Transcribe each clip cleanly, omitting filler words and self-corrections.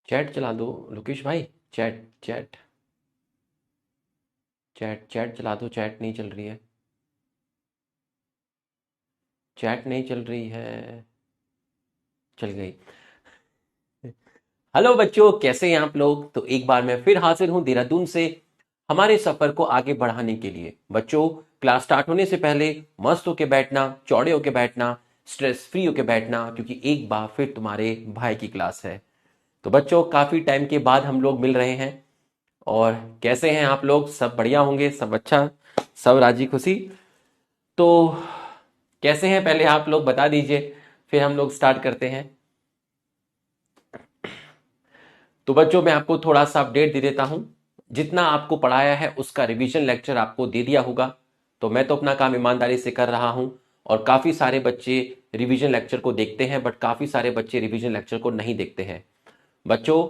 Chat चला दो लोकेश भाई। चैट चैट चैट चैट चला दो। चैट नहीं चल रही है। चैट नहीं चल रही है। चल गई। हेलो बच्चों, कैसे हैं आप लोग। तो एक बार मैं फिर हाजिर हूं देहरादून से हमारे सफर को आगे बढ़ाने के लिए। बच्चों, क्लास स्टार्ट होने से पहले मस्त होके बैठना, चौड़े होके बैठना, स्ट्रेस फ्री होके बैठना, क्योंकि एक बार फिर तुम्हारे भाई की क्लास है। तो बच्चों, काफी टाइम के बाद हम लोग मिल रहे हैं। और कैसे हैं आप लोग? सब बढ़िया होंगे, सब अच्छा, सब राजी खुशी। तो कैसे हैं पहले आप लोग बता दीजिए, फिर हम लोग स्टार्ट करते हैं। तो बच्चों, मैं आपको थोड़ा सा अपडेट दे देता हूं। जितना आपको पढ़ाया है उसका रिवीजन लेक्चर आपको दे दिया होगा। तो मैं तो अपना काम ईमानदारी से कर रहा हूं। और काफी सारे बच्चे रिवीजन लेक्चर को देखते हैं, बट काफी सारे बच्चे रिवीजन लेक्चर को नहीं देखते हैं। बच्चों,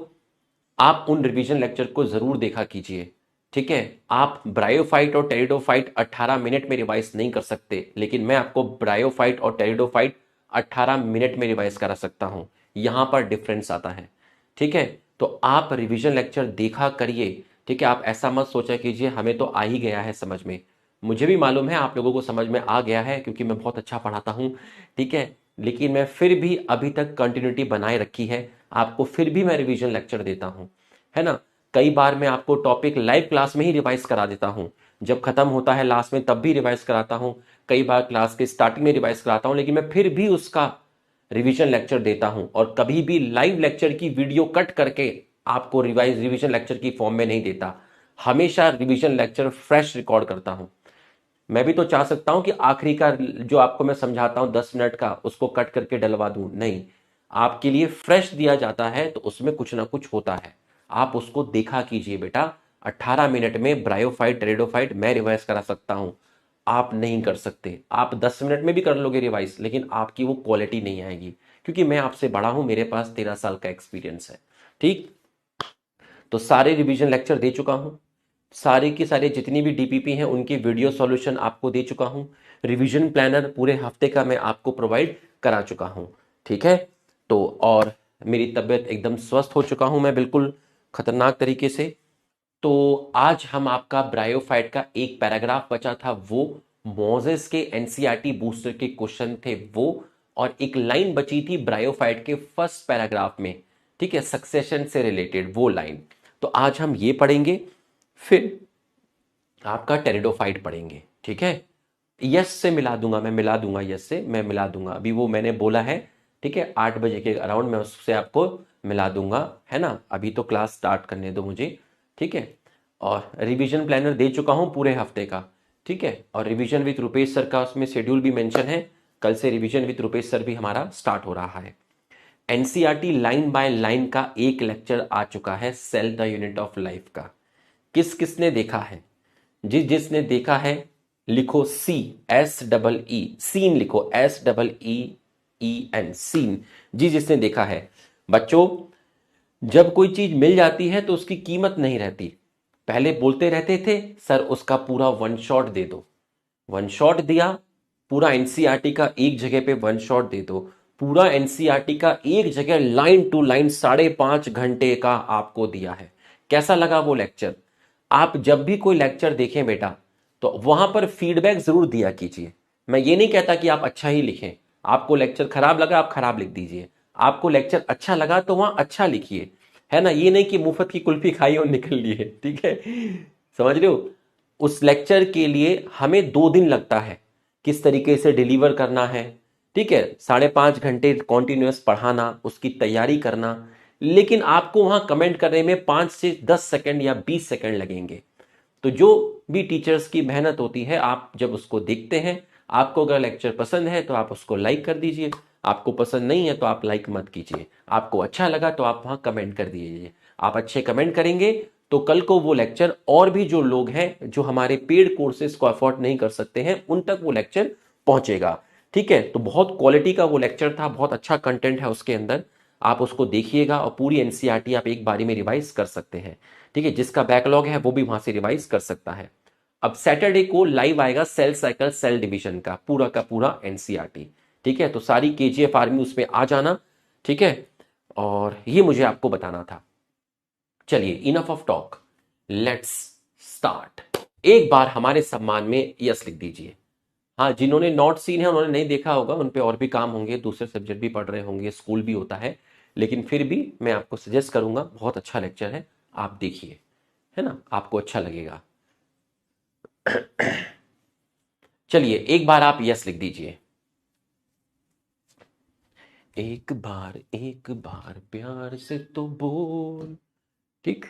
आप उन रिवीजन लेक्चर को जरूर देखा कीजिए। ठीक है। आप ब्रायोफाइट और टेरिडोफाइट 18 मिनट में रिवाइज नहीं कर सकते, लेकिन मैं आपको ब्रायोफाइट और टेरिडोफाइट 18 मिनट में रिवाइज करा सकता हूं। यहां पर डिफरेंस आता है। ठीक है। तो आप रिवीजन लेक्चर देखा करिए। ठीक है। आप ऐसा मत सोचा कीजिए हमें तो आ ही गया है समझ में। मुझे भी मालूम है आप लोगों को समझ में आ गया है, क्योंकि मैं बहुत अच्छा पढ़ाता हूं। ठीक है। लेकिन मैं फिर भी अभी तक कंटिन्यूटी बनाए रखी है। आपको फिर भी मैं रिवीजन लेक्चर देता हूं, है ना। कई बार मैं आपको टॉपिक लाइव क्लास में ही रिवाइज करा देता हूं। जब खत्म होता है लास्ट में तब भी रिवाइज कराता हूं। कई बार क्लास के स्टार्टिंग में रिवाइज कराता हूं, लेकिन मैं फिर भी उसका रिवीजन लेक्चर देता हूं। और कभी भी लाइव लेक्चर की वीडियो कट करके आपको रिवीजन लेक्चर की फॉर्म में नहीं देता। हमेशा रिवीजन लेक्चर फ्रेश रिकॉर्ड करता हूं। मैं भी तो चाह सकता हूं कि आखिरी का जो आपको मैं समझाता हूं 10 मिनट का, उसको कट करके डलवा दूं। नहीं, आपके लिए फ्रेश दिया जाता है तो उसमें कुछ ना कुछ होता है। आप उसको देखा कीजिए बेटा। 18 मिनट में ब्रायोफाइट टेरिडोफाइट मैं रिवाइज करा सकता हूं। आप नहीं कर सकते। आप 10 मिनट में भी कर लोगे रिवाइज, लेकिन आपकी वो क्वालिटी नहीं आएगी, क्योंकि मैं आपसे बड़ा हूं, मेरे पास 13 साल का एक्सपीरियंस है। ठीक। तो सारे रिवीजन लेक्चर दे चुका हूं। सारे की सारे जितनी भी डीपीपी हैं उनकी वीडियो सॉल्यूशन आपको दे चुका हूं। रिवीजन प्लानर पूरे हफ्ते का मैं आपको प्रोवाइड करा चुका हूं। ठीक है। तो और मेरी तबीयत एकदम स्वस्थ हो चुका हूं मैं, बिल्कुल खतरनाक तरीके से। तो आज हम आपका ब्रायोफाइट का एक पैराग्राफ बचा था, वो मोजेस के एनसीईआरटी बूस्टर के क्वेश्चन थे वो। और एक लाइन बची थी ब्रायोफाइट के फर्स्ट पैराग्राफ में। ठीक है, सक्सेशन से रिलेटेड वो लाइन। तो आज हम ये पढ़ेंगे, फिर आपका टेरिडोफाइट पढ़ेंगे। ठीक है। यस से मिला दूंगा, मैं मिला दूंगा, यस से मैं मिला दूंगा। अभी वो मैंने बोला है। ठीक है, 8 बजे के अराउंड मैं उससे आपको मिला दूंगा, है ना। अभी तो क्लास स्टार्ट करने दो मुझे। ठीक है। और रिवीजन प्लानर दे चुका हूं पूरे हफ्ते का। ठीक है। और रिवीजन विद रुपेश सर का उसमें शेड्यूल भी मेंशन है। कल से रिवीजन विद रुपेश सर भी हमारा स्टार्ट हो रहा है। एनसीईआरटी लाइन बाय लाइन का एक लेक्चर आ चुका है, cell the unit of life का। किस किसने देखा है? जिसने देखा है लिखो see, S double E, seen लिखो, S double E E N, seen. जिसने देखा है। बच्चों, जब कोई चीज मिल जाती है तो उसकी कीमत नहीं रहती। पहले बोलते रहते थे सर उसका पूरा वन शॉट दे दो। वन शॉट दिया, पूरा एनसीईआरटी का एक जगह पे वन शॉट दे दो। पूरा एनसीईआरटी का एक जगह लाइन टू लाइन 5.5 घंटे का आपको दिया है। कैसा लगा वो लेक्चर? आप जब भी कोई लेक्चर देखें बेटा, तो वहां पर फीडबैक जरूर दिया कीजिए। मैं ये नहीं कहता कि आप अच्छा ही लिखें। आपको लेक्चर खराब लगा आप खराब लिख दीजिए। आपको लेक्चर अच्छा लगा तो वहां अच्छा लिखिए, है ना। ये नहीं कि मुफ्त की कुल्फी खाई और निकल लिए। ठीक है, समझ रहे हो। उस लेक्चर के लिए हमें 2 दिन लगता है, किस तरीके से डिलीवर करना है। ठीक है, 5.5 घंटे कॉन्टिन्यूस पढ़ाना, उसकी तैयारी करना। लेकिन आपको वहां कमेंट करने में 5 से 10 सेकंड या 20 सेकंड लगेंगे। तो जो भी टीचर्स की मेहनत होती है, आप जब उसको देखते हैं, आपको अगर लेक्चर पसंद है तो आप उसको लाइक कर दीजिए। आपको पसंद नहीं है तो आप लाइक मत कीजिए। आपको अच्छा लगा तो आप वहां कमेंट कर दीजिए। आप अच्छे कमेंट करेंगे तो कल को वो लेक्चर और भी जो लोग हैं जो हमारे पेड कोर्सेज को अफोर्ड नहीं कर सकते हैं, उन तक वो लेक्चर पहुंचेगा। ठीक है। तो बहुत क्वालिटी का वो लेक्चर था, बहुत अच्छा कंटेंट है उसके अंदर। आप उसको देखिएगा और पूरी एनसीईआरटी आप एक बारी में रिवाइज कर सकते हैं। ठीक है, जिसका बैकलॉग है वो भी वहां से रिवाइज कर सकता है। अब सैटरडे को लाइव आएगा सेल साइकिल सेल डिवीजन का पूरा एनसीईआरटी। ठीक है, तो सारी केजीएफ आर्मी उसमें आ जाना। ठीक है। और ये मुझे आपको बताना था। चलिए, enough of talk, let's start. एक बार हमारे सम्मान में यस लिख दीजिए। हाँ, जिन्होंने नॉट सीन है उन्होंने नहीं देखा होगा, उन पे और भी काम होंगे, दूसरे सब्जेक्ट भी पढ़ रहे होंगे, स्कूल भी होता है, लेकिन फिर भी मैं आपको सजेस्ट करूंगा, बहुत अच्छा लेक्चर है, आप देखिए, है ना, आपको अच्छा लगेगा। चलिए, एक बार आप यस लिख दीजिए। एक बार प्यार से तो बोल। ठीक।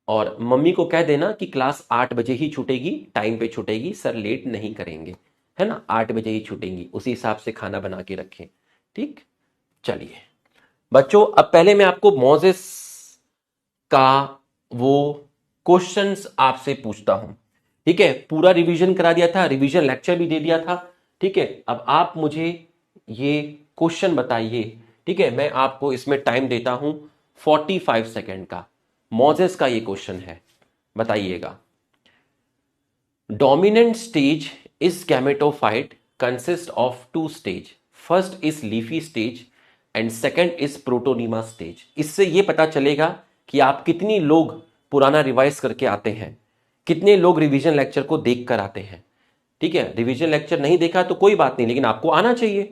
और मम्मी को कह देना कि क्लास 8 बजे ही छूटेगी, टाइम पे छूटेगी, सर लेट नहीं करेंगे, है ना, 8 बजे ही छूटेंगी, उसी हिसाब से खाना बना के रखें। ठीक। चलिए बच्चों, अब पहले मैं आपको मोजेस का वो क्वेश्चंस आपसे पूछता हूं। ठीक है, पूरा रिवीजन करा दिया था, रिवीजन लेक्चर भी दे दिया था। ठीक है, अब आप मुझे ये क्वेश्चन बताइए। ठीक है, मैं आपको इसमें टाइम देता हूं 45 सेकेंड का। मोजेस का ये क्वेश्चन है, बताइएगा। Dominant stage is gametophyte consist of two stage, first is leafy stage and second is protonema stage. इससे ये पता चलेगा कि आप कितनी लोग पुराना रिवाइज करके आते हैं, कितने लोग रिवीजन लेक्चर को देख कर आते हैं। ठीक है, रिवीजन लेक्चर नहीं देखा तो कोई बात नहीं, लेकिन आपको आना चाहिए,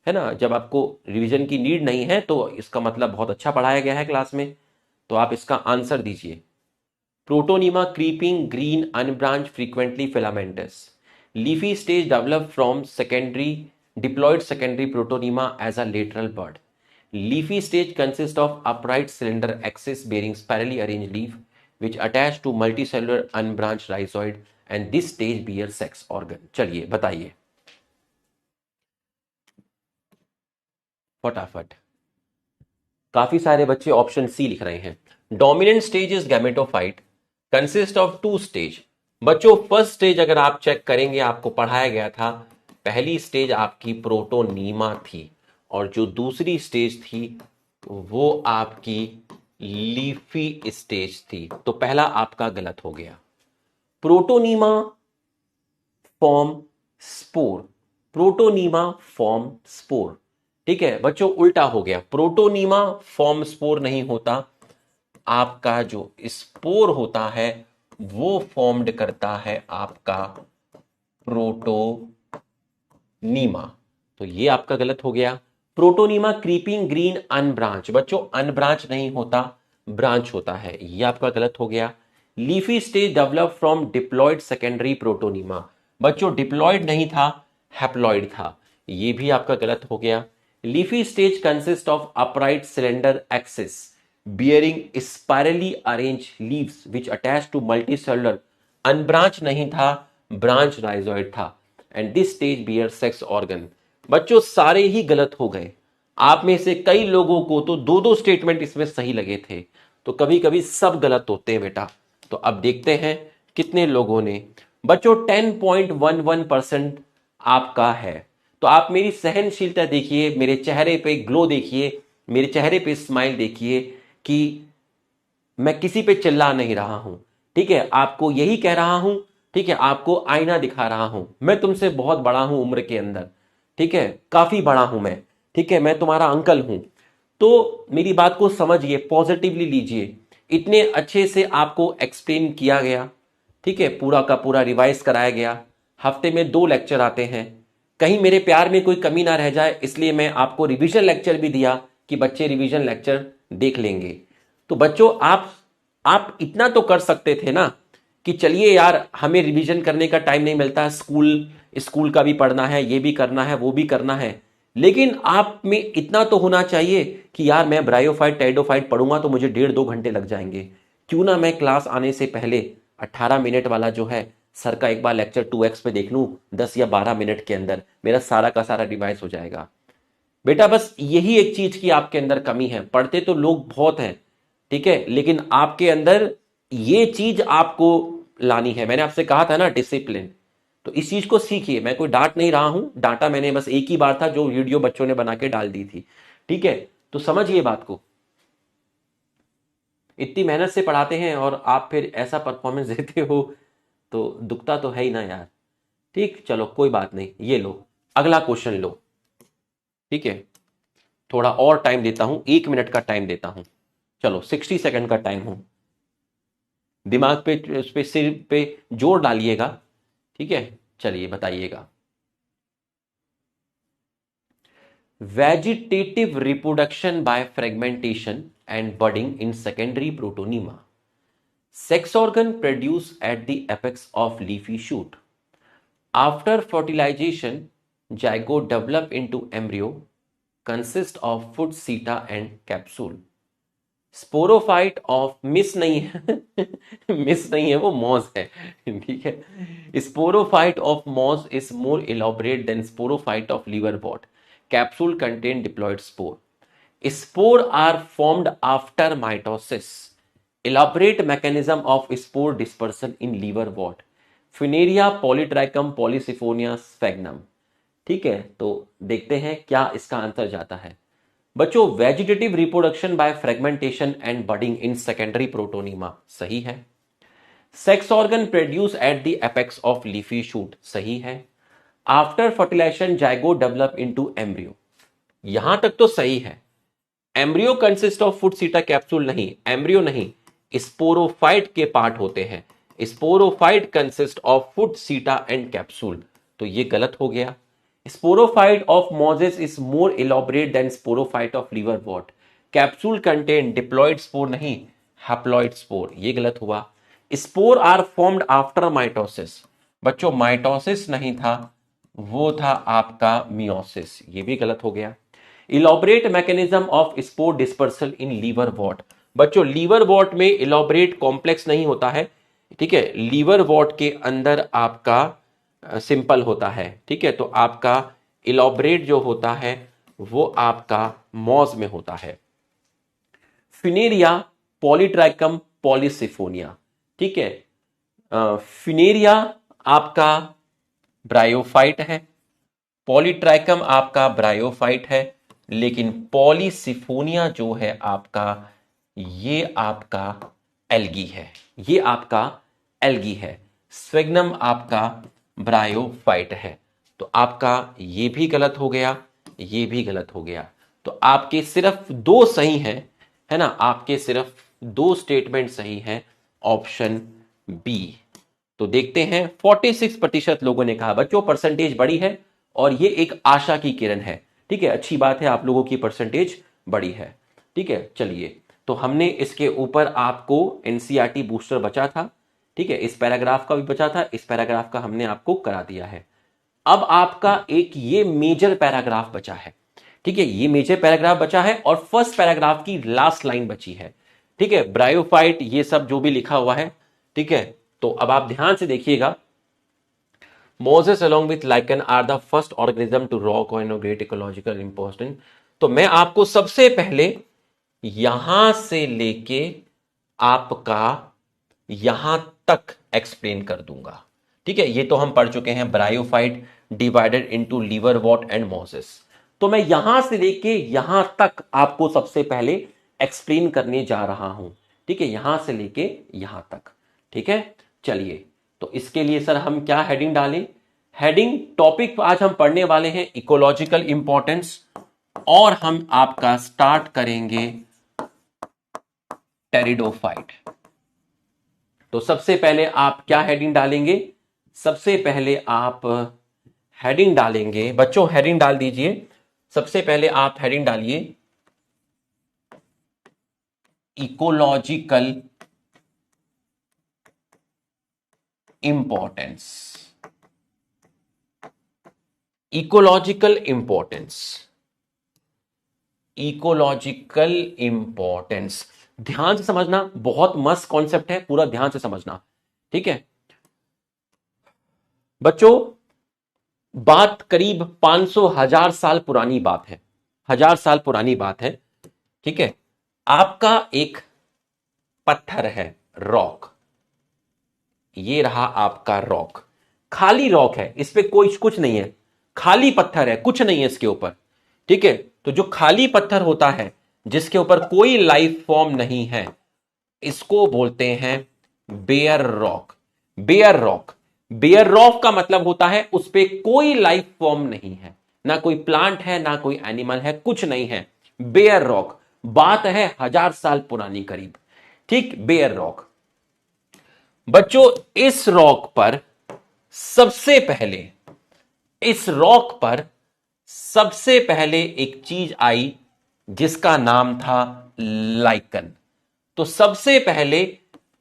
है ना। जब आपको रिवीजन की नीड नहीं है तो इसका मतलब बहुत अच्छा पढ़ाया गया है क्लास में। तो आप इसका आंसर दीजिए। Protonema creeping green unbranched frequently filamentous. Leafy stage developed from secondary diploid secondary protonema as a lateral bud. Leafy stage consists of upright cylinder axis bearing spirally arranged leaf which attach to multicellular unbranched rhizoid and this stage bears sex organ. चलिए बताइए फटाफट। काफी सारे बच्चे option C लिख रहे हैं। Dominant stage is gametophyte consist of two stage. बच्चों, फर्स्ट स्टेज अगर आप चेक करेंगे, आपको पढ़ाया गया था, पहली स्टेज आपकी प्रोटोनीमा थी और जो दूसरी स्टेज थी वो आपकी लीफी स्टेज थी। तो पहला आपका गलत हो गया। Protonema form spore, protonema form spore. ठीक है बच्चों, उल्टा हो गया, प्रोटोनीमा फॉर्म स्पोर नहीं होता, आपका जो स्पोर होता है वो फॉर्म्ड करता है आपका प्रोटोनीमा। तो ये आपका गलत हो गया। प्रोटोनीमा क्रीपिंग ग्रीन अनब्रांच, बच्चों अनब्रांच नहीं होता, ब्रांच होता है, ये आपका गलत हो गया। Leafy stage develop from diploid secondary protonema, बच्चों डिप्लॉयड नहीं था, हैप्लॉयड था, ये भी आपका गलत हो गया। Leafy stage consist of upright cylinder axis bearing spirally arranged leaves which attach to multicellular, unbranched नहीं था, branch rhizoid था, and this stage bears sex organ। बच्चों सारे ही गलत हो गए, आप में से कई लोगों को तो दो दो स्टेटमेंट इसमें सही लगे थे, तो कभी कभी सब गलत होते हैं बेटा। तो अब देखते हैं कितने लोगों ने। बच्चों 10.11% आपका है। तो आप मेरी सहनशीलता देखिए, मेरे चेहरे पे ग्लो देखिए, मेरे चेहरे पे स्माइल देखिए कि मैं किसी पे चिल्ला नहीं रहा हूं। ठीक है, आपको यही कह रहा हूं, ठीक है, आपको आईना दिखा रहा हूं, मैं तुमसे बहुत बड़ा हूं उम्र के अंदर, ठीक है, काफी बड़ा हूं मैं, ठीक है, मैं तुम्हारा अंकल हूं। तो मेरी बात को समझिए, पॉजिटिवली लीजिए। इतने अच्छे से आपको एक्सप्लेन किया गया, ठीक है, पूरा का पूरा रिवाइज कराया गया। हफ्ते में 2 लेक्चर आते हैं, कहीं मेरे प्यार में कोई कमी ना रह जाए, इसलिए मैं आपको रिवीजन लेक्चर भी दिया कि बच्चे रिवीजन लेक्चर देख लेंगे। तो बच्चों आप इतना तो कर सकते थे ना कि चलिए यार, हमें रिवीजन करने का टाइम नहीं मिलता, स्कूल का भी पढ़ना है, ये भी करना है, वो भी करना है, लेकिन आप में इतना तो होना चाहिए कि यार मैं ब्रायोफाइट टेरिडोफाइट पढ़ूंगा तो मुझे 1.5-2 घंटे लग जाएंगे, क्यों ना मैं क्लास आने से पहले 18 मिनट वाला जो है सर का एक बार लेक्चर 2x पे देख लूं, 10 या 12 मिनट के अंदर मेरा सारा का सारा रिवाइज हो जाएगा। बेटा बस यही एक चीज की आपके अंदर कमी है, पढ़ते तो लोग बहुत हैं, ठीक है, लेकिन आपके अंदर ये चीज आपको लानी है। मैंने आपसे कहा था ना डिसिप्लिन, तो इस चीज को सीखिए। मैं कोई डांट नहीं रहा हूं, डांटा मैंने बस एक ही बार था जो वीडियो बच्चों ने बना के डाल दी थी, ठीक है। तो समझिए बात को, इतनी मेहनत से पढ़ाते हैं और आप फिर ऐसा परफॉर्मेंस देते हो तो दुखता तो है ही ना यार। ठीक, चलो कोई बात नहीं, ये लो अगला क्वेश्चन लो, ठीक है। थोड़ा और टाइम देता हूं, 1 मिनट का टाइम देता हूं, चलो 60 सेकंड का टाइम हो, दिमाग पे, उस पे, सिर पे जोर डालिएगा, ठीक है। चलिए बताइएगा। Vegetative reproduction by fragmentation and budding in secondary protonema, sex organ produced at the apex of leafy shoot. After fertilization, zygote develop into embryo, consist of foot seta and capsule. Sporophyte of, miss नहीं है miss नहीं है, वो मॉज है, ठीक है। Sporophyte of moss is more elaborate than sporophyte of liverwort. Capsule contain diploid spore. Spore are formed after mitosis. Elaborate mechanism of spore dispersion in liverwort. Funaria Polytrichum Polysiphonia Sphagnum. ठीक है, तो देखते हैं क्या इसका आंसर जाता है। बच्चों, vegetative reproduction by fragmentation and budding in secondary protonema सही है। Sex organ produce at the apex of leafy shoot सही है। After fertilisation zygote develop into embryo, यहां तक तो सही है। Embryo consist of foot seta capsule नहीं, एम्ब्रियो नहीं, स्पोरोफाइट के पार्ट होते हैं। Sporophyte consist of foot seta and capsule, तो ये गलत हो गया। Sporophyte of mosses is more elaborate than sporophyte of liverwort. Capsule contain diploid spore नहीं, haploid spore, ये गलत हुआ। Spore are formed after mitosis, बच्चों माइटोसिस नहीं था, वो था आपका मियोसिस, ये भी गलत हो गया। Elaborate mechanism of spore dispersal in liverwort, बच्चों लीवरवॉट में इलॉबरेट कॉम्प्लेक्स नहीं होता है, ठीक है। लीवरवॉट के अंदर आपका सिंपल होता है, ठीक है। तो आपका इलॉबरेट जो होता है वो आपका मॉज में होता है। फिनेरिया पॉलीट्राइकम पॉलीसिफोनिया, ठीक है। फिनेरिया आपका ब्रायोफाइट है, पॉलीट्राइकम आपका ब्रायोफाइट है, लेकिन पॉलीसिफोनिया जो है आपका, ये आपका एल्गी है, ये आपका एल्गी है। स्फेग्नम आपका ब्रायोफाइट है, तो आपका ये भी गलत हो गया, ये भी गलत हो गया। तो आपके सिर्फ 2 सही हैं, है ना, आपके सिर्फ 2 स्टेटमेंट सही हैं, ऑप्शन बी। तो देखते हैं, 46% लोगों ने कहा। बच्चों परसेंटेज बड़ी है और ये एक आशा की किरण है, ठीक है। अच्छी बात है, आप लोगों की परसेंटेज बड़ी है, ठीक है। चलिए, तो हमने इसके ऊपर आपको एनसीईआरटी बूस्टर बचा था, ठीक है। इस पैराग्राफ का भी बचा था, इस पैराग्राफ का हमने आपको करा दिया है। अब आपका एक ये मेजर पैराग्राफ बचा है, ठीक है। ये मेजर पैराग्राफ बचा है और फर्स्ट पैराग्राफ की लास्ट लाइन बची है, ठीक है। ब्रायोफाइट ये सब जो भी लिखा हुआ है, ठीक है। तो अब आप ध्यान से देखिएगा। Mosses along with lichen are the first organism to rock और ग्रेट इकोलॉजिकल इंपॉर्टेंस। तो मैं आपको सबसे पहले यहां से लेके आपका यहां तक एक्सप्लेन कर दूंगा, ठीक है। ये तो हम पढ़ चुके हैं, bryophyte divided into liverwort and mosses. तो मैं यहां से लेके यहां तक आपको सबसे पहले एक्सप्लेन करने जा रहा हूं, ठीक है, यहां से लेके यहां तक, ठीक है। चलिए, तो इसके लिए सर हम क्या हेडिंग डालें? हेडिंग टॉपिक आज हम पढ़ने वाले हैं इकोलॉजिकल इंपॉर्टेंस, और हम आपका स्टार्ट करेंगे टेरिडोफाइट। तो सबसे पहले आप क्या हेडिंग डालेंगे? सबसे पहले आप हेडिंग डालेंगे, बच्चों हेडिंग डाल दीजिए। सबसे पहले आप हेडिंग डालिए ecological importance. Ecological importance, ecological importance, ध्यान से समझना, बहुत मस्त कॉन्सेप्ट है, पूरा ध्यान से समझना, ठीक है। बच्चों बात करीब 500,000 साल पुरानी बात है, 1000 साल पुरानी बात है, ठीक है। आपका एक पत्थर है, रॉक, ये रहा आपका रॉक, खाली रॉक है, इस पे कोई कुछ नहीं है, खाली पत्थर है, कुछ नहीं है इसके ऊपर, ठीक है। तो जो खाली पत्थर होता है जिसके ऊपर कोई लाइफ फॉर्म नहीं है, इसको बोलते हैं bare rock. Bare rock, bare rock का मतलब होता है उस पे कोई लाइफ फॉर्म नहीं है, ना कोई प्लांट है, ना कोई एनिमल है, कुछ नहीं है, बेयर रॉक, बात है 1000 साल पुरानी करीब, ठीक, बेयर रॉक। बच्चों इस रॉक पर सबसे पहले, इस रॉक पर सबसे पहले एक चीज आई जिसका नाम था लाइकन। तो सबसे पहले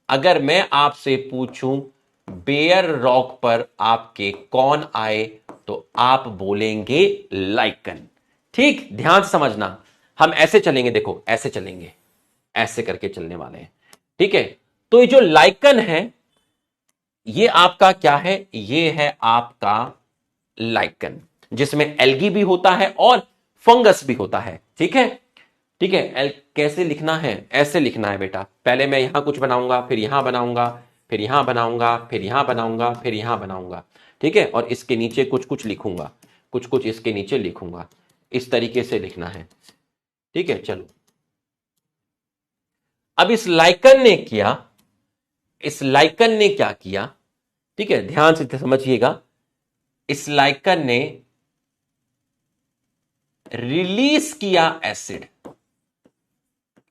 अगर मैं आपसे पूछूं बेयर रॉक पर आपके कौन आए, तो आप बोलेंगे लाइकन। ठीक, ध्यान से समझना, हम ऐसे चलेंगे, देखो ऐसे चलेंगे, ऐसे करके चलने वाले हैं, ठीक है। तो ये जो लाइकन है ये आपका क्या है, ये है आपका लाइकन, जिसमें एल्गी भी होता है और फंगस भी होता है, ठीक है। ठीक है, कैसे लिखना है, ऐसे लिखना है बेटा, पहले मैं यहां कुछ बनाऊंगा, फिर यहां बनाऊंगा, फिर यहां बनाऊंगा, फिर यहां बनाऊंगा, फिर यहां बनाऊंगा, ठीक है, और इसके नीचे कुछ कुछ लिखूंगा, कुछ कुछ इसके नीचे लिखूंगा, इस तरीके से लिखना है, ठीक है। चलो अब इस लाइकन ने किया, इस लाइकन ने क्या किया, ठीक है, ध्यान से समझिएगा, इस लाइकन ने रिलीज किया एसिड,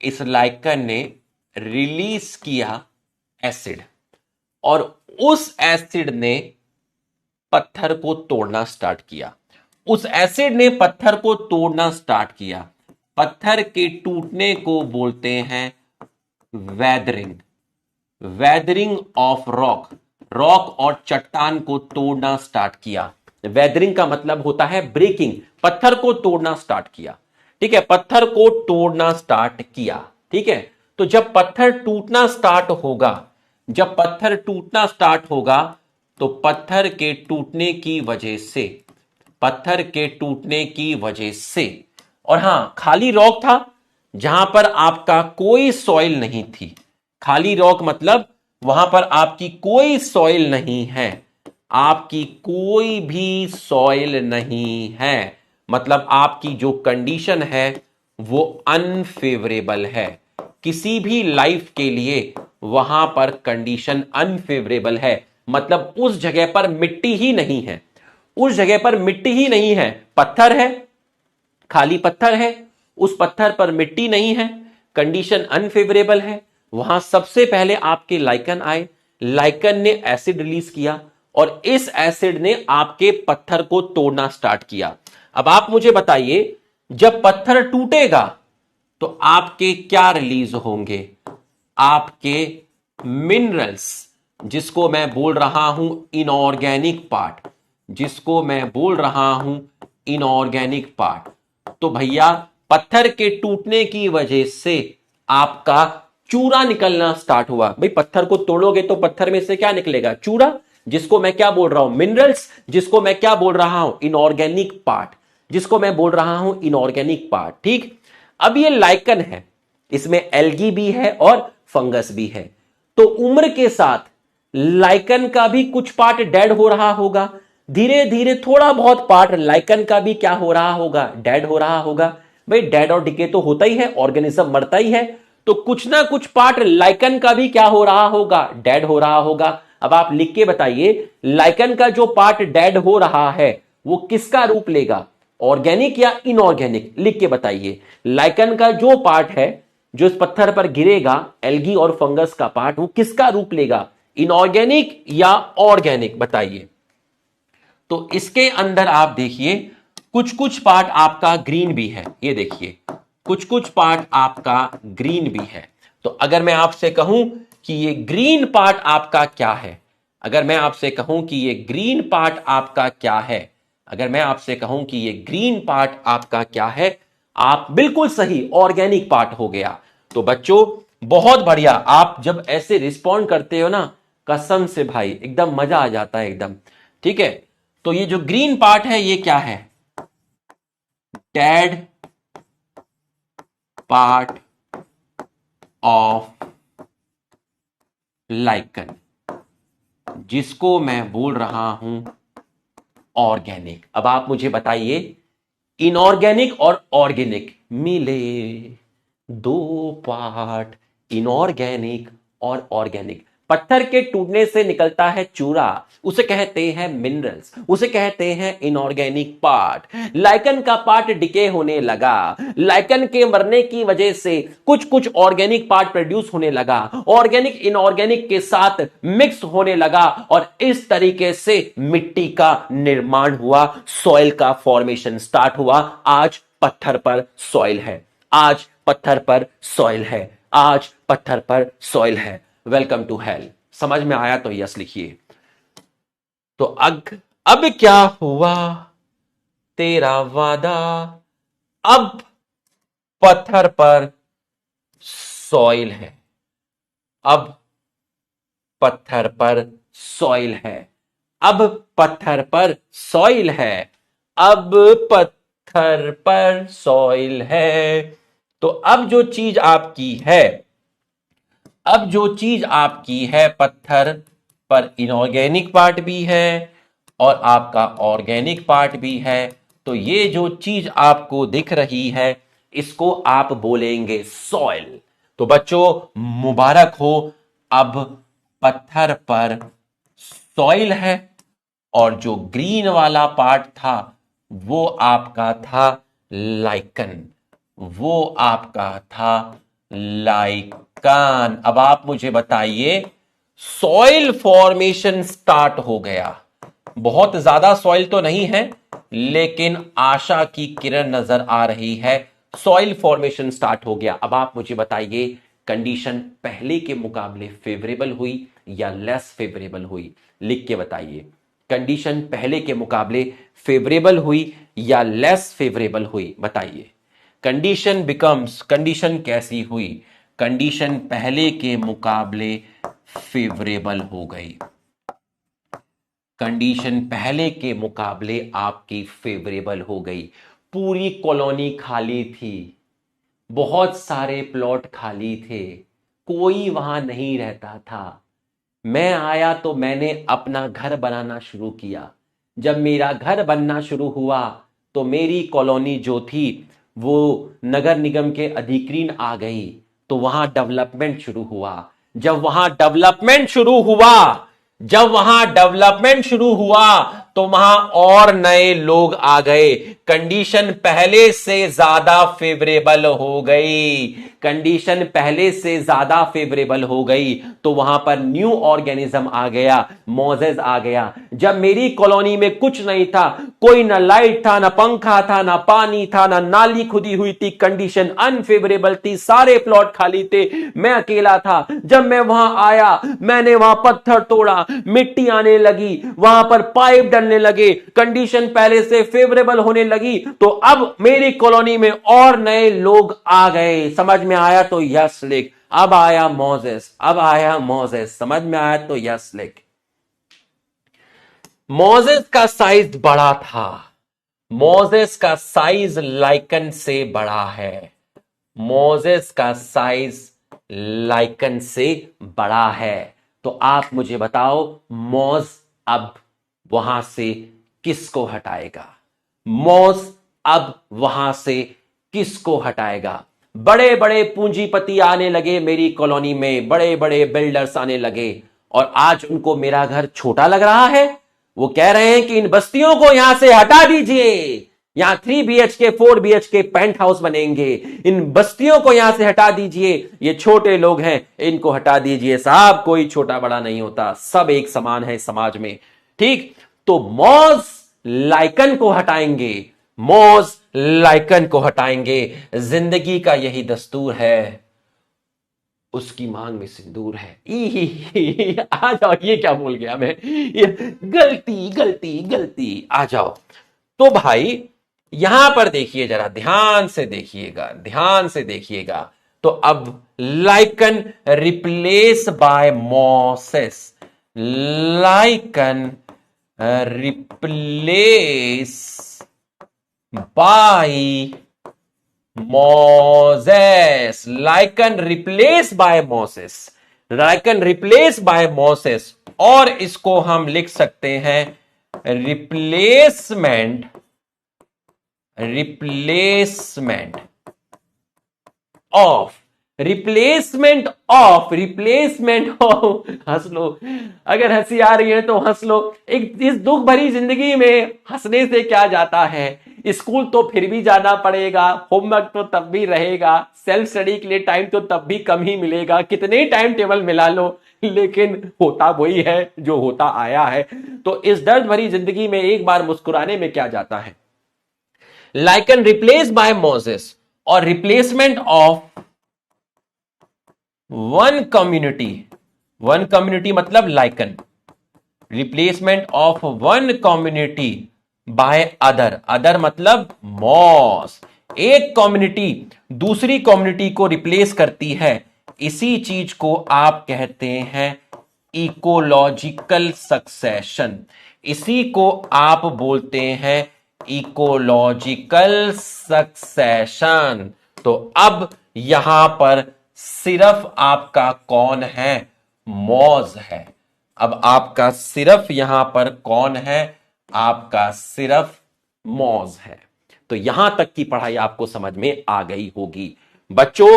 इस लाइकन ने रिलीज किया एसिड, और उस एसिड ने पत्थर को तोड़ना स्टार्ट किया, उस एसिड ने पत्थर को तोड़ना स्टार्ट किया। पत्थर के टूटने को बोलते हैं weathering, weathering of rock, rock और चट्टान को तोड़ना स्टार्ट किया। वेदरिंग का मतलब होता है ब्रेकिंग, पत्थर को तोड़ना स्टार्ट किया, ठीक है, पत्थर को तोड़ना स्टार्ट किया, ठीक है। तो जब पत्थर टूटना स्टार्ट होगा, जब पत्थर टूटना स्टार्ट होगा, तो पत्थर के टूटने की वजह से, पत्थर के टूटने की वजह से, और हां खाली रॉक था जहां पर आपका कोई सॉइल नहीं थी, खाली रॉक मतलब वहां पर आपकी कोई सॉइल नहीं है, आपकी कोई भी सॉइल नहीं है, मतलब आपकी जो कंडीशन है वो अनफेवरेबल है, किसी भी लाइफ के लिए वहां पर कंडीशन अनफेवरेबल है, मतलब उस जगह पर मिट्टी ही नहीं है, उस जगह पर मिट्टी ही नहीं है, पत्थर है, खाली पत्थर है, उस पत्थर पर मिट्टी नहीं है, कंडीशन अनफेवरेबल है, वहां सबसे पहले आपके लाइकन आए, लाइकन ने एसिड रिलीज किया और इस एसिड ने आपके पत्थर को तोड़ना स्टार्ट किया। अब आप मुझे बताइए, जब पत्थर टूटेगा तो आपके क्या रिलीज होंगे, आपके मिनरल्स, जिसको मैं बोल रहा हूं इनऑर्गेनिक पार्ट, जिसको मैं बोल रहा हूं इनऑर्गेनिक पार्ट। तो भैया पत्थर के टूटने की वजह से आपका चूरा निकलना स्टार्ट हुआ, भाई पत्थर को तोड़ोगे तो पत्थर में से क्या निकलेगा, चूरा, जिसको मैं क्या बोल रहा हूं मिनरल्स, जिसको मैं क्या बोल रहा हूं इनऑर्गेनिक पार्ट, जिसको मैं बोल रहा हूं इनऑर्गेनिक पार्ट, ठीक। अब ये लाइकन है, इसमें एल्गी भी है और फंगस भी है, तो उम्र के साथ लाइकन का भी कुछ पार्ट डेड हो रहा होगा, धीरे धीरे थोड़ा बहुत पार्ट लाइकन का भी क्या हो रहा होगा, डेड हो रहा होगा। भाई डेड और डिके तो होता ही है, ऑर्गेनिज्म मरता ही है, तो कुछ ना कुछ पार्ट लाइकन का भी क्या हो रहा होगा, डेड हो रहा होगा। अब आप लिख के बताइए, लाइकन का जो पार्ट डेड हो रहा है वो किसका रूप लेगा, ऑर्गेनिक या इनऑर्गेनिक, लिख के बताइए। लाइकन का जो पार्ट है जो इस पत्थर पर गिरेगा, एल्गी और फंगस का पार्ट, वो किसका रूप लेगा, इनऑर्गेनिक या ऑर्गेनिक, बताइए। तो इसके अंदर आप देखिए कुछ कुछ पार्ट आपका ग्रीन भी है, ये देखिए कुछ कुछ पार्ट आपका ग्रीन भी है। तो अगर मैं आपसे कहूं कि ये ग्रीन पार्ट आपका क्या है, अगर मैं आपसे कहूं कि ये ग्रीन पार्ट आपका क्या है, अगर मैं आपसे कहूं कि ये ग्रीन पार्ट आपका क्या है, आप बिल्कुल सही, ऑर्गेनिक पार्ट हो गया। तो बच्चों बहुत बढ़िया, आप जब ऐसे रिस्पॉन्ड करते हो ना, कसम से भाई एकदम मजा आ जाता है एकदम, ठीक है। तो ये जो ग्रीन पार्ट है ये क्या है, डेड पार्ट ऑफ लाइकन, जिसको मैं बोल रहा हूं ऑर्गेनिक। अब आप मुझे बताइए, इनऑर्गेनिक और ऑर्गेनिक मिले दो पार्ट, इनऑर्गेनिक और ऑर्गेनिक, पत्थर के टूटने से निकलता है चूरा, उसे कहते हैं मिनरल्स, उसे कहते हैं इनऑर्गेनिक पार्ट। लाइकन का पार्ट डिके होने लगा, लाइकन के मरने की वजह से कुछ कुछ ऑर्गेनिक पार्ट प्रोड्यूस होने लगा, ऑर्गेनिक इनऑर्गेनिक के साथ मिक्स होने लगा और इस तरीके से मिट्टी का निर्माण हुआ, सॉइल का फॉर्मेशन स्टार्ट हुआ। आज पत्थर पर सॉइल है, आज पत्थर पर सॉइल है, आज पत्थर पर सॉइल है। Welcome to hell. समझ में आया तो यस लिखिए। तो अब क्या हुआ तेरा वादा, अब पत्थर पर सॉइल है, अब पत्थर पर सॉइल है, अब पत्थर पर सॉइल है, अब पत्थर पर सॉइल है। तो अब जो चीज आपकी है, अब जो चीज आपकी है, पत्थर पर इनऑर्गेनिक पार्ट भी है और आपका ऑर्गेनिक पार्ट भी है। तो ये जो चीज आपको दिख रही है इसको आप बोलेंगे सॉइल। तो बच्चों मुबारक हो, अब पत्थर पर सॉइल है और जो ग्रीन वाला पार्ट था वो आपका था लाइकन, वो आपका था लाइकन। अब आप मुझे बताइए, सॉइल फॉर्मेशन स्टार्ट हो गया। बहुत ज्यादा सॉइल तो नहीं है लेकिन आशा की किरण नजर आ रही है, सॉइल फॉर्मेशन स्टार्ट हो गया। अब आप मुझे बताइए, कंडीशन पहले के मुकाबले फेवरेबल हुई या लेस फेवरेबल हुई? लिख के बताइए, कंडीशन पहले के मुकाबले फेवरेबल हुई या लेस फेवरेबल हुई? बताइए। कंडीशन बिकम्स, कंडीशन कैसी हुई? कंडीशन पहले के मुकाबले फेवरेबल हो गई, कंडीशन पहले के मुकाबले आपकी फेवरेबल हो गई। पूरी कॉलोनी खाली थी, बहुत सारे प्लॉट खाली थे, कोई वहां नहीं रहता था। मैं आया तो मैंने अपना घर बनाना शुरू किया। जब मेरा घर बनना शुरू हुआ तो मेरी कॉलोनी जो थी वो नगर निगम के अधिग्रहण आ गई, तो वहां डेवलपमेंट शुरू हुआ। जब वहां डेवलपमेंट शुरू हुआ, जब वहां डेवलपमेंट शुरू हुआ तो वहां और नए लोग आ गए। कंडीशन पहले से ज्यादा फेवरेबल हो गई, कंडीशन पहले से ज्यादा फेवरेबल हो गई तो वहां पर न्यू ऑर्गेनिज्म आ गया, मोजेस आ गया। जब मेरी कॉलोनी में कुछ नहीं था, कोई ना लाइट था, ना पंखा था, ना पानी था, ना नाली खुदी हुई थी, कंडीशन अनफेवरेबल थी, सारे प्लॉट खाली थे, मैं अकेला था। जब मैं वहां आया, मैंने वहां पत्थर तोड़ा, मिट्टी आने लगी, वहां पर पाइप डलने लगे, कंडीशन पहले से फेवरेबल होने लगी। तो अब मेरी कॉलोनी में और नए लोग आ गए। समझ में आया तो यस लिख। अब आया मोजेस, अब आया मोजेस। समझ में आया तो यस लिख। मोजेस का साइज बड़ा था, मोजेस का साइज लाइकन से बड़ा है, मोजेस का साइज लाइकन से बड़ा है। तो आप मुझे बताओ, मोज अब वहां से किसको हटाएगा? मोज अब वहां से किसको हटाएगा? बड़े बड़े पूंजीपति आने लगे मेरी कॉलोनी में, बड़े बड़े बिल्डर्स आने लगे और आज उनको मेरा घर छोटा लग रहा है। वो कह रहे हैं कि इन बस्तियों को यहां से हटा दीजिए, यहां 3 BHK 4 BHK पेंट हाउस बनेंगे, इन बस्तियों को यहां से हटा दीजिए, ये छोटे लोग हैं इनको हटा दीजिए। साहब कोई छोटा बड़ा नहीं होता, सब एक समान है समाज में, ठीक? तो मौज लाइकन को हटाएंगे, मौज लाइकन को हटाएंगे। जिंदगी का यही दस्तूर है, उसकी मांग में सिंदूर है। आ जाओ, ये क्या बोल गया मैं, ये गलती गलती गलती। आ जाओ। तो भाई यहां पर देखिए, जरा ध्यान से देखिएगा, ध्यान से देखिएगा। तो अब lichen replace by mosses, lichen replace by mosses, lichen replace by mosses, lichen replace by mosses. और इसको हम लिख सकते हैं replacement, replacement of, replacement of replacement of, हंस लो, अगर हंसी आ रही है तो हंस लो। एक इस दुख भरी जिंदगी में हंसने से क्या जाता है, स्कूल तो फिर भी जाना पड़ेगा, होमवर्क तो तब भी रहेगा, सेल्फ स्टडी के लिए टाइम तो तब भी कम ही मिलेगा, कितने टाइम टेबल मिला लो, लेकिन होता वही है जो होता आया है। तो इस दर्द भरी जिंदगी में एक बार मुस्कुराने में क्या जाता है। लाइकन रिप्लेस बाय मोजेस, और replacement of one community, one community मतलब lichen, replacement of one community by other, other मतलब मॉस, एक कम्युनिटी दूसरी कम्युनिटी को रिप्लेस करती है, इसी चीज को आप कहते हैं इकोलॉजिकल सक्सेशन, इसी को आप बोलते हैं इकोलॉजिकल सक्सेशन। तो अब यहां पर सिर्फ आपका कौन है, मॉज है। अब आपका सिर्फ यहां पर कौन है, आपका सिर्फ मॉज है। तो यहां तक की पढ़ाई आपको समझ में आ गई होगी बच्चों।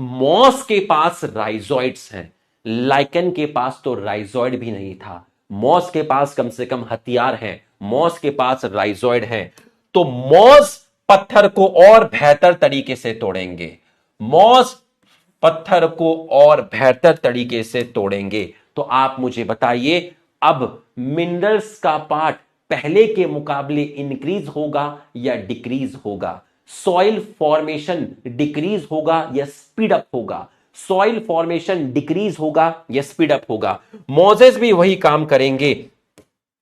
मॉस के पास राइजोइड्स हैं, लाइकन के पास तो राइजोइड भी नहीं था। मॉस के पास कम से कम हथियार हैं, मॉस के पास राइजोइड हैं। तो मॉस पत्थर को और बेहतर तरीके से तोड़ेंगे, मॉस पत्थर को और बेहतर तरीके से तोड़ेंगे। तो आप मुझे बताइए, अब मिनरल्स का पार्ट पहले के मुकाबले इंक्रीज होगा या डिक्रीज होगा, सॉइल फॉर्मेशन डिक्रीज होगा या स्पीड अप होगा, सॉइल फॉर्मेशन डिक्रीज होगा या स्पीड अप होगा। मोजेस भी वही काम करेंगे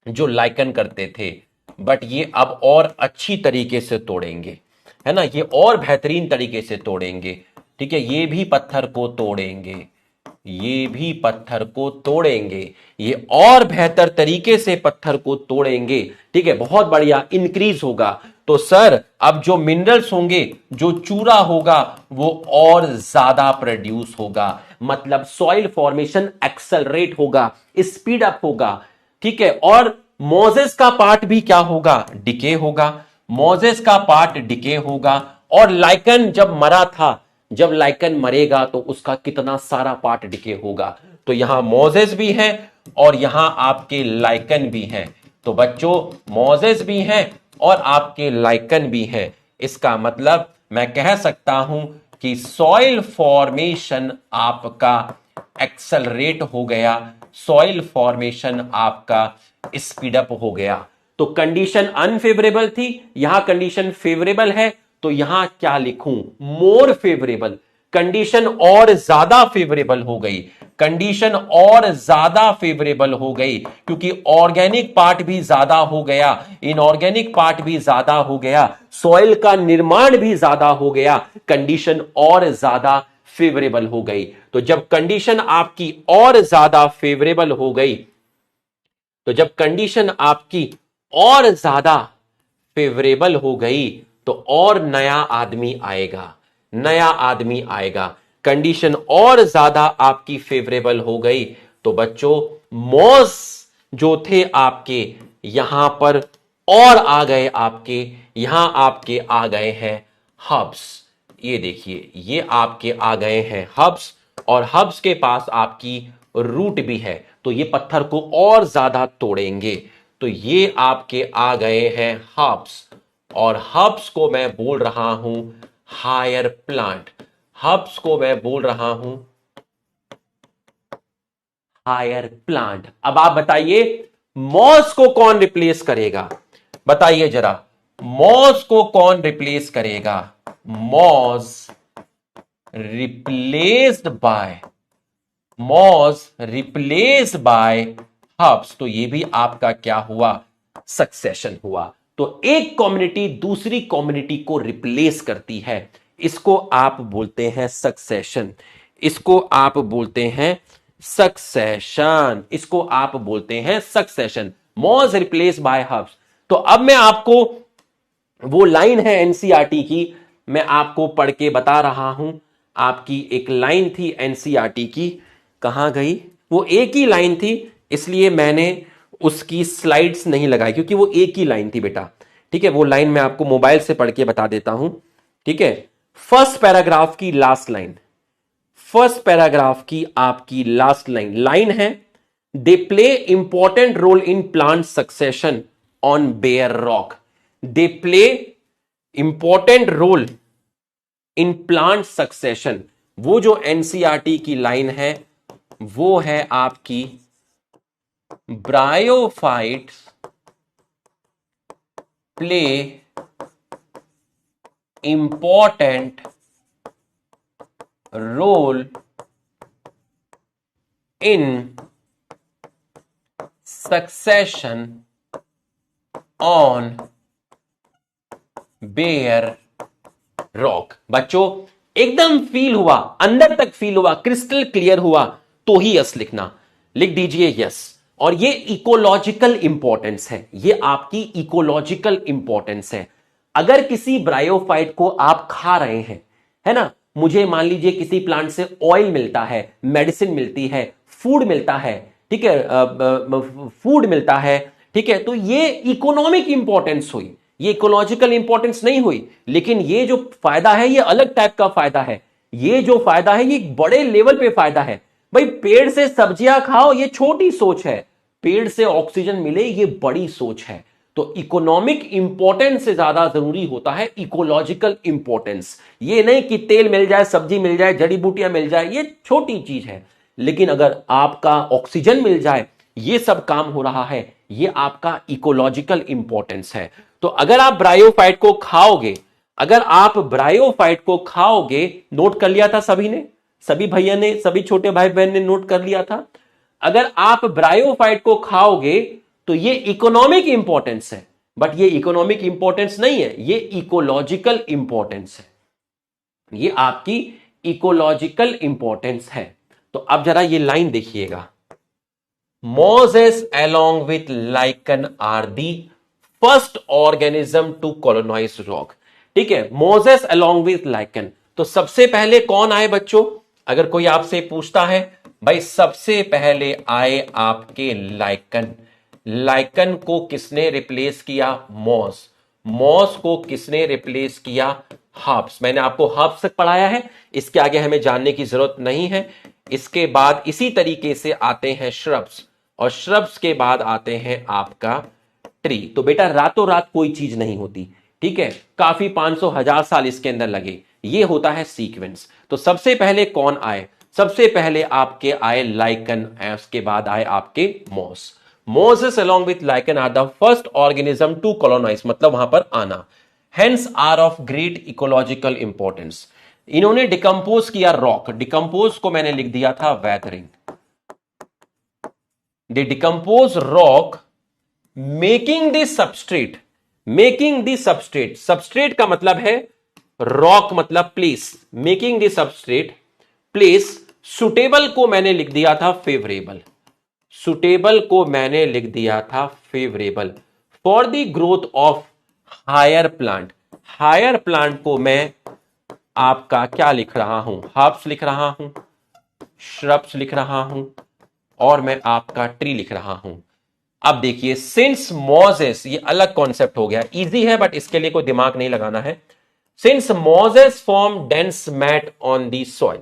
जो लाइकन करते थे, बट ये अब और अच्छी तरीके से तोड़ेंगे, है ना, ये और बेहतरीन तरीके से तोड़ेंगे। ठीक है, ये भी पत्थर को तोड़ेंगे, ये भी पत्थर को तोड़ेंगे, ये और बेहतर तरीके से पत्थर को तोड़ेंगे। ठीक है, बहुत बढ़िया, इंक्रीज होगा। तो सर अब जो मिनरल्स होंगे, जो चूरा होगा, वो और ज्यादा प्रोड्यूस होगा, मतलब सॉइल फॉर्मेशन एक्सेलरेट होगा, स्पीड अप होगा। ठीक है, और मोजेस का पार्ट भी क्या होगा, डिके होगा, मोजेस का पार्ट डिके होगा। और लाइकन जब मरा था, जब लाइकन मरेगा तो उसका कितना सारा पार्ट डिके होगा। तो यहां मोजेस भी हैं और यहां आपके लाइकन भी हैं। तो बच्चों मोजेस भी हैं और आपके लाइकन भी हैं, इसका मतलब मैं कह सकता हूं कि सॉइल फॉर्मेशन आपका एक्सेलरेट हो गया, सॉइल फॉर्मेशन आपका स्पीडअप हो गया। तो कंडीशन अनफेवरेबल थी, यहां कंडीशन फेवरेबल है, तो यहां क्या लिखूं, मोर फेवरेबल, कंडीशन और ज्यादा फेवरेबल हो गई, कंडीशन और ज्यादा फेवरेबल हो गई, क्योंकि ऑर्गेनिक पार्ट भी ज्यादा हो गया, इनऑर्गेनिक पार्ट भी ज्यादा हो गया, सॉइल का निर्माण भी ज्यादा हो गया, कंडीशन और ज्यादा फेवरेबल हो गई। तो जब कंडीशन आपकी और ज्यादा फेवरेबल हो गई, तो जब कंडीशन आपकी और ज्यादा फेवरेबल हो गई, तो और नया आदमी आएगा, नया आदमी आएगा। कंडीशन और ज्यादा आपकी फेवरेबल हो गई, तो बच्चों मॉस जो थे आपके यहां पर और आ गए, आपके यहां आपके आ गए हैं हब्स। ये देखिए, ये आपके आ गए हैं हब्स, और हब्स के पास आपकी रूट भी है, तो ये पत्थर को और ज्यादा तोड़ेंगे। तो ये आपके आ गए हैं हब्स, और हब्स को मैं बोल रहा हूं हायर प्लांट, हब्स को मैं बोल रहा हूं हायर प्लांट। अब आप बताइए मॉस को कौन रिप्लेस करेगा, बताइए जरा, मॉस को कौन रिप्लेस करेगा, moss replaced by, moss replace by herbs. तो ये भी आपका क्या हुआ, सक्सेशन हुआ। तो एक कम्युनिटी दूसरी कम्युनिटी को रिप्लेस करती है, इसको आप बोलते हैं सक्सेशन, इसको आप बोलते हैं सक्सेशन, इसको आप बोलते हैं succession, moss replace by herbs. तो अब मैं आपको वो लाइन है एनसीईआरटी की, मैं आपको पढ़ के बता रहा हूं। आपकी एक लाइन थी एनसीईआरटी की, कहां गई वो, एक ही लाइन थी, इसलिए मैंने उसकी स्लाइड्स नहीं लगाई, क्योंकि वो एक ही लाइन थी बेटा। ठीक है, वो लाइन मैं आपको मोबाइल से पढ़ के बता देता हूं। ठीक है, फर्स्ट पैराग्राफ की लास्ट लाइन, फर्स्ट पैराग्राफ की आपकी लास्ट लाइन है, they play important role in plant succession on bare rock. They play important role in plant succession, वो जो एनसीईआरटी की लाइन है वो है आपकी bryophytes play important role in succession on bare rock. बच्चों एकदम फील हुआ, अंदर तक फील हुआ, क्रिस्टल क्लियर हुआ तो ही यस लिखना। लिख दीजिए यस। और ये इकोलॉजिकल इंपॉर्टेंस है, ये आपकी इकोलॉजिकल इंपॉर्टेंस है। अगर किसी ब्रायोफाइट को आप खा रहे हैं, है ना, मुझे मान लीजिए किसी प्लांट से ऑयल मिलता है, मेडिसिन मिलती है, फूड मिलता है, ठीक है, फूड मिलता है, ठीक है, तो ये इकोनॉमिक इंपॉर्टेंस हुई, ये इकोलॉजिकल इंपॉर्टेंस नहीं हुई। लेकिन ये जो फायदा है ये अलग टाइप का फायदा है, ये जो फायदा है ये बड़े लेवल पे फायदा है। भाई पेड़ से सब्जियां खाओ ये छोटी सोच है, पेड़ से ऑक्सीजन मिले ये बड़ी सोच है। तो इकोनॉमिक इंपॉर्टेंस से ज्यादा जरूरी होता है इकोलॉजिकल इंपॉर्टेंस। ये नहीं कि तेल मिल जाए, सब्जी मिल जाए, जड़ी बूटियां मिल जाए, ये छोटी चीज है। लेकिन अगर आपका ऑक्सीजन मिल जाए, ये सब काम हो रहा है, ये आपका इकोलॉजिकल इंपॉर्टेंस है। तो अगर आप ब्रायोफाइट को खाओगे, अगर आप ब्रायोफाइट को खाओगे, नोट कर लिया था सभी ने, सभी भैया ने, सभी छोटे भाई बहन ने नोट कर लिया था। अगर आप ब्रायोफाइट को खाओगे तो ये इकोनॉमिक इंपॉर्टेंस है, बट ये इकोनॉमिक इंपॉर्टेंस नहीं है, ये इकोलॉजिकल इंपॉर्टेंस है, ये आपकी इकोलॉजिकल इंपॉर्टेंस है। तो अब जरा ये लाइन देखिएगा, Moses along with lichen are the first organism to colonize rock। ठीक है, मोजेस along with lichen, तो सबसे पहले कौन आए बच्चों? अगर कोई आपसे पूछता है भाई सबसे पहले आए आपके लाइकन, लाइकन को किसने रिप्लेस किया? मॉस। मॉस को किसने रिप्लेस किया? हर्ब्स। मैंने आपको हर्ब्स तक पढ़ाया है, इसके आगे हमें जानने की जरूरत नहीं है। इसके बाद इसी तरीके से आते हैं श्रब्स, और श्रब्स के बाद आते हैं आपका ट्री। तो बेटा रातों रात कोई चीज नहीं होती, ठीक है, काफी 500,000 साल इसके अंदर लगे, ये होता है सीक्वेंस। तो सबसे पहले कौन आए? सबसे पहले आपके आए लाइकन, उसके बाद आए आपके moss. Moses along with lichen are the first organism to colonize, मतलब वहां पर आना, hence are of great ecological importance। इन्होंने डिकम्पोज किया रॉक, डिकम्पोज को मैंने लिख दिया था weathering. They decompose rock making the substrate, making the substrate, substrate का मतलब है रॉक मतलब place, making the substrate place. Suitable को मैंने लिख दिया था फेवरेबल, सुटेबल को मैंने लिख दिया था favourable for the growth of higher plant. Higher plant को मैं आपका क्या लिख रहा हूं? हर्ब्स लिख रहा हूं, श्रब्स लिख रहा हूं, और मैं आपका ट्री लिख रहा हूं। अब देखिए सिंस मोजेस, ये अलग कॉन्सेप्ट हो गया, इजी है बट इसके लिए कोई दिमाग नहीं लगाना है। Since mosses form dense mat on the soil.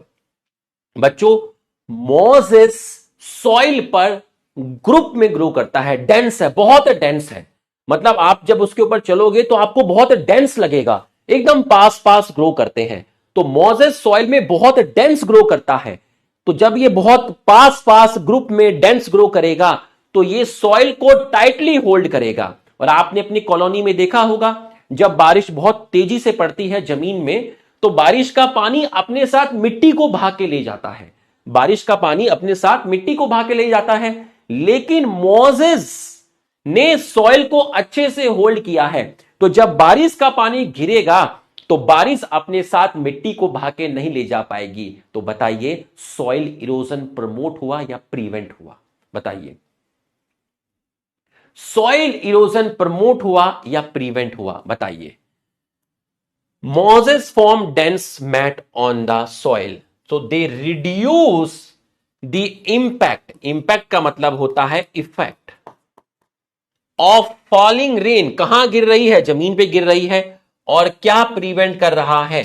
बच्चों मोजेस सॉइल पर ग्रुप में ग्रो करता है, डेंस है, बहुत डेंस है, मतलब आप जब उसके ऊपर चलोगे तो आपको बहुत डेंस लगेगा, एकदम पास पास ग्रो करते हैं। तो मोजेस सॉइल में बहुत डेंस ग्रो करता है। तो जब ये बहुत पास पास ग्रुप में डेंस ग्रो करेगा तो ये सॉइल को टाइटली होल्ड करेगा। और आपने अपनी कॉलोनी में देखा होगा जब बारिश बहुत तेजी से पड़ती है जमीन में, तो बारिश का पानी अपने साथ मिट्टी को बहा के ले जाता है, बारिश का पानी अपने साथ मिट्टी को बहा के ले जाता है। लेकिन मोजेस ने सॉइल को अच्छे से होल्ड किया है, तो जब बारिश का पानी गिरेगा तो बारिश अपने साथ मिट्टी को बहा के नहीं ले जा पाएगी। तो बताइए सॉइल इरोजन प्रमोट हुआ या प्रिवेंट हुआ? बताइए सॉइल इरोजन प्रमोट हुआ या प्रिवेंट हुआ? बताइए। Mosses form dense mat on the soil, so they reduce the impact, impact का मतलब होता है इफेक्ट ऑफ फॉलिंग रेन। कहां गिर रही है? जमीन पे गिर रही है, और क्या प्रिवेंट कर रहा है?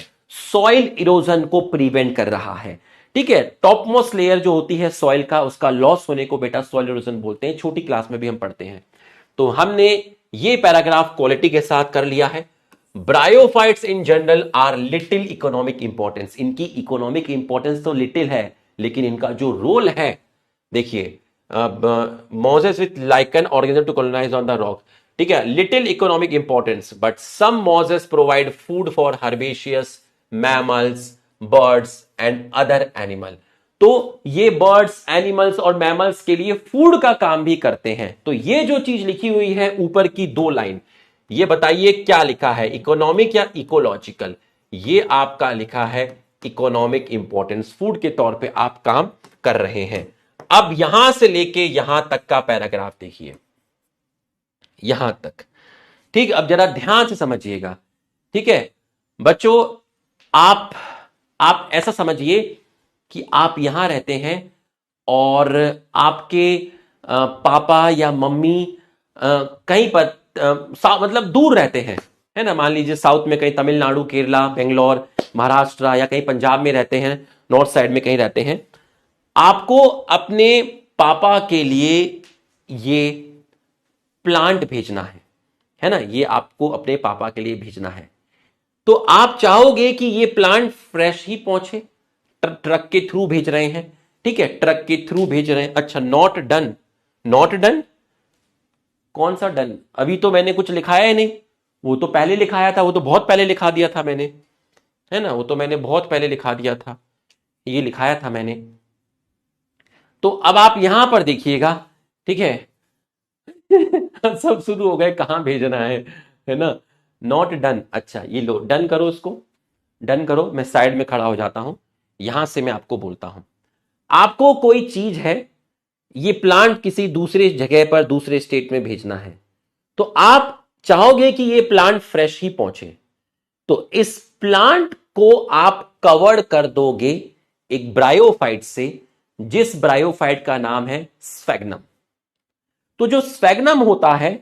सॉइल इरोजन को प्रिवेंट कर रहा है। ठीक है, टॉप मोस्ट लेयर जो होती है सॉइल का, उसका लॉस होने को बेटा सॉइल इरोजन बोलते हैं, छोटी क्लास में भी हम पढ़ते हैं। तो हमने ये पैराग्राफ क्वालिटी के साथ कर लिया है। Bryophytes in general are little economic importance, इनकी इकोनॉमिक इंपॉर्टेंस तो लिटिल है, लेकिन इनका जो रोल है देखिए, mosses with lichen organism to colonise on the rock, ठीक है, little economic importance but some mosses provide food for herbaceous mammals birds and other animal. तो ये बर्ड्स एनिमल्स और मैमल्स के लिए फूड का काम भी करते हैं। तो ये जो चीज लिखी हुई है ऊपर की 2 लाइन, ये बताइए क्या लिखा है, इकोनॉमिक या इकोलॉजिकल? ये आपका लिखा है इकोनॉमिक इंपॉर्टेंस, फूड के तौर पे आप काम कर रहे हैं। अब यहां से लेके यहां तक का पैराग्राफ देखिए, यहां तक, ठीक। अब जरा ध्यान से समझिएगा, ठीक है बच्चों। आप ऐसा समझिए कि आप यहां रहते हैं और आपके पापा या मम्मी कहीं पर मतलब दूर रहते हैं, है ना। मान लीजिए साउथ में कहीं तमिलनाडु, केरला, बेंगलोर, महाराष्ट्र या कहीं पंजाब में रहते हैं, नॉर्थ साइड में कहीं रहते हैं। आपको अपने पापा के लिए ये प्लांट भेजना है ना, ये आपको अपने पापा के लिए भेजना है। तो आप चाहोगे कि ये प्लांट फ्रेश ही पहुंचे, ट्रक के थ्रू भेज रहे हैं, ठीक है, ट्रक के थ्रू भेज रहे हैं। अच्छा, नॉट डन, नॉट डन, कौन सा डन? अभी तो मैंने कुछ लिखाया ही नहीं, वो तो पहले लिखाया था, वो तो बहुत पहले लिखा दिया था मैंने, है ना, वो तो मैंने बहुत पहले लिखा दिया था, ये लिखाया था मैंने। तो अब आप यहां पर देखिएगा, ठीक है सब शुरू हो गए कहां भेजना है ना, नॉट डन। अच्छा ये लो, डन करो, उसको डन करो। मैं साइड में खड़ा हो जाता हूं, यहां से मैं आपको बोलता हूं। आपको कोई चीज है, ये प्लांट किसी दूसरे जगह पर, दूसरे स्टेट में भेजना है, तो आप चाहोगे कि ये प्लांट फ्रेश ही पहुंचे। तो इस प्लांट को आप कवर कर दोगे एक ब्रायोफाइट से, जिस ब्रायोफाइट का नाम है स्फेग्नम। तो जो स्फेग्नम होता है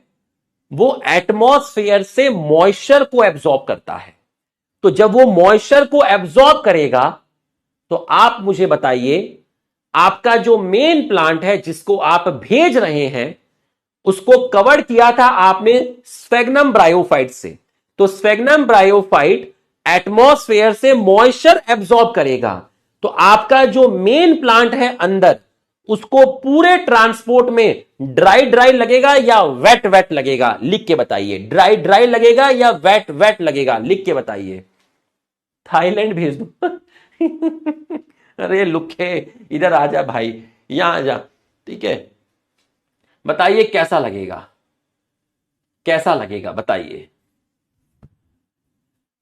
वो एटमॉस्फेयर से मॉइस्चर को एब्जॉर्ब करता है। तो जब वो मॉइस्चर को एब्जॉर्ब करेगा, तो आप मुझे बताइए, आपका जो मेन प्लांट है जिसको आप भेज रहे हैं, उसको कवर किया था आपने स्फेग्नम ब्रायोफाइट से। तो स्फेग्नम ब्रायोफाइट एटमॉस्फेयर से मॉइस्चर एब्जॉर्ब करेगा। तो आपका जो मेन प्लांट है अंदर, उसको पूरे ट्रांसपोर्ट में ड्राई ड्राई लगेगा या वेट वेट लगेगा, लिख के बताइए। ड्राई ड्राई लगेगा या वेट वेट लगेगा, लिख के बताइए। थाईलैंड भेज दो अरे लुखे, इधर आ जा भाई, यहां आ जा, ठीक है। बताइए कैसा लगेगा, कैसा लगेगा बताइए।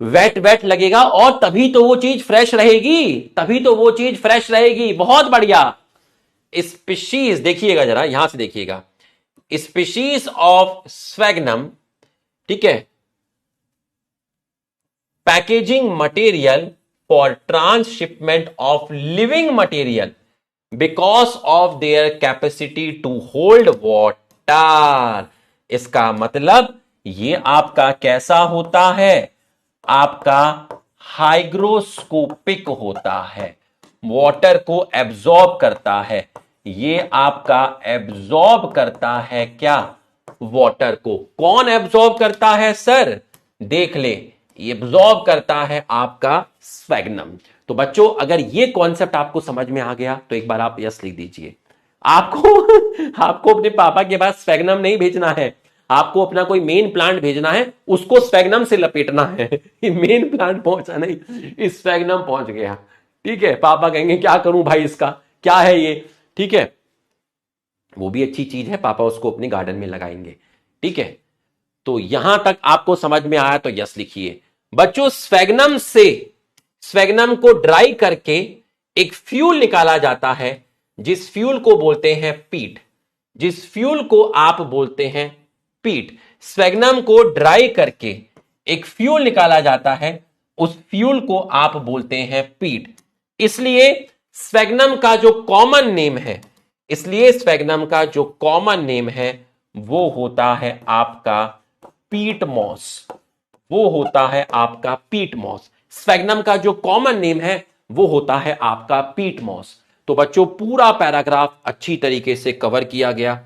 वेट वेट लगेगा, और तभी तो वो चीज फ्रेश रहेगी, तभी तो वो चीज फ्रेश रहेगी। बहुत बढ़िया। स्पीशीज देखिएगा जरा, यहां से देखिएगा, स्पीशीज ऑफ स्फेग्नम, ठीक है, packaging material for transshipment of living material because of their capacity to hold water. इसका मतलब ये आपका कैसा होता है, आपका हाइग्रोस्कोपिक होता है, वाटर को एब्जॉर्ब करता है। ये आपका एब्जॉर्ब करता है क्या, वाटर को। कौन एब्जॉर्ब करता है सर, देख ले, एब्जॉर्ब करता है आपका स्फेग्नम। तो बच्चों अगर ये कॉन्सेप्ट आपको समझ में आ गया तो एक बार आप यस लिख दीजिए। आपको आपको अपने पापा के पास स्फेग्नम नहीं भेजना है, आपको अपना कोई मेन प्लांट भेजना है, उसको स्फेग्नम से लपेटना है। मेन प्लांट पहुंचा नहीं, स्फेग्नम पहुंच गया, ठीक है। पापा कहेंगे क्या करूं भाई, इसका क्या है ये, ठीक है। वो भी अच्छी चीज है, पापा उसको अपने गार्डन में लगाएंगे, ठीक है। तो यहां तक आपको समझ में आया तो यस लिखिए। बच्चों स्फेग्नम से, स्फेग्नम को ड्राई करके एक फ्यूल निकाला जाता है, जिस फ्यूल को बोलते हैं पीट, जिस फ्यूल को आप बोलते हैं पीट। स्फेग्नम को ड्राई करके एक फ्यूल निकाला जाता है, उस फ्यूल को आप बोलते हैं पीट। इसलिए स्फेग्नम का जो कॉमन नेम है, इसलिए स्फेग्नम का जो कॉमन नेम है वो होता है आपका पीट मॉस, वो होता है आपका पीट मॉस। स्फेग्नम का जो कॉमन नेम है वो होता है आपका पीट मॉस। तो बच्चों पूरा पैराग्राफ अच्छी तरीके से कवर किया गया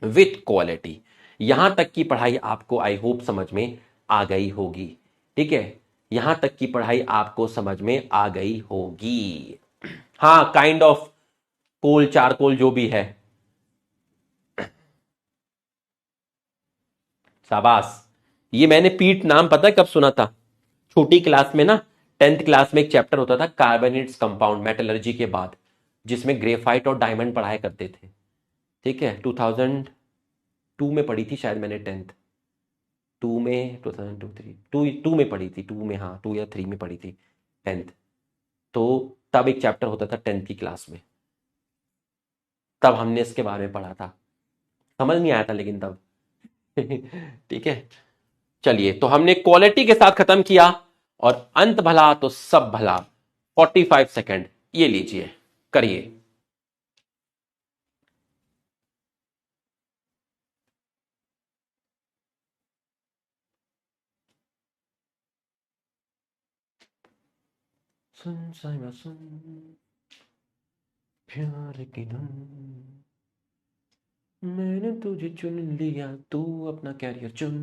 विथ क्वालिटी। यहां तक की पढ़ाई आपको आई होप समझ में आ गई होगी। ठीक है, यहां तक की पढ़ाई आपको समझ में आ गई होगी। हाँ, काइंड ऑफ कोल चारकोल जो भी है। शाबाश। ये मैंने पीट नाम पता है कब सुना था? छोटी क्लास में ना, 10th क्लास में एक चैप्टर होता था कार्बोनेट्स कंपाउंड मेटलर्जी के बाद, जिसमें ग्रेफाइट और डायमंड पढ़ाया करते थे। ठीक है, 2002 में पढ़ी थी शायद मैंने 10th। टू में 2002 3 टू में पढ़ी थी, टू में, हाँ 2 या 3 में पढ़ी थी 10th। तो तब एक चैप्टर होता था 10th की क्लास में, तब हमने इसके बारे में पढ़ा था। समझ नहीं आया था लेकिन तब। ठीक है, चलिए तो हमने क्वालिटी के साथ खत्म किया, और अंत भला तो सब भला 45 सेकंड ये लीजिए, करिए। सुन साइमा सुन, प्यार की धुन, मैंने तुझे चुन लिया, तू अपना कैरियर चुन।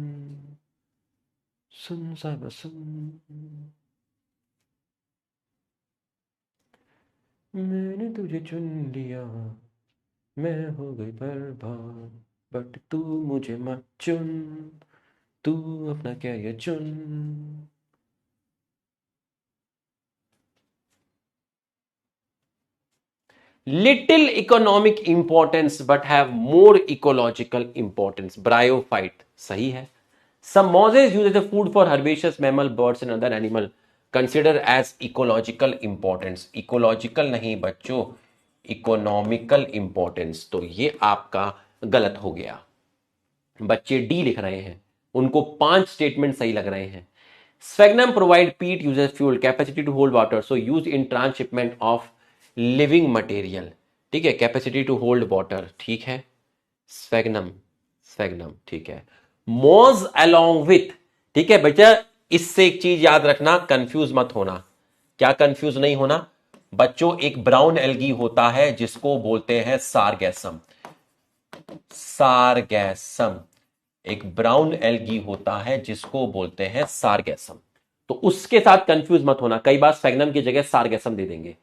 सुन साइमा सुन, मैंने तुझे चुन लिया, मैं हो गई बर्बाद, बट तू मुझे मत चुन, तू अपना कैरियर चुन। Little economic importance but have more ecological importance. Bryophyte सही है. Some mosses used as a food for herbaceous mammal, birds and other animal consider as ecological importance. Ecological नहीं बच्चों, economical importance. तो ये आपका गलत हो गया. बच्चे डी लिख रहे हैं, उनको 5 स्टेटमेंट सही लग रहे हैं. Sphagnum provide peat uses fuel capacity to hold water, so used in transshipment of living material. ठीक है, कैपेसिटी टू होल्ड वाटर, ठीक है. स्फेगनम, स्फेगनम, ठीक है. मोज अलोंग विथ, ठीक है बेटा. इससे एक चीज याद रखना, कंफ्यूज मत होना. क्या कंफ्यूज नहीं होना बच्चों? एक ब्राउन एल्गी होता है जिसको बोलते हैं सारगैसम. सारगैसम, एक ब्राउन एल्गी होता है जिसको बोलते हैं सारगैसम. तो उसके साथ कंफ्यूज मत होना, कई बार स्फेगनम की जगह सारगैसम दे देंगे.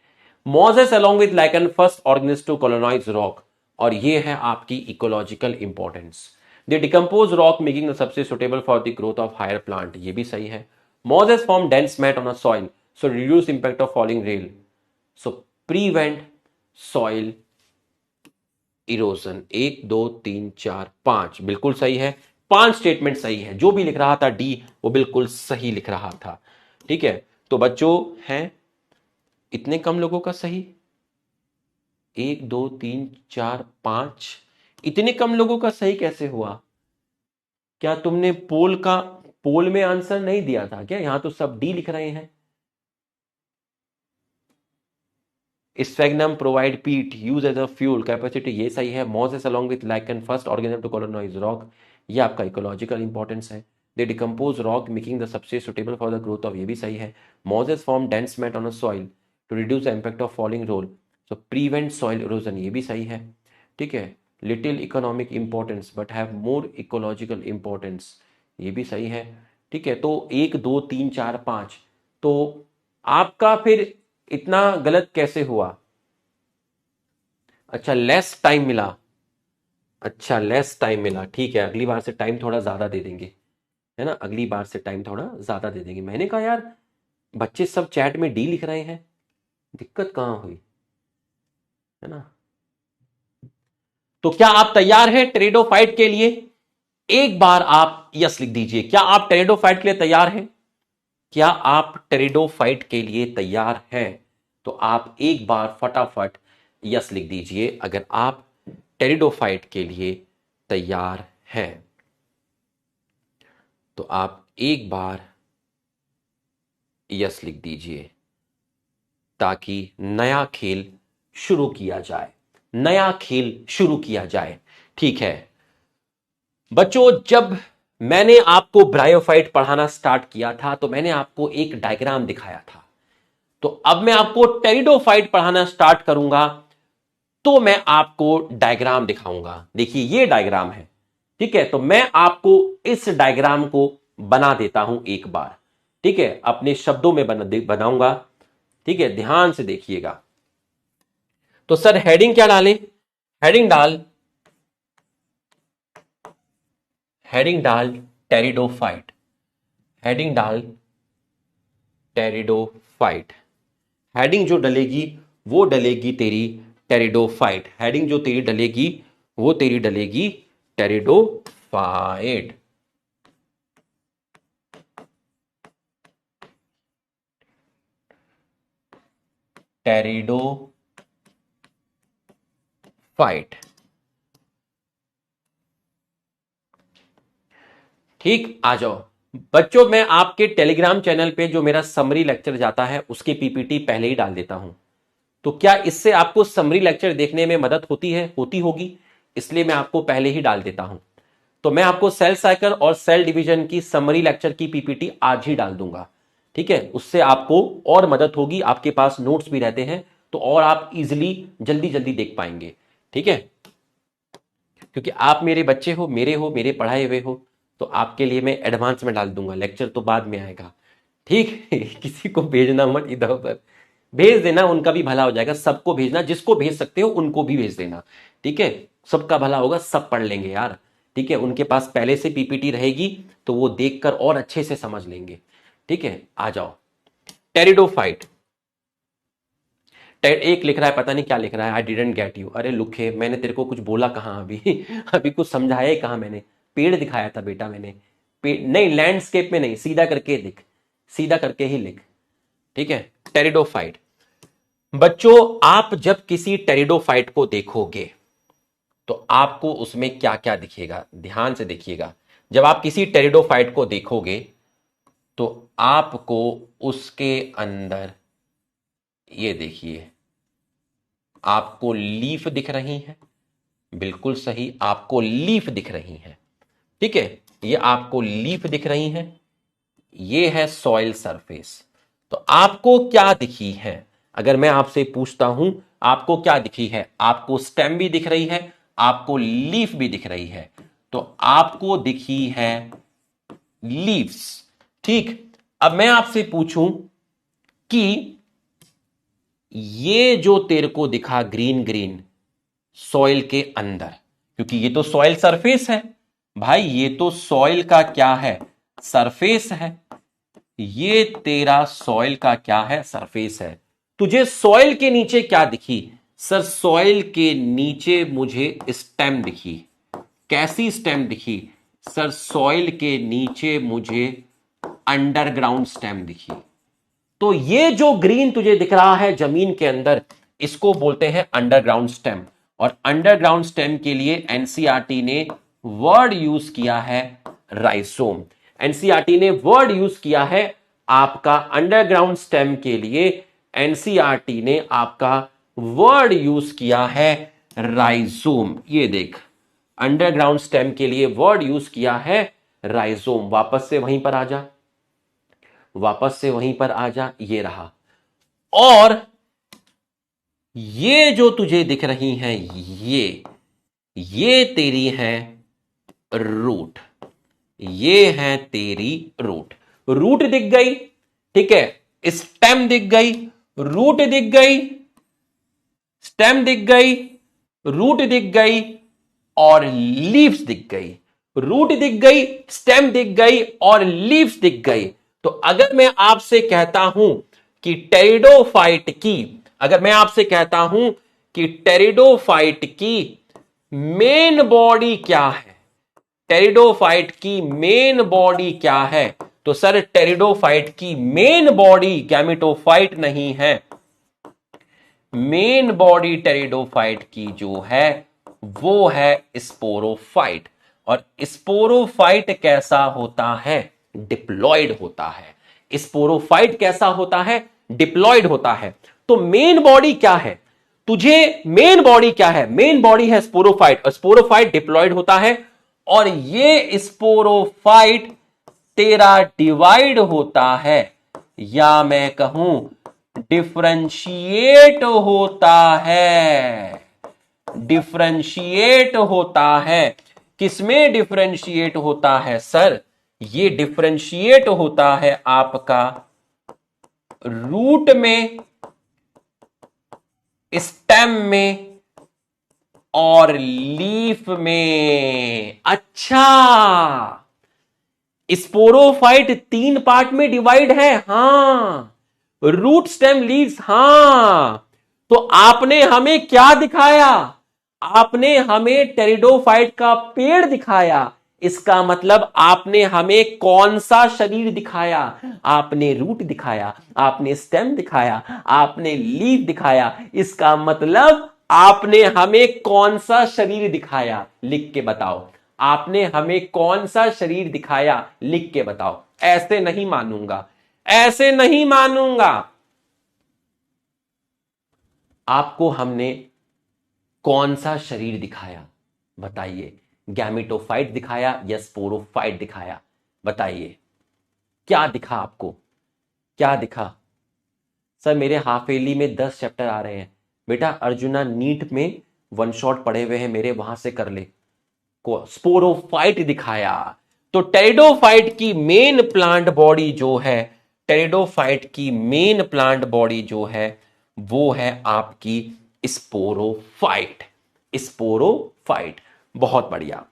Mosses along with lichen first organism to colonize rock, और ये है आपकी ecological importance. They decompose rock making the सबसे suitable for the growth of higher plant, ये भी सही है. Mosses form dense mat on a soil, so reduce impact of falling rain, so prevent soil erosion. 1 2 3 4 5 बिल्कुल सही है. 5 statement सही है. जो भी लिख रहा था डी वो बिल्कुल सही लिख रहा था. ठीक है, तो बच्चों हैं इतने कम लोगों का सही, 1 2 3 4 5, इतने कम लोगों का सही कैसे हुआ? क्या तुमने पोल में आंसर नहीं दिया था क्या? यहां तो सब डी लिख रहे हैं. Sphagnum provide peat use as a fuel capacity, ये सही है. Mosses along with lichen first organism to colonize rock, ये आपका इकोलॉजिकल इंपॉर्टेंस है. They decompose rock making the सबसे suitable for the growth of, ये भी सही है. Mosses form dense mat on a soil to reduce the impact of falling rain, so prevent soil erosion, ये भी सही है. ठीक है. Little economic importance but have more ecological importance, ये भी सही है. ठीक है, तो 1 2 3 4 5, तो आपका फिर इतना गलत कैसे हुआ? अच्छा लेस टाइम मिला, अच्छा लेस टाइम मिला, ठीक है. अगली बार से टाइम थोड़ा ज्यादा दे देंगे, है ना. अगली बार से टाइम थोड़ा ज्यादा दे देंगे. मैंने कहा यार बच्चे सब चैट में डी लिख रहे हैं, दिक्कत कहां हुई, है ना. तो क्या आप तैयार हैं टेरिडोफाइट के लिए? एक बार आप यस लिख दीजिए. क्या आप टेरिडोफाइट के लिए तैयार हैं? क्या आप टेरिडोफाइट के लिए तैयार हैं? तो आप एक बार फटाफट यस लिख दीजिए अगर आप टेरिडोफाइट के लिए तैयार हैं. तो आप एक बार यस लिख दीजिए ताकि नया खेल शुरू किया जाए, नया खेल शुरू किया जाए. ठीक है बच्चों, जब मैंने आपको ब्रायोफाइट पढ़ाना स्टार्ट किया था तो मैंने आपको एक डायग्राम दिखाया था. तो अब मैं आपको टेरिडोफाइट पढ़ाना स्टार्ट करूंगा तो मैं आपको डायग्राम दिखाऊंगा। देखिए ये डायग्राम है, ठीक है। तो मैं आपको इस डायग्राम को बना देता हूं एक बार, ठीक है, अपने शब्दों में बनाऊंगा, ठीक है। ध्यान से देखिएगा। तो सर हेडिंग क्या डालें? हेडिंग डाल टेरिडोफाइट, हेडिंग डाल टेरिडोफाइट। हेडिंग जो डलेगी वो डलेगी तेरी टेरिडोफाइट, हेडिंग जो तेरी डलेगी वो तेरी डलेगी टेरिडोफाइट। टेरिडोफाइट, ठीक। आ जाओ बच्चों, मैं आपके टेलीग्राम चैनल पे जो मेरा समरी लेक्चर जाता है उसकी पीपीटी पहले ही डाल देता हूं। तो क्या इससे आपको समरी लेक्चर देखने में मदद होती है? होती होगी, इसलिए मैं आपको पहले ही डाल देता हूं। तो मैं आपको सेल साइकिल और सेल डिवीजन की समरी लेक्चर की पीपीटी आज ही डाल दूंगा, ठीक है। उससे आपको और मदद होगी, आपके पास नोट्स भी रहते हैं तो और आप इजिली जल्दी जल्दी देख पाएंगे, ठीक है। क्योंकि आप मेरे बच्चे हो, मेरे पढ़ाए हुए हो, तो आपके लिए मैं एडवांस में डाल दूंगा, लेक्चर तो बाद में आएगा, ठीक। किसी को भेजना मत इधर उधर, भेज देना, उनका भी भला हो जाएगा। सबको भेजना, जिसको भेज सकते हो उनको भी भेज देना, ठीक है। सबका भला होगा, सब पढ़ लेंगे यार, ठीक है। उनके पास पहले से पीपीटी रहेगी तो वो देखकर और अच्छे से समझ लेंगे, ठीक है। आ जाओ टेरिडोफाइट। एक लिख रहा है, पता नहीं क्या लिख रहा है, आई डिडंट गेट यू। अरे लुखे, मैंने तेरे को कुछ बोला कहाँ अभी? अभी कुछ समझाया ही कहाँ मैंने? पेड़ दिखाया था बेटा मैंने, पेड़ नहीं, लैंडस्केप में नहीं, सीधा करके लिख, सीधा करके ही लिख, ठीक है। टेरिडोफाइट। बच्चों आप जब किसी टेरिडोफाइट को देखोगे तो आपको उसमें क्या क्या दिखेगा, ध्यान से देखिएगा। जब आप किसी टेरिडोफाइट को देखोगे तो आपको उसके अंदर, ये देखिए, आपको लीफ दिख रही है, बिल्कुल सही, आपको लीफ दिख रही है, ठीक है। ये आपको लीफ दिख रही है, ये है सॉइल सरफेस। तो आपको क्या दिखी है? अगर मैं आपसे पूछता हूं आपको क्या दिखी है, आपको स्टेम भी दिख रही है, आपको लीफ भी दिख रही है, तो आपको दिखी है लीव्स, ठीक। अब मैं आपसे पूछूं कि ये जो तेरे को दिखा ग्रीन ग्रीन सॉइल के अंदर, क्योंकि ये तो सॉइल सरफेस है भाई, ये तो सॉइल का क्या है, सरफेस है। ये तेरा सॉइल का क्या है, सरफेस है। तुझे सॉइल के नीचे क्या दिखी? सर सॉइल के नीचे मुझे स्टेम दिखी। कैसी स्टेम दिखी? सर सॉइल के नीचे मुझे अंडरग्राउंड स्टेम दिखी। तो ये जो ग्रीन तुझे दिख रहा है जमीन के अंदर, इसको बोलते हैं अंडरग्राउंड स्टेम। और अंडरग्राउंड स्टेम के लिए एनसीईआरटी ने वर्ड यूज किया है राइजोम। एनसीईआरटी ने वर्ड यूज किया है आपका अंडरग्राउंड स्टेम के लिए, एनसीईआरटी ने आपका वर्ड यूज किया है राइजोम। ये देख, अंडरग्राउंड स्टेम के लिए वर्ड यूज किया है राइजोम। वापस से वहीं पर आ जा, वापस से वहीं पर आ जा, ये रहा। और ये जो तुझे दिख रही हैं, ये तेरी है रूट, ये है तेरी रूट। रूट दिख गई, ठीक है, स्टेम दिख गई, रूट दिख गई, स्टेम दिख गई, रूट दिख गई और लीव्स दिख गई। रूट दिख गई, स्टेम दिख गई और लीव्स दिख गई। तो अगर मैं आपसे कहता हूं कि टेरिडोफाइट की, अगर मैं आपसे कहता हूं कि टेरिडोफाइट की मेन बॉडी क्या है, टेरिडोफाइट की मेन बॉडी क्या है, तो सर टेरिडोफाइट की मेन बॉडी गैमेटोफाइट नहीं है। मेन बॉडी टेरिडोफाइट की जो है वो है स्पोरोफाइट। और स्पोरोफाइट कैसा होता है? डिप्लॉयड होता है। स्पोरोफाइट कैसा होता है? डिप्लॉयड होता है। तो मेन बॉडी क्या है? तुझे मेन बॉडी क्या है? मेन बॉडी है स्पोरोफाइट, और स्पोरोफाइट डिप्लॉयड होता है। और ये स्पोरोफाइट तेरा डिवाइड होता है, या मैं कहूं डिफरेंशिएट होता है, डिफरेंशिएट होता है। किसमें डिफरेंशिएट होता है सर? ये डिफरेंशिएट होता है आपका रूट में, स्टेम में और लीफ में। अच्छा, स्पोरोफाइट 3 पार्ट में डिवाइड है, हां। रूट, स्टेम, लीव्स, हां। तो आपने हमें क्या दिखाया? आपने हमें टेरिडोफाइट का पेड़ दिखाया। इसका मतलब आपने हमें कौन सा शरीर दिखाया? आपने रूट दिखाया, आपने स्टेम दिखाया, आपने लीफ दिखाया। इसका मतलब आपने हमें कौन सा शरीर दिखाया? लिख के बताओ। आपने हमें कौन सा शरीर दिखाया? लिख के बताओ। ऐसे नहीं मानूंगा, ऐसे नहीं मानूंगा। आपको हमने कौन सा शरीर दिखाया? बताइए। गैमेटोफाइट दिखाया या स्पोरोफाइट दिखाया? बताइए, क्या दिखा आपको? क्या दिखा? सर मेरे हाफेली में 10 चैप्टर आ रहे हैं बेटा। अर्जुना नीट में वन शॉट पढ़े हुए हैं मेरे, वहां से कर ले। को स्पोरोफाइट दिखाया। तो टेरिडोफाइट की मेन प्लांट बॉडी जो है, टेरिडोफाइट की मेन प्लांट बॉडी जो है वो है आपकी स्पोरोफाइट। स्पोरोफाइट। बहुत बढ़िया,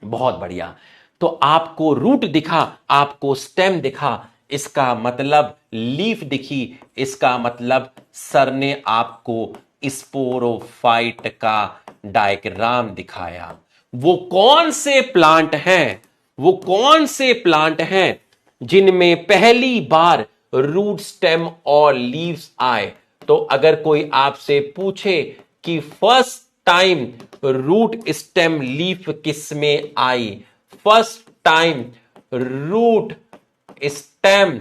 बहुत बढ़िया। तो आपको रूट दिखा, आपको स्टेम दिखा, इसका मतलब लीफ दिखी, इसका मतलब सर ने आपको स्पोरोफाइट का डायग्राम दिखाया। वो कौन से प्लांट हैं, वो कौन से प्लांट हैं जिनमें पहली बार रूट, स्टेम और लीव्स आए? तो अगर कोई आपसे पूछे कि first time root, stem, leaf किस में आई, फर्स्ट टाइम रूट, स्टेम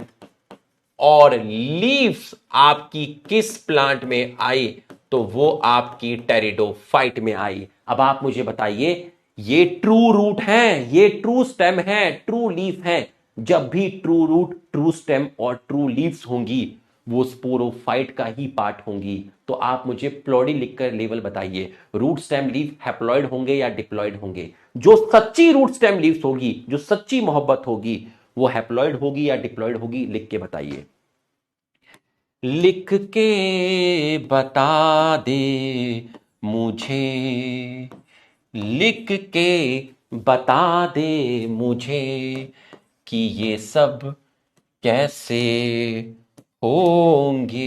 और लीव्स आपकी किस प्लांट में आई, तो वो आपकी टेरिडोफाइट में आई। अब आप मुझे बताइए, ये ट्रू रूट है, ये ट्रू स्टेम है, ट्रू लीफ है। जब भी ट्रू रूट, ट्रू स्टेम और ट्रू लीव्स होंगी, वो स्पोरोफाइट का ही पार्ट होंगी। तो आप मुझे प्लॉडी लिखकर लेवल बताइए, रूट, स्टेम, लीफ हैप्लॉइड होंगे या डिप्लॉइड होंगे? जो सच्ची रूट, स्टेम, लीव्स होगी, जो सच्ची मोहब्बत होगी, वो हैप्लॉइड होगी या डिप्लॉइड होगी? लिख के बताइए। लिख के बता दे मुझे, लिख के बता दे मुझे कि ये सब कैसे होंगे,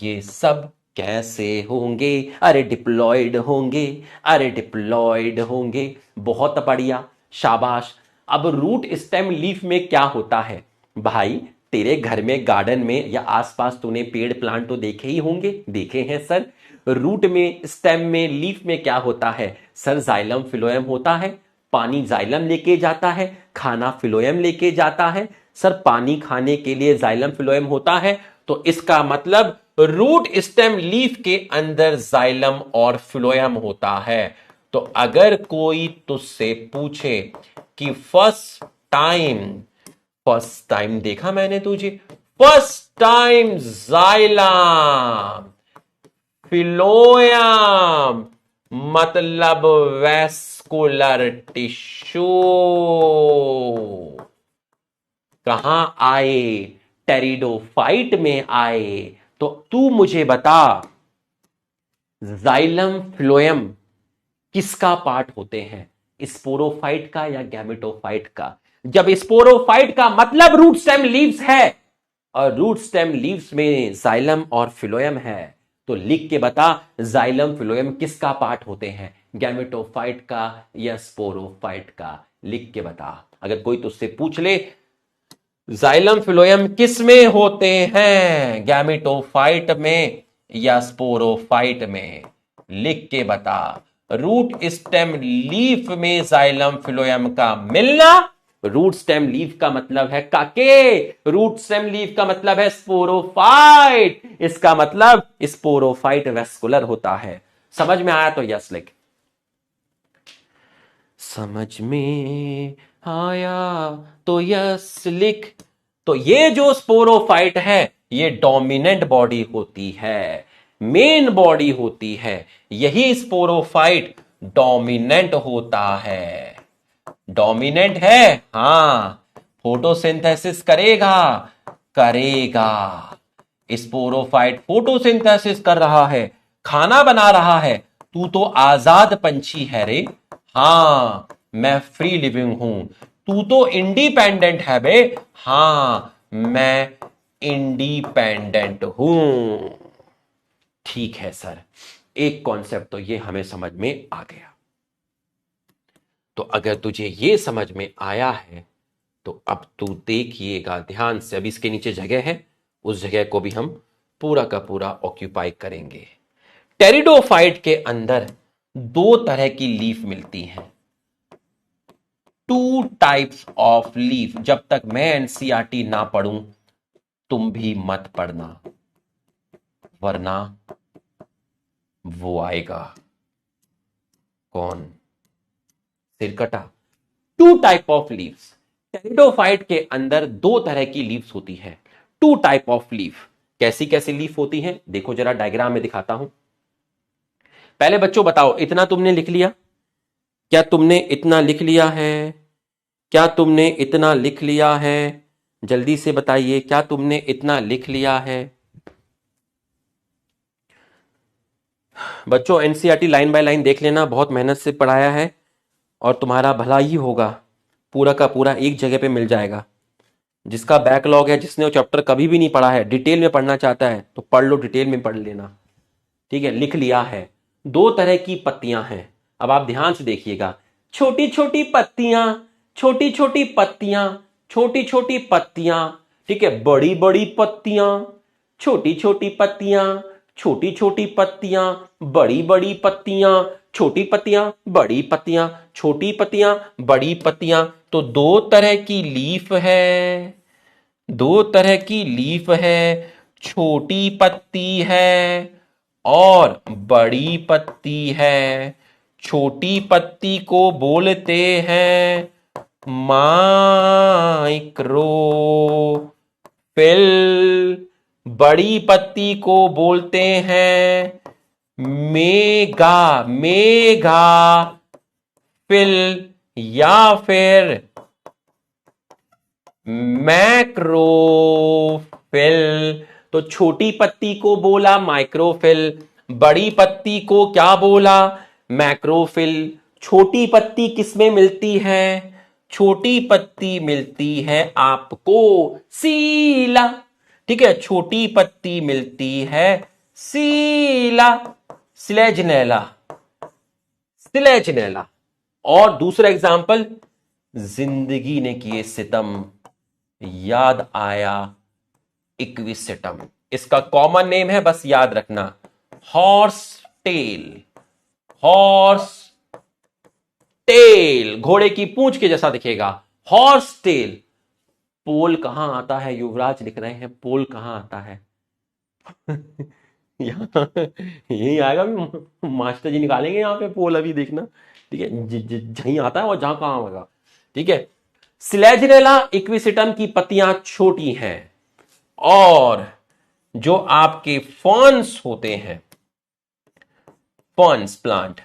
ये सब कैसे होंगे? अरे डिप्लॉयड होंगे, अरे डिप्लॉयड होंगे। बहुत बढ़िया, शाबाश। अब रूट, स्टेम, लीफ में क्या होता है भाई? तेरे घर में गार्डन में या आसपास तूने पेड़ प्लांट तो देखे ही होंगे। देखे हैं सर। रूट में, स्टेम में, लीफ में क्या होता है सर? जाइलम, फिलोएम होता है। पानी जाइलम लेके जाता है, खाना फिलोएम लेके जाता है। सर पानी खाने के लिए जाइलम, फिलोएम होता है, तो इसका मतलब रूट, स्टेम, लीफ के अंदर जाइलम और फिलोएम होता है। तो अगर कोई तुझसे पूछे कि फर्स्ट टाइम, फर्स्ट टाइम देखा मैंने तुझे, फर्स्ट टाइम जाइलम, फिलोयम मतलब वेस्कुलर टिश्यू कहां आए? टेरिडोफाइट में आए। तो तू मुझे बता, जाइलम, फ्लोएम किसका पार्ट होते हैं? स्पोरोफाइट का या गैमेटोफाइट का? जब स्पोरोफाइट का मतलब रूट, स्टेम, लीव्स है, और रूट, स्टेम, लीव्स में जाइलम और फिलोएम है, तो लिख के बता, जाइलम, फिलोएम किसका पार्ट होते हैं? गैमेटोफाइट का या स्पोरोफाइट का? लिख के बता। अगर कोई तुझसे पूछ ले जाइलम, फिलोएम किस में होते हैं, गैमेटोफाइट में या स्पोरोफाइट में? लिख के बता। रूट, स्टेम, लीफ में जाइलम, फिलोएम का मिलना, रूट, स्टेम, लीफ का मतलब है काके, रूट, स्टेम, लीफ का मतलब है स्पोरोफाइट। इसका मतलब स्पोरोफाइट वेस्कुलर होता है। समझ में आया तो यस लिख। समझ में आया तो यस लिख। तो ये जो स्पोरोफाइट है, ये डोमिनेंट बॉडी होती है, मेन बॉडी होती है। यही स्पोरोफाइट डोमिनेंट होता है। डोमिनेंट है, हां, फोटोसिंथेसिस करेगा, करेगा। स्पोरोफाइट फोटोसिंथेसिस कर रहा है, खाना बना रहा है। तू तो आजाद पंछी है रे, हां, मैं फ्री लिविंग हूं। तू तो इंडिपेंडेंट है बे, हां, मैं इंडिपेंडेंट हूं। ठीक है सर, एक कॉन्सेप्ट तो ये हमें समझ में आ गया। तो अगर तुझे ये समझ में आया है तो अब तू देखिएगा ध्यान से। अब इसके नीचे जगह है, उस जगह को भी हम पूरा का पूरा ऑक्यूपाई करेंगे। टेरिडोफाइट के अंदर दो तरह की लीफ मिलती हैं, टू टाइप्स ऑफ लीफ। जब तक मैं एनसीईआरटी ना पढ़ूं तुम भी मत पढ़ना, वरना वो आएगा कौन, सिरकटा। Two type of leaves. Pteridophyte के अंदर दो तरह की लीव्स होती है, टू टाइप ऑफ लीफ। कैसी कैसी लीफ होती हैं देखो जरा, डायग्राम में दिखाता हूं। पहले बच्चों बताओ, इतना तुमने लिख लिया? क्या तुमने इतना लिख लिया है? क्या तुमने इतना लिख लिया है? जल्दी से बताइए, क्या तुमने इतना लिख लिया है? बच्चों एनसीईआरटी लाइन बाय लाइन देख लेना, बहुत मेहनत से पढ़ाया है और तुम्हारा भला ही होगा। पूरा का पूरा एक जगह पे मिल जाएगा। जिसका बैकलॉग है, जिसने वो चैप्टर कभी भी नहीं पढ़ा है, डिटेल में पढ़ना चाहता है तो पढ़ लो, डिटेल में पढ़ लेना। ठीक है, लिख लिया है। दो तरह की पत्तियां हैं। अब आप ध्यान से देखिएगा, छोटी छोटी पत्तियां, छोटी छोटी पत्तियां, छोटी छोटी पत्तियां। ठीक है, बड़ी बड़ी पत्तियां, छोटी छोटी पत्तियां, छोटी छोटी पत्तियां, बड़ी बड़ी पत्तियां, छोटी पत्तियां, बड़ी पत्तियां, छोटी पत्तियां, बड़ी पत्तियां। तो दो तरह की लीफ है, दो तरह की लीफ है। छोटी पत्ती है और बड़ी पत्ती है। छोटी पत्ती को बोलते हैं माइक्रोफिल, बड़ी पत्ती को बोलते हैं मेगा मेगा फिल या फिर मैक्रोफिल। तो छोटी पत्ती को बोला माइक्रोफिल, बड़ी पत्ती को क्या बोला, मैक्रोफिल। छोटी पत्ती किसमें मिलती है? छोटी पत्ती मिलती है आपको सीला। ठीक है, छोटी पत्ती मिलती है सीला, स्लेजनेला, स्लेजनेला। और दूसरा एग्जांपल, जिंदगी ने किए सितम, याद आया इक्विसेटम। इसका कॉमन नेम है, बस याद रखना, हॉर्स टेल। हॉर्स टेल, घोड़े की पूंछ के जैसा दिखेगा, हॉर्स टेल। पोल कहां आता है? युवराज लिख रहे हैं, पोल कहां आता है? यहां यही आएगा, भी मास्टर जी निकालेंगे यहां पे पोल, अभी देखना। ठीक है, जहीं आता है और जहां कहां होगा। ठीक है, स्लेजनेला इक्विसिटम की पत्तियां छोटी हैं और जो आपके फर्न्स होते हैं, फर्न्स प्लांट।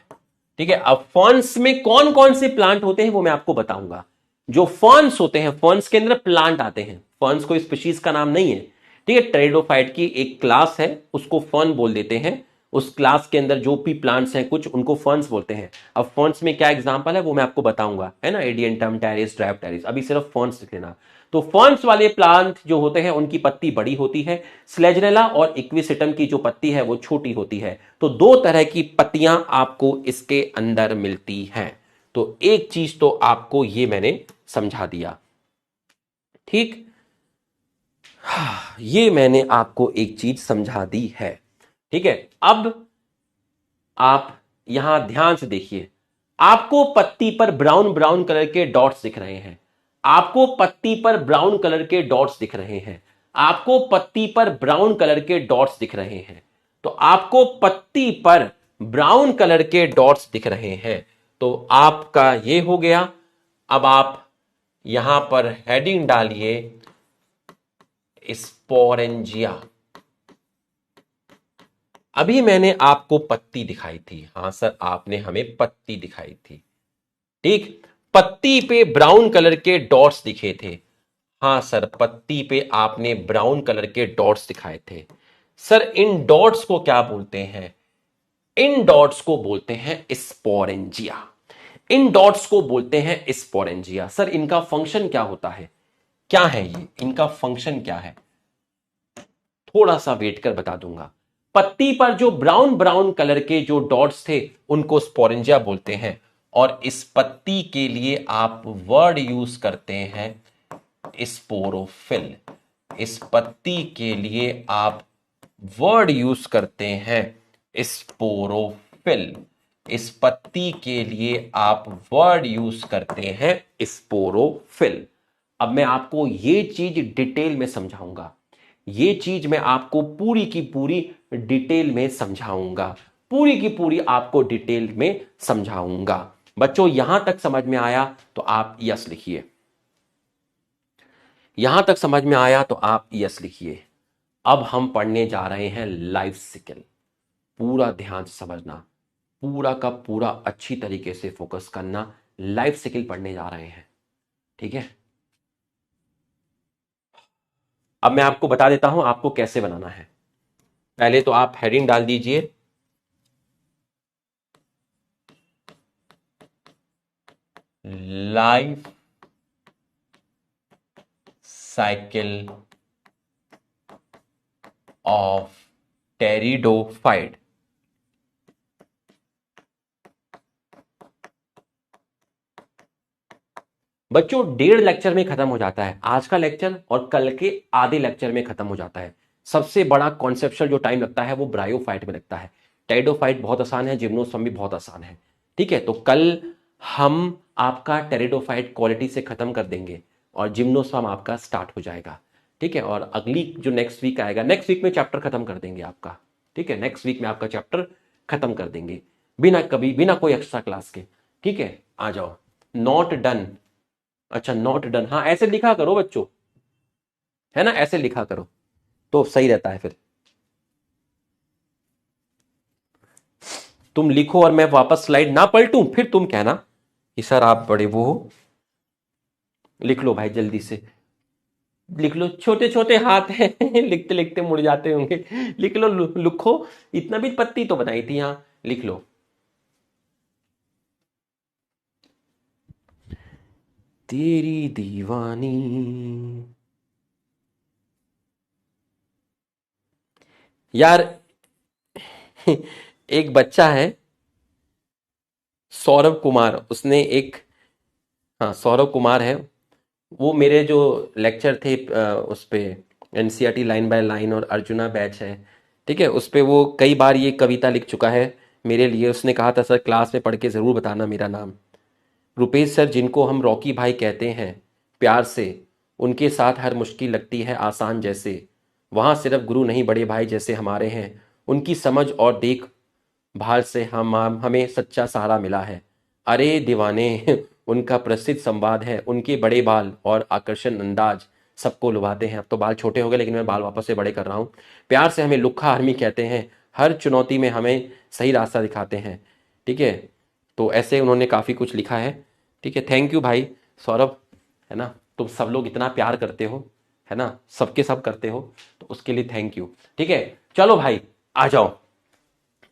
ठीक है, अब फर्न्स में कौन कौन से प्लांट होते हैं वो मैं आपको बताऊंगा। जो फर्न्स होते हैं, फर्न्स के अंदर प्लांट आते हैं। फर्न्स कोई स्पीशीज का नाम नहीं है। ठीक है, टेरिडोफाइट की एक क्लास है, उसको फर्न बोल देते हैं। उस क्लास के अंदर जो भी प्लांट्स हैं कुछ, उनको फर्न्स बोलते हैं। अब फर्न्स में क्या एग्जांपल है वो मैं आपको बताऊंगा, है ना, एडियंटम, टेरिस, ड्रायोप्टेरिस। अभी सिर्फ फर्न्स लिख लेना। तो फर्न्स वाले प्लांट जो होते हैं उनकी पत्ती बड़ी होती है, स्लेजनेला और इक्विसिटम की जो पत्ती है वो छोटी होती है। तो दो तरह की पत्तियां आपको इसके अंदर मिलती हैं। तो एक चीज तो आपको ये मैंने समझा दिया। ठीक, ये मैंने आपको एक चीज समझा दी है। ठीक है, अब आप यहां ध्यान से देखिए, आपको पत्ती पर ब्राउन ब्राउन कलर के डॉट्स दिख रहे हैं। आपको पत्ती पर ब्राउन कलर के डॉट्स दिख रहे हैं। आपको पत्ती पर ब्राउन कलर के डॉट्स दिख रहे हैं। तो आपको पत्ती पर ब्राउन कलर के डॉट्स दिख रहे हैं। तो आपका ये हो गया। अब आप यहां पर हेडिंग डालिए, स्पोरेंजिया। अभी मैंने आपको पत्ती दिखाई थी, हां सर आपने हमें पत्ती दिखाई थी, ठीक। पत्ती पे ब्राउन कलर के डॉट्स दिखे थे, हां सर पत्ती पे आपने ब्राउन कलर के डॉट्स दिखाए थे। सर इन डॉट्स को क्या बोलते हैं? इन डॉट्स को बोलते हैं स्पोरेंजिया। इन डॉट्स को बोलते हैं स्पोरेंजिया। सर इनका फंक्शन क्या होता है? क्या है ये, इनका फंक्शन क्या है? थोड़ा सा वेट कर बता दूंगा। पत्ती पर जो ब्राउन ब्राउन कलर के जो डॉट्स थे उनको स्पोरेंजिया बोलते हैं, और इस पत्ती के लिए आप वर्ड यूज करते हैं स्पोरोफिल। इस पत्ती के लिए आप वर्ड यूज करते हैं स्पोरोफिल। इस पत्ती के लिए आप वर्ड यूज करते हैं स्पोरोफिल। अब मैं आपको ये चीज डिटेल में समझाऊंगा, ये चीज मैं आपको पूरी की पूरी डिटेल में समझाऊंगा, पूरी की पूरी आपको डिटेल में समझाऊंगा। बच्चों यहां तक समझ में आया तो आप यस लिखिए, यहां तक समझ में आया तो आप यस लिखिए। अब हम पढ़ने जा रहे हैं लाइफ साइकिल। पूरा ध्यान से समझना, पूरा का पूरा अच्छी तरीके से फोकस करना। लाइफ साइकिल पढ़ने जा रहे हैं, ठीक है। अब मैं आपको बता देता हूं आपको कैसे बनाना है। पहले तो आप हेडिंग डाल दीजिए लाइफ साइकिल ऑफ टेरिडोफाइट। बच्चों 1.5 लेक्चर में खत्म हो जाता है आज का लेक्चर, और कल के आधे लेक्चर में खत्म हो जाता है। सबसे बड़ा कॉन्सेप्चुअल जो टाइम लगता है वो ब्रायोफाइट में लगता है। टेरिडोफाइट बहुत आसान है, जिम्नोस्पर्म भी बहुत आसान है, ठीक है। तो कल हम आपका टेरिडोफाइट क्वालिटी से खत्म कर देंगे और जिम्नोस्पर्म आपका स्टार्ट हो जाएगा, ठीक है। और अगली जो नेक्स्ट वीक आएगा, नेक्स्ट वीक में चैप्टर खत्म कर देंगे आपका, ठीक है। नेक्स्ट वीक में आपका चैप्टर खत्म कर देंगे बिना कोई एक्स्ट्रा क्लास के, ठीक है। आ जाओ। नॉट डन, अच्छा नॉट डन, हाँ ऐसे लिखा करो बच्चों, है ना, ऐसे लिखा करो तो सही रहता है। फिर तुम लिखो और मैं वापस स्लाइड ना पलटूं, फिर तुम कहना कि सर आप बड़े वो हो। लिख लो भाई जल्दी से, लिख लो, छोटे छोटे हाथ हैं लिखते लिखते मुड़ जाते होंगे। लिख लो, लिखो, इतना भी पत्ती तो बनाई थी, हाँ लिख लो। तेरी दीवानी। यार एक बच्चा है सौरभ कुमार, उसने एक, हाँ सौरभ कुमार है, वो मेरे जो लेक्चर थे उस पे एनसीईआरटी लाइन बाय लाइन और अर्जुना बैच है, ठीक है, उस पे वो कई बार ये कविता लिख चुका है मेरे लिए। उसने कहा था सर क्लास में पढ़ के ज़रूर बताना मेरा नाम। रुपेश सर जिनको हम रॉकी भाई कहते हैं प्यार से, उनके साथ हर मुश्किल लगती है आसान जैसे, वहाँ सिर्फ गुरु नहीं बड़े भाई जैसे हमारे हैं, उनकी समझ और देख भाल से हमें सच्चा सहारा मिला है। अरे दीवाने उनका प्रसिद्ध संवाद है, उनके बड़े बाल और आकर्षण अंदाज सबको लुभाते हैं। अब तो बाल छोटे हो गए लेकिन मैं बाल वापस से बड़े कर रहा हूँ। प्यार से हमें लुक्खा आर्मी कहते हैं, हर चुनौती में हमें सही रास्ता दिखाते हैं, ठीक है। तो ऐसे उन्होंने काफ़ी कुछ लिखा है, ठीक है। थैंक यू भाई सौरभ, है ना, तुम सब लोग इतना प्यार करते हो, है ना, सबके सब करते हो, तो उसके लिए थैंक यू, ठीक है। चलो भाई आ जाओ।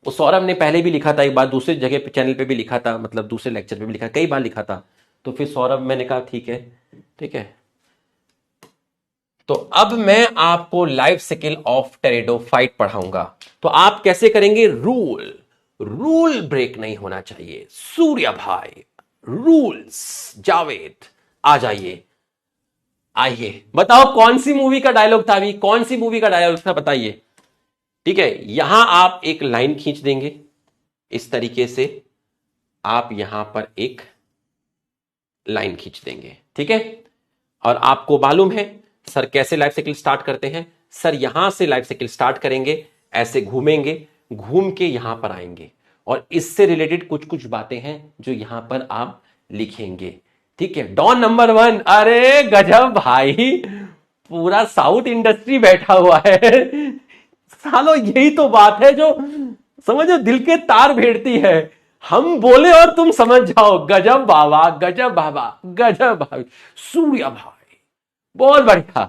वो सौरभ ने पहले भी लिखा था एक बार, दूसरे जगह पे चैनल पे भी लिखा था, मतलब दूसरे लेक्चर पे भी लिखा, कई बार लिखा था। तो फिर सौरभ मैंने कहा ठीक है, ठीक है। तो अब मैं आपको लाइफ साइकिल ऑफ टेरिडोफाइट पढ़ाऊंगा। तो आप कैसे करेंगे? रूल, रूल ब्रेक नहीं होना चाहिए। सूर्या भाई रूल्स, जावेद आ जाइए, आइए बताओ कौन सी मूवी का डायलॉग था, अभी कौन सी मूवी का डायलॉग था बताइए, ठीक है। यहां आप एक लाइन खींच देंगे इस तरीके से, आप यहां पर एक लाइन खींच देंगे, ठीक है। और आपको मालूम है सर कैसे लाइफ साइकिल स्टार्ट करते हैं? सर यहां से लाइफ साइकिल स्टार्ट करेंगे, ऐसे घूमेंगे, घूम के यहां पर आएंगे, और इससे रिलेटेड कुछ कुछ बातें हैं जो यहां पर आप लिखेंगे, ठीक है। डॉन नंबर 1, अरे गजब भाई, पूरा साउथ इंडस्ट्री बैठा हुआ है। सालो यही तो बात है जो समझो दिल के तार भेड़ती है। हम बोले और तुम समझ जाओ। गजब बाबा, गजब बाबा, गजब भाई, सूर्या भाई, बहुत बढ़िया।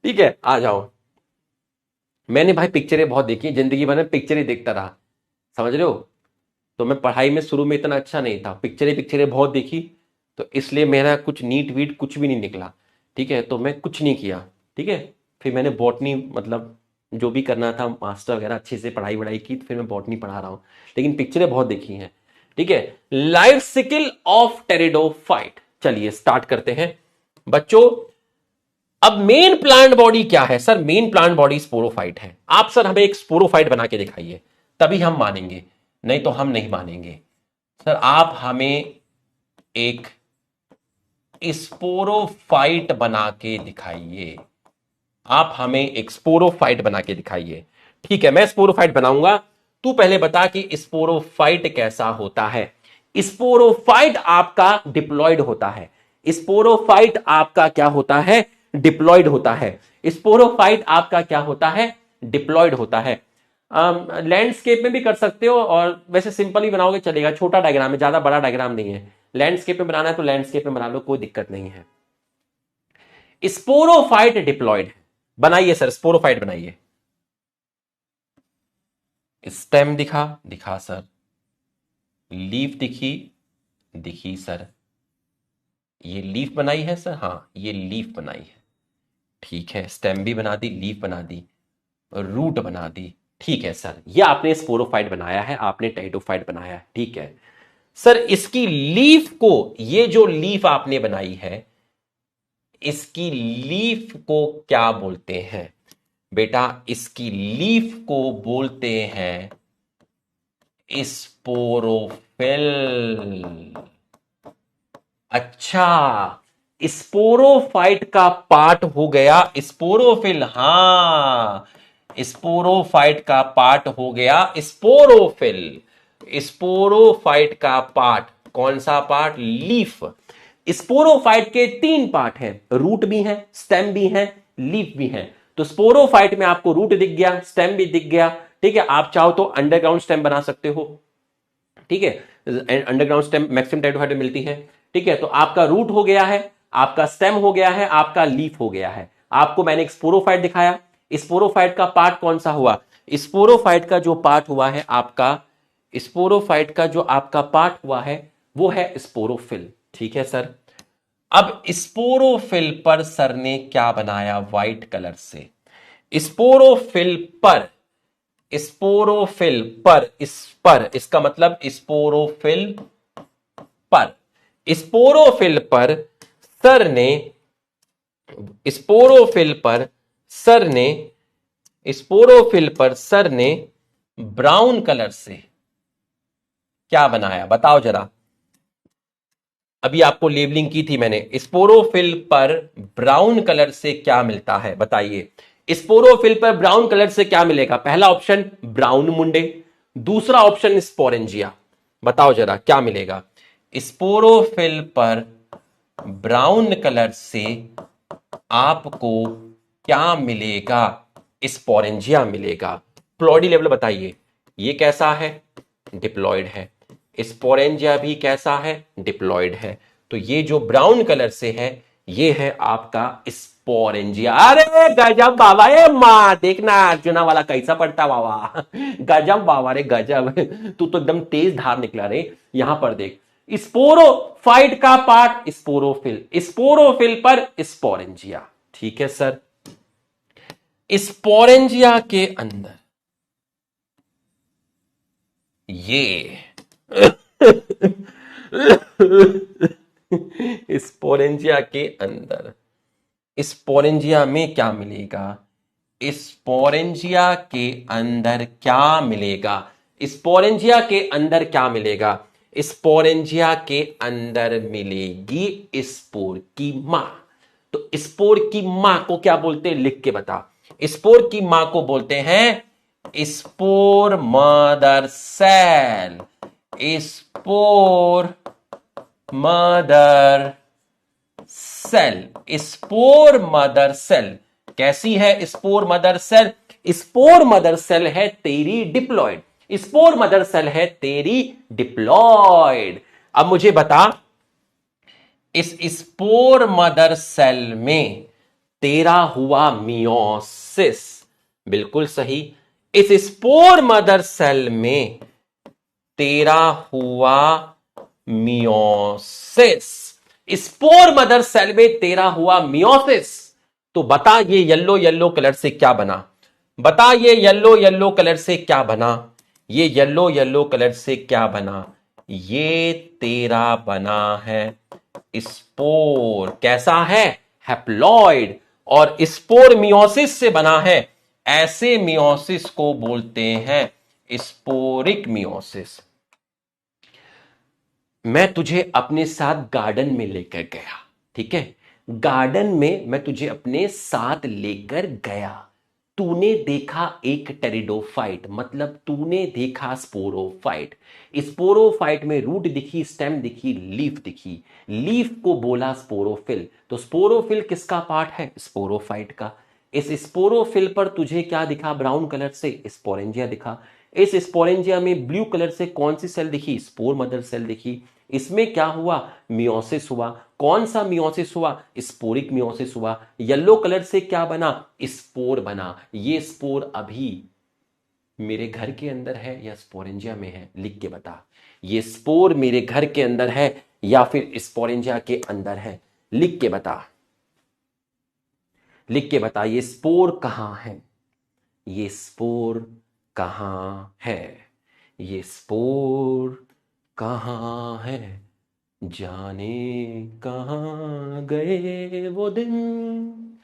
ठीक है, आ जाओ। मैंने भाई पिक्चरें बहुत देखी, जिंदगी भर में पिक्चरें देखता रहा, समझ रहे हो। तो मैं पढ़ाई में शुरू में इतना अच्छा नहीं था, पिक्चरें पिक्चरें बहुत देखी, तो इसलिए मेरा कुछ नीट वीट कुछ भी नहीं निकला। ठीक है, तो मैं कुछ नहीं किया। ठीक है, फिर मैंने बॉटनी मतलब जो भी करना था मास्टर वगैरह अच्छे से पढ़ाई वढ़ाई की, तो फिर मैं बॉटनी पढ़ा रहा हूँ, लेकिन पिक्चरें बहुत देखी हैं। ठीक है, लाइफ सिकल ऑफ टेरिडोफाइट। चलिए स्टार्ट करते हैं बच्चों। अब मेन प्लांट बॉडी क्या है sir? Main plant body sporophyte है। आप सर हमें एक स्पोरोफाइट बना के दिखाइए, तभी हम मानेंगे, नहीं तो हम नहीं मानेंगे। सर आप हमें एक स्पोरोफाइट बना के दिखाइए, आप हमें एक स्पोरोफाइट बना के दिखाइए। ठीक है, मैं स्पोरोफाइट बनाऊंगा, तू पहले बता कि स्पोरोफाइट कैसा होता है। स्पोरोफाइट आपका डिप्लॉयड होता है। स्पोरोफाइट आपका क्या होता है? डिप्लॉयड होता है। स्पोरोफाइट आपका क्या होता है? डिप्लॉयड होता है। लैंडस्केप में भी कर सकते हो, और वैसे सिंपल ही बनाओगे चलेगा, छोटा डायग्राम है, ज्यादा बड़ा डायग्राम नहीं है। लैंडस्केप में बनाना है तो लैंडस्केप में बना लो, कोई दिक्कत नहीं है। स्पोरोफाइट डिप्लॉयड है, बनाइए सर स्पोरोफाइट बनाइए। स्टेम दिखा, दिखा सर। लीफ दिखी, दिखी सर। ये लीफ बनाई है सर? हाँ ये लीफ बनाई है। ठीक है, स्टेम भी बना दी, लीफ बना दी, रूट बना दी। ठीक है सर, ये आपने स्पोरोफाइट बनाया है, आपने टेरिडोफाइट बनाया है। ठीक है सर, इसकी लीफ को, ये जो लीफ आपने बनाई है, इसकी लीफ को क्या बोलते हैं बेटा? इसकी लीफ को बोलते हैं स्पोरोफिल। अच्छा, स्पोरोफाइट का पार्ट हो गया स्पोरोफिल। हां, स्पोरोफाइट का पार्ट हो गया स्पोरोफिल। स्पोरोफाइट का पार्ट कौन सा पार्ट? लीफ। स्पोरोफाइट के तीन पार्ट हैं, रूट भी है, स्टेम भी है, लीफ भी है। तो स्पोरोफाइट में आपको रूट दिख गया, स्टेम भी दिख गया। ठीक है, आप चाहो तो अंडरग्राउंड स्टेम बना सकते हो। ठीक है, अंडरग्राउंड स्टेम मैक्सिमम टेरिडोफाइट में मिलती है। ठीक है, तो आपका रूट हो गया है, आपका स्टेम हो गया है, आपका लीफ हो गया है। आपको मैंने एक स्पोरोफाइट दिखाया। स्पोरोफाइट का पार्ट कौन सा हुआ? स्पोरोफाइट का जो पार्ट हुआ है आपका, स्पोरोफाइट का जो आपका पार्ट हुआ है वो है स्पोरोफिल। ठीक है सर, अब स्पोरोफिल पर सर ने क्या बनाया? व्हाइट कलर से। स्पोरोफिल पर, स्पोरोफिल पर, इस पर, इसका मतलब स्पोरोफिल पर, स्पोरोफिल पर सर ने, स्पोरोफिल पर सर ने, स्पोरोफिल पर सर ने ब्राउन कलर से क्या बनाया? बताओ जरा। अभी आपको लेबलिंग की थी मैंने। स्पोरोफिल पर ब्राउन कलर से क्या मिलता है बताइए? स्पोरोफिल पर ब्राउन कलर से क्या मिलेगा? पहला ऑप्शन ब्राउन मुंडे, दूसरा ऑप्शन स्पोरेंजिया। बताओ जरा क्या मिलेगा? स्पोरोफिल पर ब्राउन कलर से आपको क्या मिलेगा? स्पोरेंजिया मिलेगा। प्लॉडी लेवल बताइए, ये कैसा है? डिप्लॉयड है। स्पोरेंजिया भी कैसा है? डिप्लॉयड है। तो ये जो ब्राउन कलर से है ये है आपका स्पोरेंजिया। अरे गजब बाबा, ये मां देखना अर्जुना वाला कैसा पड़ता बाबा। गजब बाबा रे गजब, तू तो एकदम तेज धार निकला रे। यहां पर देख, स्पोरोफाइट का पार्ट स्पोरोफिल, स्पोरोफिल पर स्पोरेंजिया। ठीक है सर, स्पोरेंजिया के अंदर ये स्पोरेंजिया के अंदर, स्पोरेंजिया में क्या मिलेगा? स्पोरेंजिया के अंदर क्या मिलेगा? स्पोरेंजिया के अंदर क्या मिलेगा? स्पोरेंजिया के अंदर मिलेगी स्पोर की मां। तो स्पोर की मां को क्या बोलते हैं? लिख के बता। स्पोर की मां को बोलते हैं spore mother cell. Spore mother cell, spore mother cell कैसी है spore mother cell? Spore mother cell है तेरी डिप्लॉयड, स्पोर मदर सेल है तेरी डिप्लॉयड। अब मुझे बता, इस स्पोर मदर सेल में तेरा हुआ मियोसिस, बिल्कुल सही। इस स्पोर मदर सेल में तेरा हुआ मियोसिस, स्पोर मदर सेल में तेरा हुआ मियोसिस। तो बता ये येलो येलो कलर से क्या बना? बता ये येलो येलो कलर से क्या बना? ये येलो येलो कलर से क्या बना? ये तेरा बना है स्पोर। कैसा है? हैप्लॉइड। और स्पोर मियोसिस से बना है, ऐसे मियोसिस को बोलते हैं स्पोरिक मियोसिस। मैं तुझे अपने साथ गार्डन में लेकर गया, ठीक है? गार्डन में मैं तुझे अपने साथ लेकर गया। तूने देखा एक टेरिडोफाइट, मतलब तूने देखा स्पोरोफाइट। स्पोरोफाइट में रूट दिखी, स्टेम दिखी, लीफ दिखी। लीफ को बोला स्पोरोफिल। तो स्पोरोफिल किसका पार्ट है? स्पोरोफाइट का। इस स्पोरोफिल पर तुझे क्या दिखा ब्राउन कलर से? स्पोरेंजिया दिखा। इस स्पोरेंजिया में ब्लू कलर से कौन सी सेल दिखी? स्पोर मदर सेल दिखी। इसमें क्या हुआ? मियोसिस हुआ। कौन सा मियोसिस हुआ? स्पोरिक मियोसिस हुआ। येलो कलर से क्या बना? स्पोर बना। ये स्पोर अभी मेरे घर के अंदर है या स्पोरेंजिया में है? लिख के बता। ये स्पोर मेरे घर के अंदर है या फिर स्पोरेंजिया के अंदर है? लिख के बता। लिख के बता, ये स्पोर कहां है? ये स्पोर कहां है? ये स्पोर कहां है? जाने कहां गए वो दिन।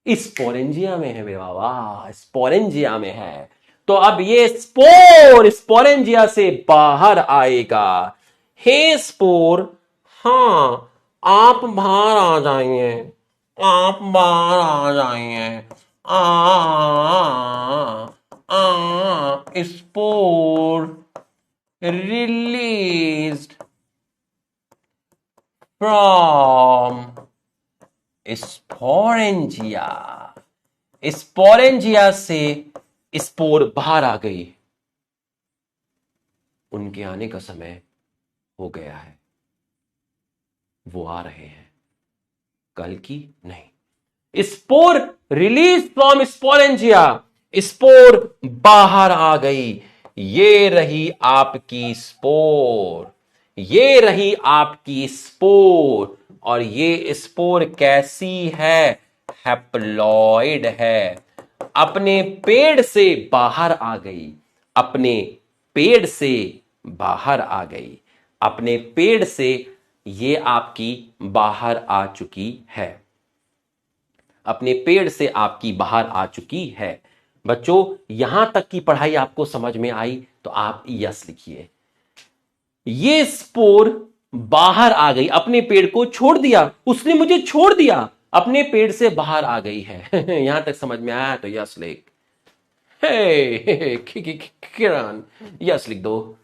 स्पोरेंजिया में है मेरे बाबा, स्पोरेंजिया में है। तो अब ये स्पोर स्पोरेंजिया से बाहर आएगा। हे स्पोर, हां आप बाहर आ जाइए, आप बाहर आ जाइए। Spore released from sporangia. Sporangia से स्पोर बाहर आ गई। उनके आने का समय हो गया है। वो आ रहे हैं, कल की नहीं। Spore release from sporangia, spore बाहर आ गई। ये रही आपकी स्पोर, ये रही आपकी स्पोर। और ये स्पोर कैसी है? हैप्लॉइड है। अपने पेड़ से बाहर आ गई, अपने पेड़ से बाहर आ गई, अपने पेड़ से ये आपकी बाहर आ चुकी है, अपने पेड़ से आपकी बाहर आ चुकी है। बच्चों, यहां तक की पढ़ाई आपको समझ में आई तो आप यस लिखिए। ये स्पोर बाहर आ गई, अपने पेड़ को छोड़ दिया, उसने मुझे छोड़ दिया, अपने पेड़ से बाहर आ गई है। यहां तक समझ में आया तो यस लिख। हे किरण, यस लिख दो।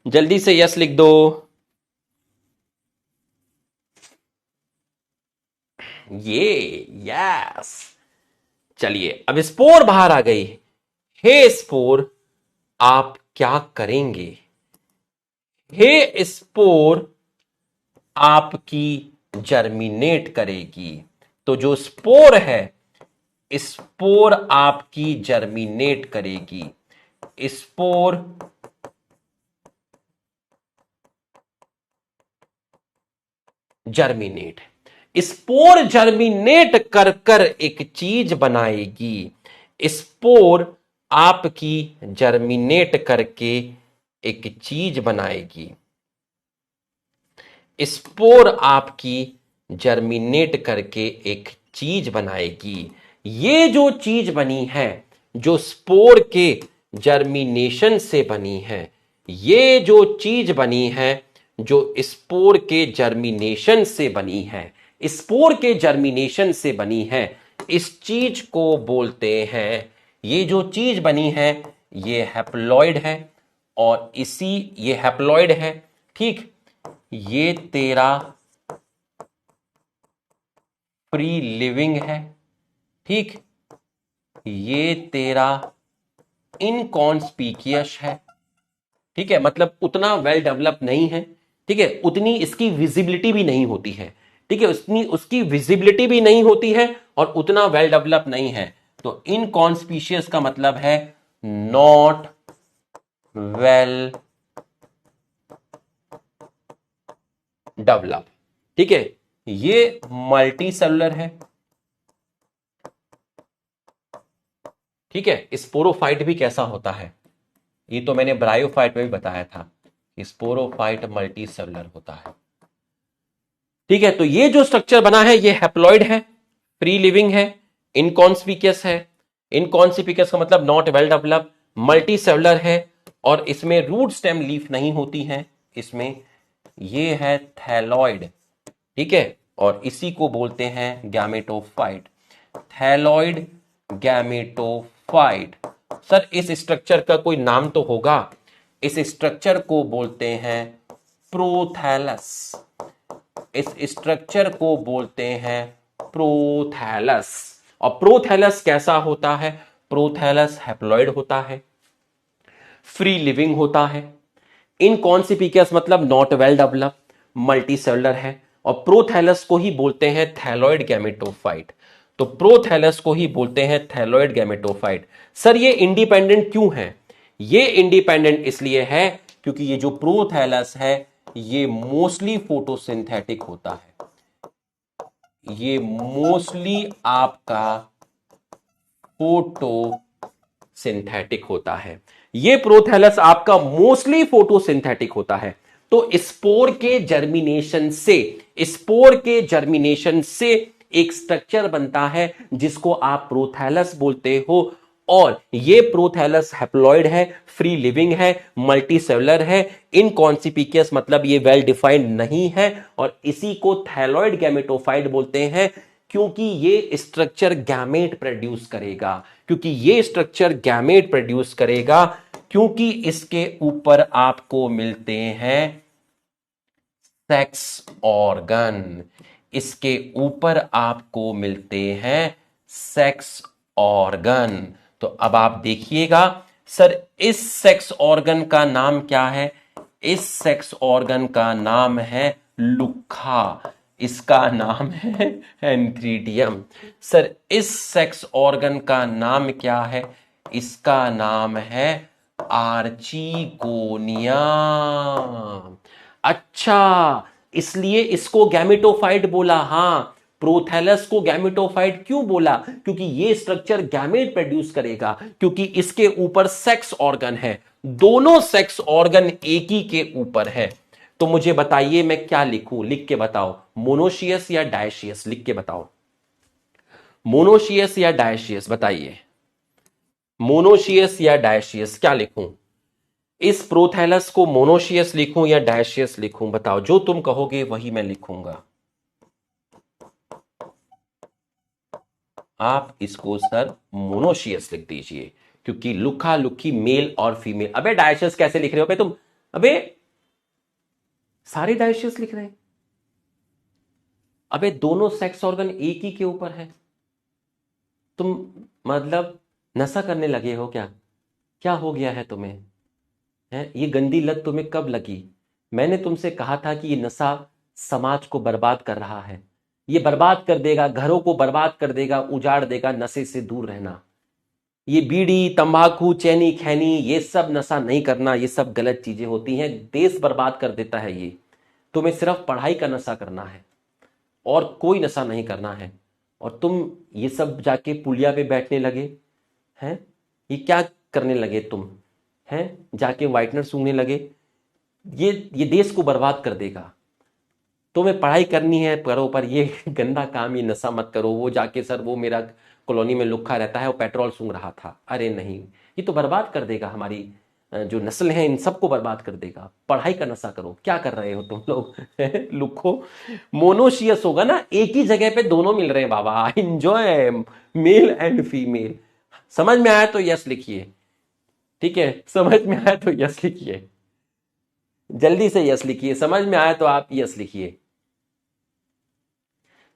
जल्दी से यस लिख दो। ये यस। चलिए, अब स्पोर बाहर आ गई। हे स्पोर, आप क्या करेंगे? हे स्पोर आपकी जर्मिनेट करेगी। तो जो स्पोर है, स्पोर आपकी जर्मिनेट करेगी। स्पोर जर्मिनेट, स्पोर जर्मिनेट कर कर एक चीज बनाएगी। स्पोर आपकी जर्मिनेट करके एक चीज बनाएगी। स्पोर आपकी जर्मिनेट करके एक चीज बनाएगी। ये जो चीज बनी है, जो स्पोर के जर्मिनेशन से बनी है, ये जो चीज बनी है, जो स्पोर के जर्मिनेशन से बनी है, स्पोर के जर्मिनेशन से बनी है, इस चीज को बोलते हैं, ये जो चीज बनी है ये हैप्लॉइड है। और इसी, ये हैप्लॉइड है, ठीक, ये तेरा फ्री लिविंग है, ठीक, ये तेरा इनकॉन्स्पिकियस है, ठीक है, मतलब उतना वेल डेवलप नहीं है, ठीक है, उतनी इसकी विजिबिलिटी भी नहीं होती है, ठीक है, उतनी उसकी विजिबिलिटी भी नहीं होती है और उतना वेल डेवलप नहीं है। तो इनकॉन्स्पिशियस का मतलब है नॉट वेल डेवलप, ठीक है। ये मल्टी सेलुलर है, ठीक है। स्पोरोफाइट भी कैसा होता है, ये तो मैंने ब्रायोफाइट में भी बताया था, स्पोरोफाइट मल्टी सेलुलर होता है, ठीक है। तो ये जो स्ट्रक्चर बना है ये हैप्लॉइड है, फ्री लिविंग है, इनकॉन्स्पिकियस है, इनकॉन्स्पिकियस का मतलब not well develop, multi cellular है और इसमें रूट स्टेम लीफ नहीं होती है, इसमें ये है थैलॉइड, ठीक है, और इसी को बोलते हैं गैमेटोफाइट, थैलॉइड गैमेटोफाइट। सर इस स्ट्रक्चर का कोई नाम तो होगा, इस स्ट्रक्चर को बोलते हैं प्रोथैलस, इस स्ट्रक्चर को बोलते हैं प्रोथैलस। और प्रोथैलस कैसा होता है, प्रोथैलस हैप्लॉइड होता है, फ्री लिविंग होता है, इनकॉन्सिपिकस मतलब not well develop, multi cellular है, और प्रोथैलस को ही बोलते हैं थैलॉइड गैमेटोफाइट। तो प्रोथैलस को ही बोलते हैं थैलॉइड गैमेटोफाइट। सर ये इंडिपेंडेंट क्यों है, ये इंडिपेंडेंट इसलिए है क्योंकि ये जो प्रोथैलस है ये मोस्टली फोटोसिंथेटिक होता है, ये मोस्टली आपका फोटोसिंथेटिक होता है, ये प्रोथैलस आपका मोस्टली फोटोसिंथेटिक होता है। तो स्पोर के जर्मिनेशन से, स्पोर के जर्मिनेशन से एक स्ट्रक्चर बनता है जिसको आप प्रोथैलस बोलते हो, और ये प्रोथैलस हैप्लॉइड है, फ्री लिविंग है, मल्टी सेलुलर है, इनकॉन्सिपिकियस मतलब ये वेल डिफाइंड नहीं है, और इसी को थैलॉइड गैमेटोफाइट बोलते हैं क्योंकि ये स्ट्रक्चर गैमेट प्रोड्यूस करेगा, क्योंकि ये स्ट्रक्चर गैमेट प्रोड्यूस करेगा, क्योंकि इसके ऊपर आपको मिलते हैं सेक्स ऑर्गन, इसके ऊपर आपको मिलते हैं सेक्स ऑर्गन। तो अब आप देखिएगा, सर इस सेक्स ऑर्गन का नाम क्या है, इस सेक्स ऑर्गन का नाम है लुक्खा, इसका नाम है एंथ्रीडियम। सर इस सेक्स ऑर्गन का नाम क्या है, इसका नाम है आर्चिगोनिया। अच्छा, इसलिए इसको गैमेटोफाइट बोला। हां, प्रोथैलस को गैमेटोफाइट क्यों बोला, क्योंकि ये स्ट्रक्चर गैमेट प्रोड्यूस करेगा, क्योंकि इसके ऊपर सेक्स ऑर्गन है, दोनों सेक्स ऑर्गन एक ही के ऊपर है। तो मुझे बताइए मैं क्या लिखूं, लिख के बताओ, मोनोशियस या डायशियस, लिख के बताओ, मोनोशियस या डायशियस बताइए, मोनोशियस या डायशियस क्या लिखूं, इस प्रोथैलस को मोनोशियस लिखूं या डायशियस लिखूं, बताओ, जो तुम कहोगे वही मैं लिखूंगा। आप इसको सर मोनोशियस लिख दीजिए, क्योंकि लुक्खा लुक्खी मेल और फीमेल। अबे डायशियस कैसे लिख रहे हो बे तुम, अबे सारे डायशियस लिख रहे हैं, अबे दोनों सेक्स ऑर्गन एक ही के ऊपर है। तुम मतलब नशा करने लगे हो क्या, क्या हो गया है तुम्हें, है ये गंदी लत तुम्हें कब लगी। मैंने तुमसे कहा था कि ये नशा समाज को बर्बाद कर रहा है, ये बर्बाद कर देगा, घरों को बर्बाद कर देगा, उजाड़ देगा, नशे से दूर रहना। ये बीड़ी तंबाकू चैनी खैनी ये सब नशा नहीं करना, ये सब गलत चीजें होती हैं, देश बर्बाद कर देता है ये। तुम्हें सिर्फ पढ़ाई का नशा करना है और कोई नशा नहीं करना है, और तुम ये सब जाके पुलिया पे बैठने लगे हैं, ये क्या करने लगे तुम, हैं जाके व्हाइटनर सूंघने लगे, ये देश को बर्बाद कर देगा। तुम्हें पढ़ाई करनी है करो, पर ये गंदा काम, ये नशा मत करो। वो जाके सर वो मेरा कॉलोनी में लुक्खा रहता है, वो पेट्रोल सूंघ रहा था, अरे नहीं, ये तो बर्बाद कर देगा, हमारी जो नस्ल है इन सबको बर्बाद कर देगा। पढ़ाई का नशा करो, क्या कर रहे हो तुम लोग लुक्खो, मोनोशियस होगा ना, एक ही जगह पे दोनों मिल रहे हैं बाबा, एंजॉय मेल एंड फीमेल। समझ में आया तो यस लिखिए, ठीक है, समझ में आया तो यस लिखिए, जल्दी से यस लिखिए, समझ में आया तो आप यस लिखिए।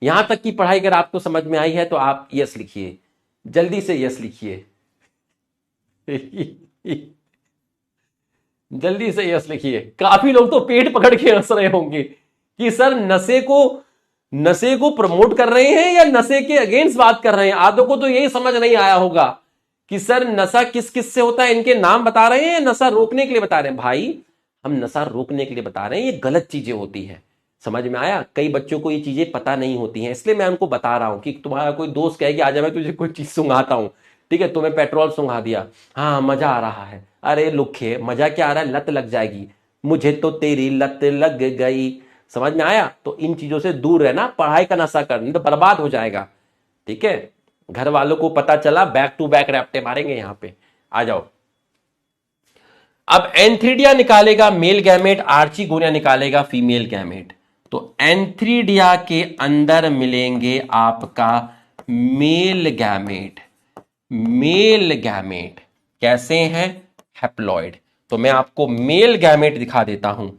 यहां तक की पढ़ाई अगर आपको समझ में आई है तो आप यस लिखिए, जल्दी से यस लिखिए। जल्दी से यस लिखिए। काफी लोग तो पेट पकड़ के हंस रहे होंगे कि सर नशे को प्रमोट कर रहे हैं या नशे के अगेंस्ट बात कर रहे हैं। आधों को तो यही समझ नहीं आया होगा कि सर नशा किस किस से होता है, इनके नाम बता रहे हैं या नशा रोकने के लिए बता रहे हैं। भाई हम नशा रोकने के लिए बता रहे हैं, ये गलत चीजें होती हैं। समझ में आया? कई बच्चों को ये चीजें पता नहीं होती हैं, इसलिए मैं उनको बता रहा हूं कि तुम्हारा कोई दोस्त कहे कि आजा मैं तुझे कोई चीज सुंघाता हूं, ठीक है, तुम्हें पेट्रोल सुंघा दिया, हाँ मजा आ रहा है। अरे लुखे, मजा क्या आ रहा है, लत लग जाएगी, मुझे तो तेरी लत लग गई। समझ में आया? तो इन चीजों से दूर रहना, पढ़ाई का नशा करना तो बर्बाद हो जाएगा। ठीक है, घर वालों को पता चला, बैक टू बैक रैप्टे मारेंगे यहां पे। आ जाओ। अब एंथ्रीडिया निकालेगा मेल गैमेट, आर्चिगोनिया निकालेगा फीमेल गैमेट। तो एंथ्रीडिया के अंदर मिलेंगे आपका मेल गैमेट। मेल गैमेट कैसे हैं? हैप्लॉइड। तो मैं आपको मेल गैमेट दिखा देता हूं।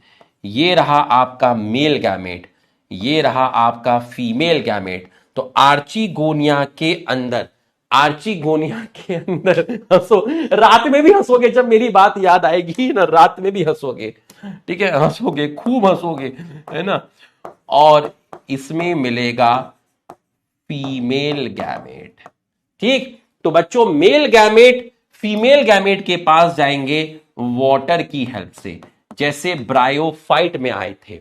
ये रहा आपका मेल गैमेट, ये रहा आपका फीमेल गैमेट। तो आर्चिगोनिया के अंदर, आर्चिगोनिया के अंदर हंसो, रात में भी हंसोगे, जब मेरी बात याद आएगी ना, रात में भी हंसोगे, ठीक है, हंसोगे, खूब हंसोगे, है ना। और इसमें मिलेगा फीमेल गैमेट। ठीक, तो बच्चों मेल गैमेट फीमेल गैमेट के पास जाएंगे वाटर की हेल्प से, जैसे ब्रायोफाइट में आए थे।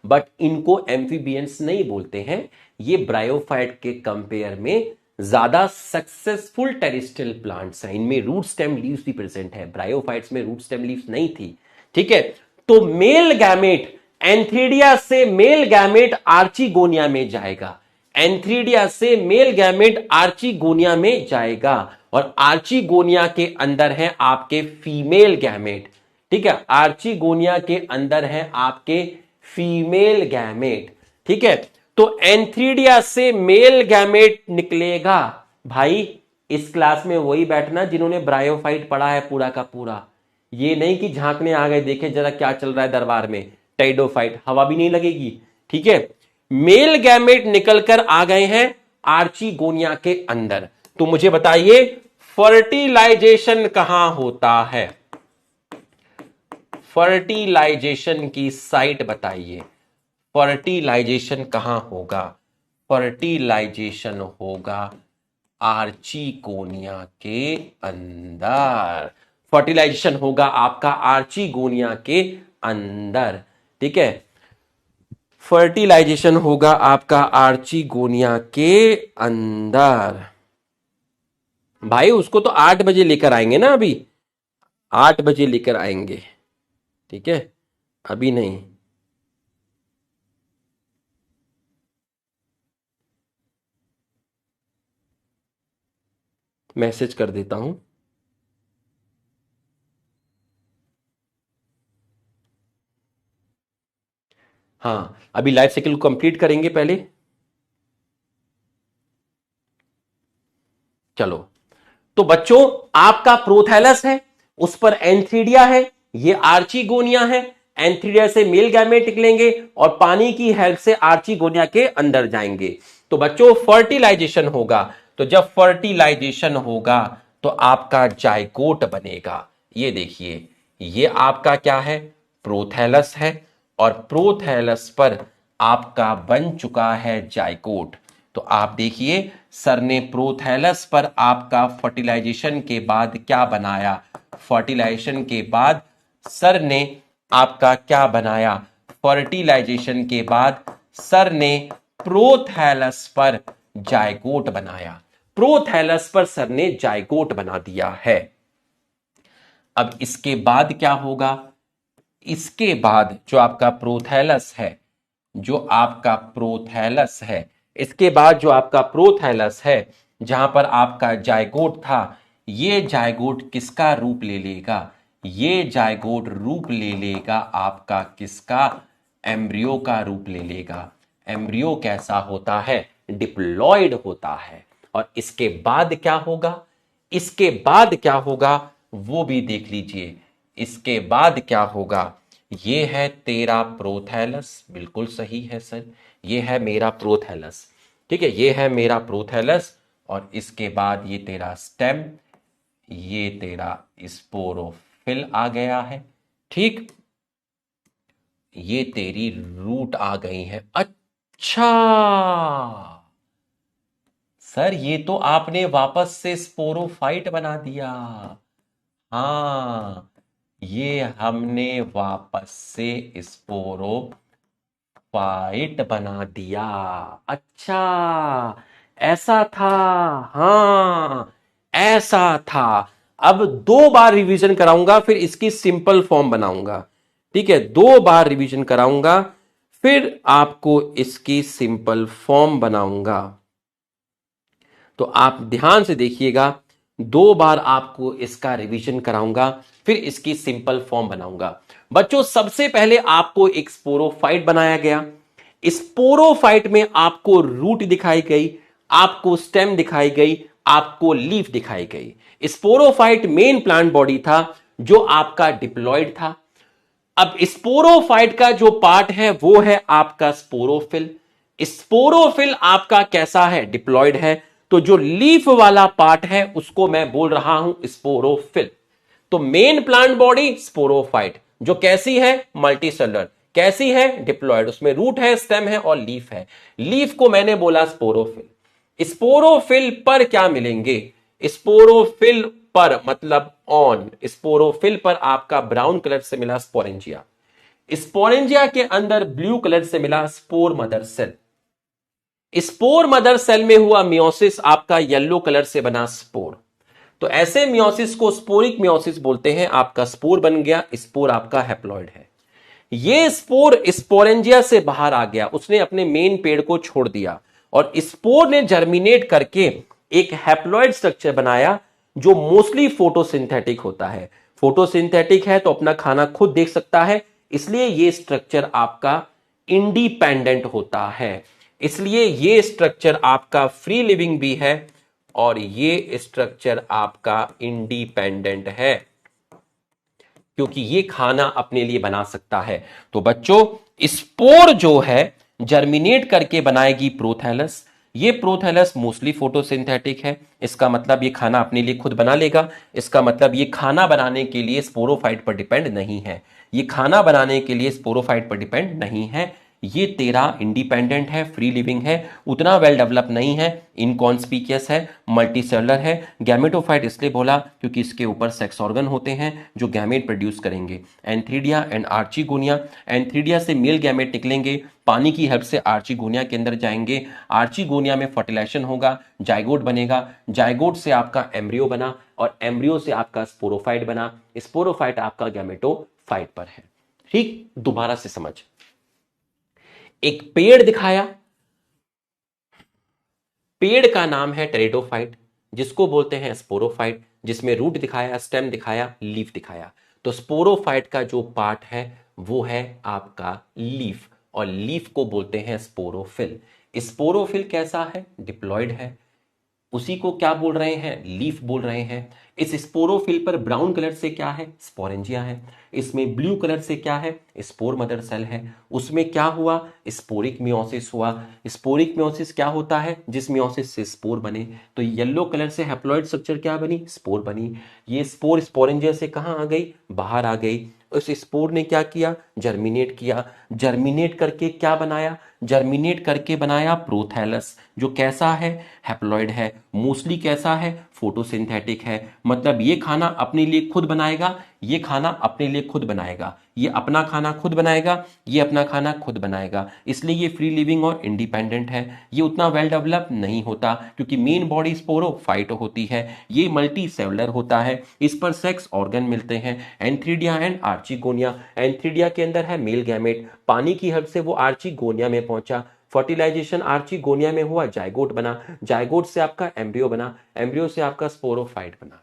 बट इनको एम्फीबियंस नहीं बोलते हैं, ये ब्रायोफाइट के कंपेयर में ज्यादा सक्सेसफुल टेरेस्ट्रियल प्लांट्स हैं। इनमें रूट स्टेम लीव्स भी प्रेजेंट है, ब्रायोफाइट्स में रूट स्टेम लीव्स नहीं थी। ठीक है, तो मेल गैमेट एंथ्रीडिया से मेल गैमेट आर्चिगोनिया में जाएगा, एंथ्रीडिया से मेल गैमेट आर्चिगोनिया में जाएगा, और आर्चिगोनिया के अंदर है आपके फीमेल गैमेट। ठीक है, आर्चिगोनिया के अंदर है आपके फीमेल गैमेट। ठीक है, तो एंथ्रीडिया से मेल गैमेट निकलेगा। भाई इस क्लास में वही बैठना जिन्होंने ब्रायोफाइट पढ़ा है पूरा का पूरा, ये नहीं कि झांकने आ गए देखे जरा क्या चल रहा है दरबार में, टेरिडोफाइट, हवा भी नहीं लगेगी। ठीक है, मेल गैमेट निकलकर आ गए हैं आर्चिगोनिया के अंदर। तो मुझे बताइए फर्टिलाइजेशन कहां होता है? फर्टिलाइजेशन की साइट बताइए, फर्टिलाइजेशन कहां होगा? फर्टिलाइजेशन होगा आर्चिगोनिया के अंदर, फर्टिलाइजेशन होगा आपका आर्चिगोनिया के अंदर। ठीक है, फर्टिलाइजेशन होगा आपका आर्चिगोनिया के अंदर। भाई उसको तो 8 बजे लेकर आएंगे ना, अभी 8 बजे लेकर आएंगे, ठीक है, अभी नहीं। मैसेज कर देता हूं। हाँ, अभी लाइफ साइकिल को कंप्लीट करेंगे पहले। चलो, तो बच्चों आपका प्रोथैलस है, उस पर एंथ्रीडिया है, ये आर्चिगोनिया है। एंथ्रीडिया से मेल गैमेट निकलेंगे और पानी की हेल्प से आर्चिगोनिया के अंदर जाएंगे। तो बच्चों फर्टिलाइजेशन होगा, तो जब फर्टिलाइजेशन होगा तो आपका जाइगोट बनेगा। ये देखिए, ये आपका क्या है? प्रोथैलस है, और प्रोथैलस पर आपका बन चुका है जाइगोट। तो आप देखिए सर ने प्रोथैलस पर आपका फर्टिलाइजेशन के बाद क्या बनाया? फर्टिलाइजेशन के बाद सर ने आपका क्या बनाया? फर्टिलाइजेशन के बाद सर ने प्रोथैलस पर जाइगोट बनाया, प्रोथैलस पर सर ने जाइगोट बना दिया है। अब इसके बाद क्या होगा? इसके बाद जो आपका प्रोथैलस है, जो आपका प्रोथैलस है, इसके बाद जो आपका प्रोथैलस है, जहां पर आपका जाइगोट था, ये जाइगोट किसका रूप ले लेगा? ये जाइगोट रूप ले लेगा आपका किसका? एम्ब्रियो का रूप ले लेगा। एम्ब्रियो कैसा होता है? डिप्लॉयड होता है। और इसके बाद क्या होगा? इसके बाद क्या होगा? वो भी देख लीजिए। इसके बाद क्या होगा, ये है तेरा प्रोथैलस, बिल्कुल सही है सर, ये है मेरा प्रोथैलस। ठीक है, ये है मेरा प्रोथैलस, और इसके बाद ये तेरा स्टेम, ये तेरा स्पोरोफिल आ गया है। ठीक, ये तेरी रूट आ गई है। अच्छा सर, ये तो आपने वापस से स्पोरोफाइट बना दिया। हाँ, ये हमने वापस से स्पोरोफाइट बना दिया। अच्छा, ऐसा था। हाँ, ऐसा था। अब 2 बार रिवीजन कराऊंगा, फिर इसकी सिंपल फॉर्म बनाऊंगा। ठीक है, 2 बार रिवीजन कराऊंगा, फिर आपको इसकी सिंपल फॉर्म बनाऊंगा। तो आप ध्यान से देखिएगा, 2 बार आपको इसका रिवीजन कराऊंगा, फिर इसकी सिंपल फॉर्म बनाऊंगा। बच्चों, सबसे पहले आपको एक स्पोरोफाइट बनाया गया। स्पोरोफाइट में आपको रूट दिखाई गई, आपको स्टेम दिखाई गई, आपको लीफ दिखाई गई। स्पोरोफाइट मेन प्लांट बॉडी था जो आपका डिप्लॉयड था। अब स्पोरोफाइट का जो पार्ट है वो है आपका स्पोरोफिल। स्पोरोफिल आपका कैसा है, डिप्लॉयड है। तो जो लीफ वाला पार्ट है उसको मैं बोल रहा हूं स्पोरोफिल। तो मेन प्लांट बॉडी स्पोरोफाइट, जो कैसी है, मल्टीसेलुलर। कैसी है, डिप्लॉयड। उसमें रूट है, स्टेम है और लीफ है। लीफ को मैंने बोला स्पोरोफिल। स्पोरोफिल पर क्या मिलेंगे, स्पोरोफिल पर मतलब ऑन, स्पोरोफिल पर आपका ब्राउन कलर से मिला स्पोरेंजिया। स्पोरेंजिया के अंदर ब्लू कलर से मिला spore mother cell. Spore mother cell में हुआ मियोसिस, आपका येलो कलर से बना स्पोर। तो ऐसे मियोसिस को स्पोरिक मियोसिस बोलते हैं। आपका स्पोर बन गया, स्पोर आपका हैप्लॉइड है। ये स्पोर स्पोरेंजिया से बाहर आ गया, उसने अपने मेन पेड़ को छोड़ दिया और स्पोर ने जर्मिनेट करके एक हैप्लॉइड स्ट्रक्चर बनाया जो मोस्टली फोटोसिंथेटिक होता है। फोटोसिंथेटिक है तो अपना खाना खुद देख सकता है, इसलिए ये स्ट्रक्चर आपका इंडिपेंडेंट होता है। इसलिए ये स्ट्रक्चर आपका फ्री लिविंग भी है और ये स्ट्रक्चर आपका इंडिपेंडेंट है, क्योंकि ये खाना अपने लिए बना सकता है। तो बच्चों, स्पोर जो है जर्मिनेट करके बनाएगी प्रोथैलस। ये प्रोथैलस मोस्टली फोटोसिंथेटिक है, इसका मतलब ये खाना अपने लिए खुद बना लेगा। इसका मतलब ये खाना बनाने के लिए स्पोरोफाइट पर डिपेंड नहीं है। ये खाना बनाने के लिए स्पोरोफाइट पर डिपेंड नहीं है। ये तेरा इंडिपेंडेंट है, फ्री लिविंग है, उतना वेल डेवलप नहीं है, इनकॉन्स्पिकियस है, मल्टीसेलुलर है। गैमेटोफाइट इसलिए बोला क्योंकि इसके ऊपर सेक्स ऑर्गन होते हैं जो गैमेट प्रोड्यूस करेंगे। एंथ्रीडिया एंड आर्चिगोनिया, एंथ्रीडिया से मेल गैमेट निकलेंगे, पानी की हेल्प से आर्चिगोनिया के अंदर जाएंगे। आर्चिगोनिया में फर्टिलाइजेशन होगा, जाइगोट बनेगा, जाइगोट से आपका एम्ब्रियो बना और एम्ब्रियो से आपका स्पोरोफाइट बना। स्पोरोफाइट आपका गैमेटोफाइट पर है। ठीक, दोबारा से समझ। एक पेड़ दिखाया, पेड़ का नाम है टेरिडोफाइट, जिसको बोलते हैं स्पोरोफाइट, जिसमें रूट दिखाया, स्टेम दिखाया, लीफ दिखाया। तो स्पोरोफाइट का जो पार्ट है वो है आपका लीफ, और लीफ को बोलते हैं स्पोरोफिल। स्पोरोफिल कैसा है, डिप्लॉयड है, उसी को क्या बोल रहे हैं, लीफ बोल रहे हैं। इस स्पोरोफिल पर ब्राउन कलर से क्या है, स्पोरेंजिया है। इसमें ब्लू कलर से क्या है, स्पोर मदर सेल है। उसमें क्या हुआ, स्पोरिक मियोसिस हुआ। स्पोरिक मियोसिस क्या होता है, जिस मियोसिस से स्पोर बने। तो येलो कलर से हैप्लॉइड स्ट्रक्चर क्या बनी, स्पोर बनी। ये स्पोर स्पोरेंजिया से कहां आ गई, बाहर आ गई। उस स्पोर ने क्या किया, जर्मिनेट किया। जर्मिनेट करके क्या बनाया, जर्मिनेट करके बनाया प्रोथैलस, जो कैसा है, हैप्लॉइड है, मोस्टली कैसा है, फोटोसिंथेटिक है। मतलब ये खाना अपने लिए खुद बनाएगा, ये खाना अपने लिए खुद बनाएगा, ये अपना खाना खुद बनाएगा, ये अपना खाना खुद बनाएगा। इसलिए ये फ्री लिविंग और इंडिपेंडेंट है। ये उतना वेल डेवलप नहीं होता क्योंकि मेन बॉडी स्पोरोफाइट होती है, ये मल्टी सेलुलर होता है, इस पर सेक्स ऑर्गन मिलते हैं, एंथ्रीडिया एंड आर्चिगोनिया। एंथ्रीडिया के अंदर है मेल गैमेट, पानी की हेल्प से वो आर्चिगोनिया में पहुंचा। फर्टिलाइजेशन आर्चिगोनिया में हुआ, जाइगोट बना, जाइगोट से आपका एम्ब्रियो बना, एम्ब्रियो से आपका स्पोरोफाइट बना।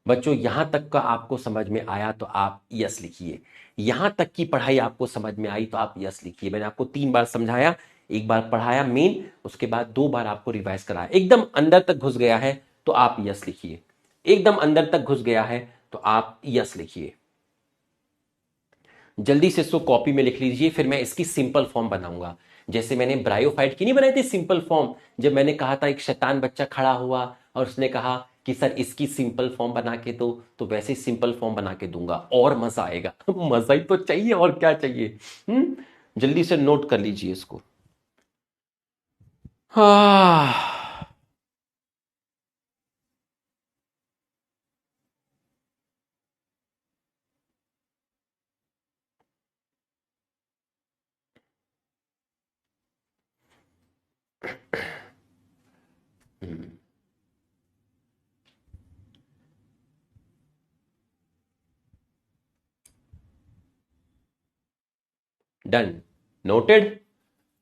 बच्चों, यहां तक का आपको समझ में आया तो आप यस लिखिए। यहां तक की पढ़ाई आपको समझ में आई तो आप यस लिखिए। मैंने आपको 3 बार समझाया, 1 बार पढ़ाया मेन, उसके बाद 2 बार आपको रिवाइज कराया, एकदम अंदर तक घुस गया है तो आप यस लिखिए। एकदम अंदर तक घुस गया है तो आप यस लिखिए। जल्दी से इसको कॉपी में लिख लीजिए, फिर मैं इसकी सिंपल फॉर्म बनाऊंगा। जैसे मैंने ब्रायोफाइट की नहीं बनाई थी सिंपल फॉर्म, जब मैंने कहा था एक शैतान बच्चा खड़ा हुआ और उसने कहा कि सर इसकी सिंपल फॉर्म बना के दो, तो वैसे सिंपल फॉर्म बना के दूंगा और मजा आएगा। मजा ही तो चाहिए, और क्या चाहिए। जल्दी से नोट कर लीजिए इसको। हाँ, डन, नोटेड,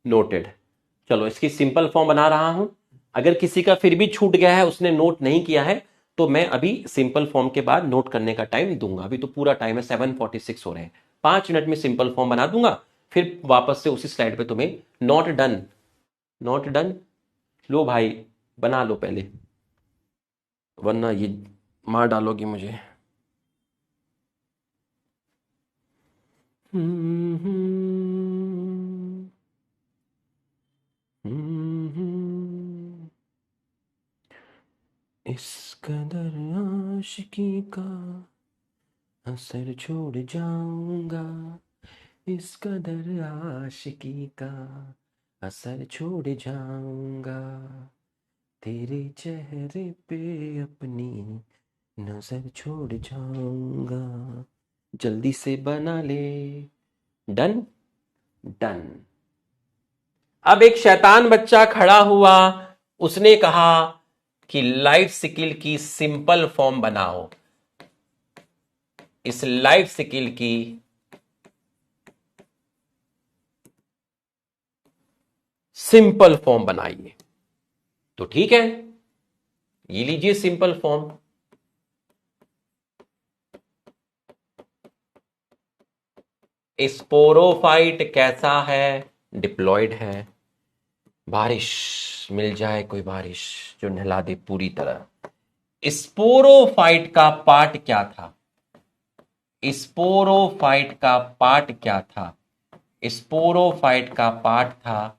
नोटेड। चलो इसकी सिंपल फॉर्म बना रहा हूं। अगर किसी का फिर भी छूट गया है, उसने नोट नहीं किया है, तो मैं अभी सिंपल फॉर्म के बाद नोट करने का टाइम दूंगा। अभी तो पूरा टाइम है, 7:46 हो रहे हैं, 5 मिनट में सिंपल फॉर्म बना दूंगा। फिर वापस से उसी स्लाइड पे तुम्हें नॉट डन, नॉट डन। लो भाई, बना लो पहले, वरना ये मार डालोगी मुझे। हम्म, हम्म, हम्म। इस कदर आशिकी का असर छोड़ जाऊंगा, इस कदर आशिकी का असर छोड़ जाऊंगा, तेरे चेहरे पे अपनी नजर छोड़ जाऊंगा। जल्दी से बना ले। Done, done. अब एक शैतान बच्चा खड़ा हुआ, उसने कहा कि लाइफ स्किल की सिंपल फॉर्म बनाओ। इस लाइफ स्किल की सिंपल फॉर्म बनाइए। तो ठीक है, ये लीजिए सिंपल फॉर्म। स्पोरोफाइट कैसा है? डिप्लॉयड है। बारिश, मिल जाए कोई बारिश जो नहला दे पूरी तरह। स्पोरोफाइट का पार्ट क्या था? स्पोरोफाइट का पार्ट क्या था? स्पोरोफाइट का पार्ट था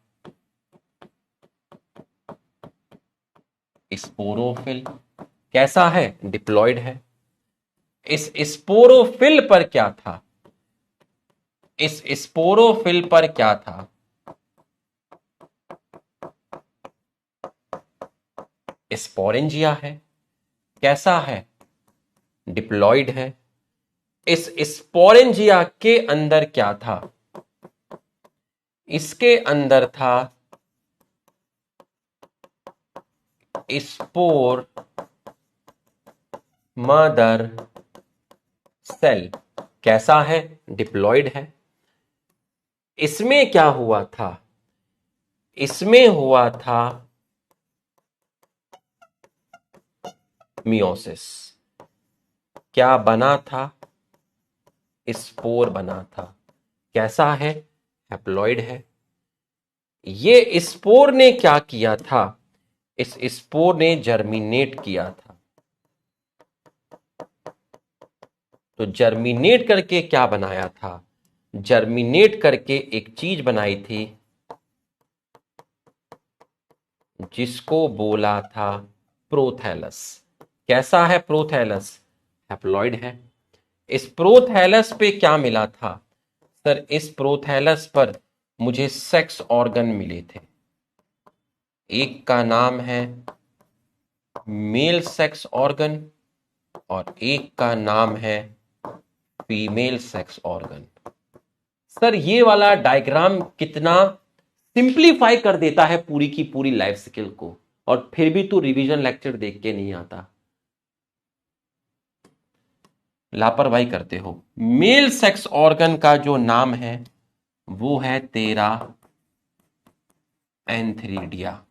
स्पोरोफिल। कैसा है? डिप्लॉयड है। इस स्पोरोफिल पर क्या था? इस स्पोरोफिल पर क्या था? स्पोरेंजिया है। कैसा है? डिप्लॉयड है। इस स्पोरेंजिया के अंदर क्या था? इसके अंदर था स्पोर मदर सेल। कैसा है? डिप्लॉयड है। इसमें क्या हुआ था? इसमें हुआ था मियोसिस। क्या बना था? स्पोर बना था। कैसा है? हैप्लॉइड है। ये स्पोर ने क्या किया था? इस स्पोर ने जर्मिनेट किया था। तो जर्मिनेट करके क्या बनाया था? जर्मिनेट करके एक चीज बनाई थी जिसको बोला था प्रोथैलस। कैसा है प्रोथैलस? हैप्लॉइड है। इस प्रोथैलस पे क्या मिला था? सर इस प्रोथैलस पर मुझे सेक्स ऑर्गन मिले थे। एक का नाम है मेल सेक्स ऑर्गन और एक का नाम है फीमेल सेक्स ऑर्गन। सर ये वाला डायग्राम कितना सिंप्लीफाई कर देता है पूरी की पूरी लाइफ स्किल को, और फिर भी तू रिवीजन लेक्चर देख के नहीं आता, लापरवाही करते हो। मेल सेक्स ऑर्गन का जो नाम है वो है तेरा एंथ्रीडिया।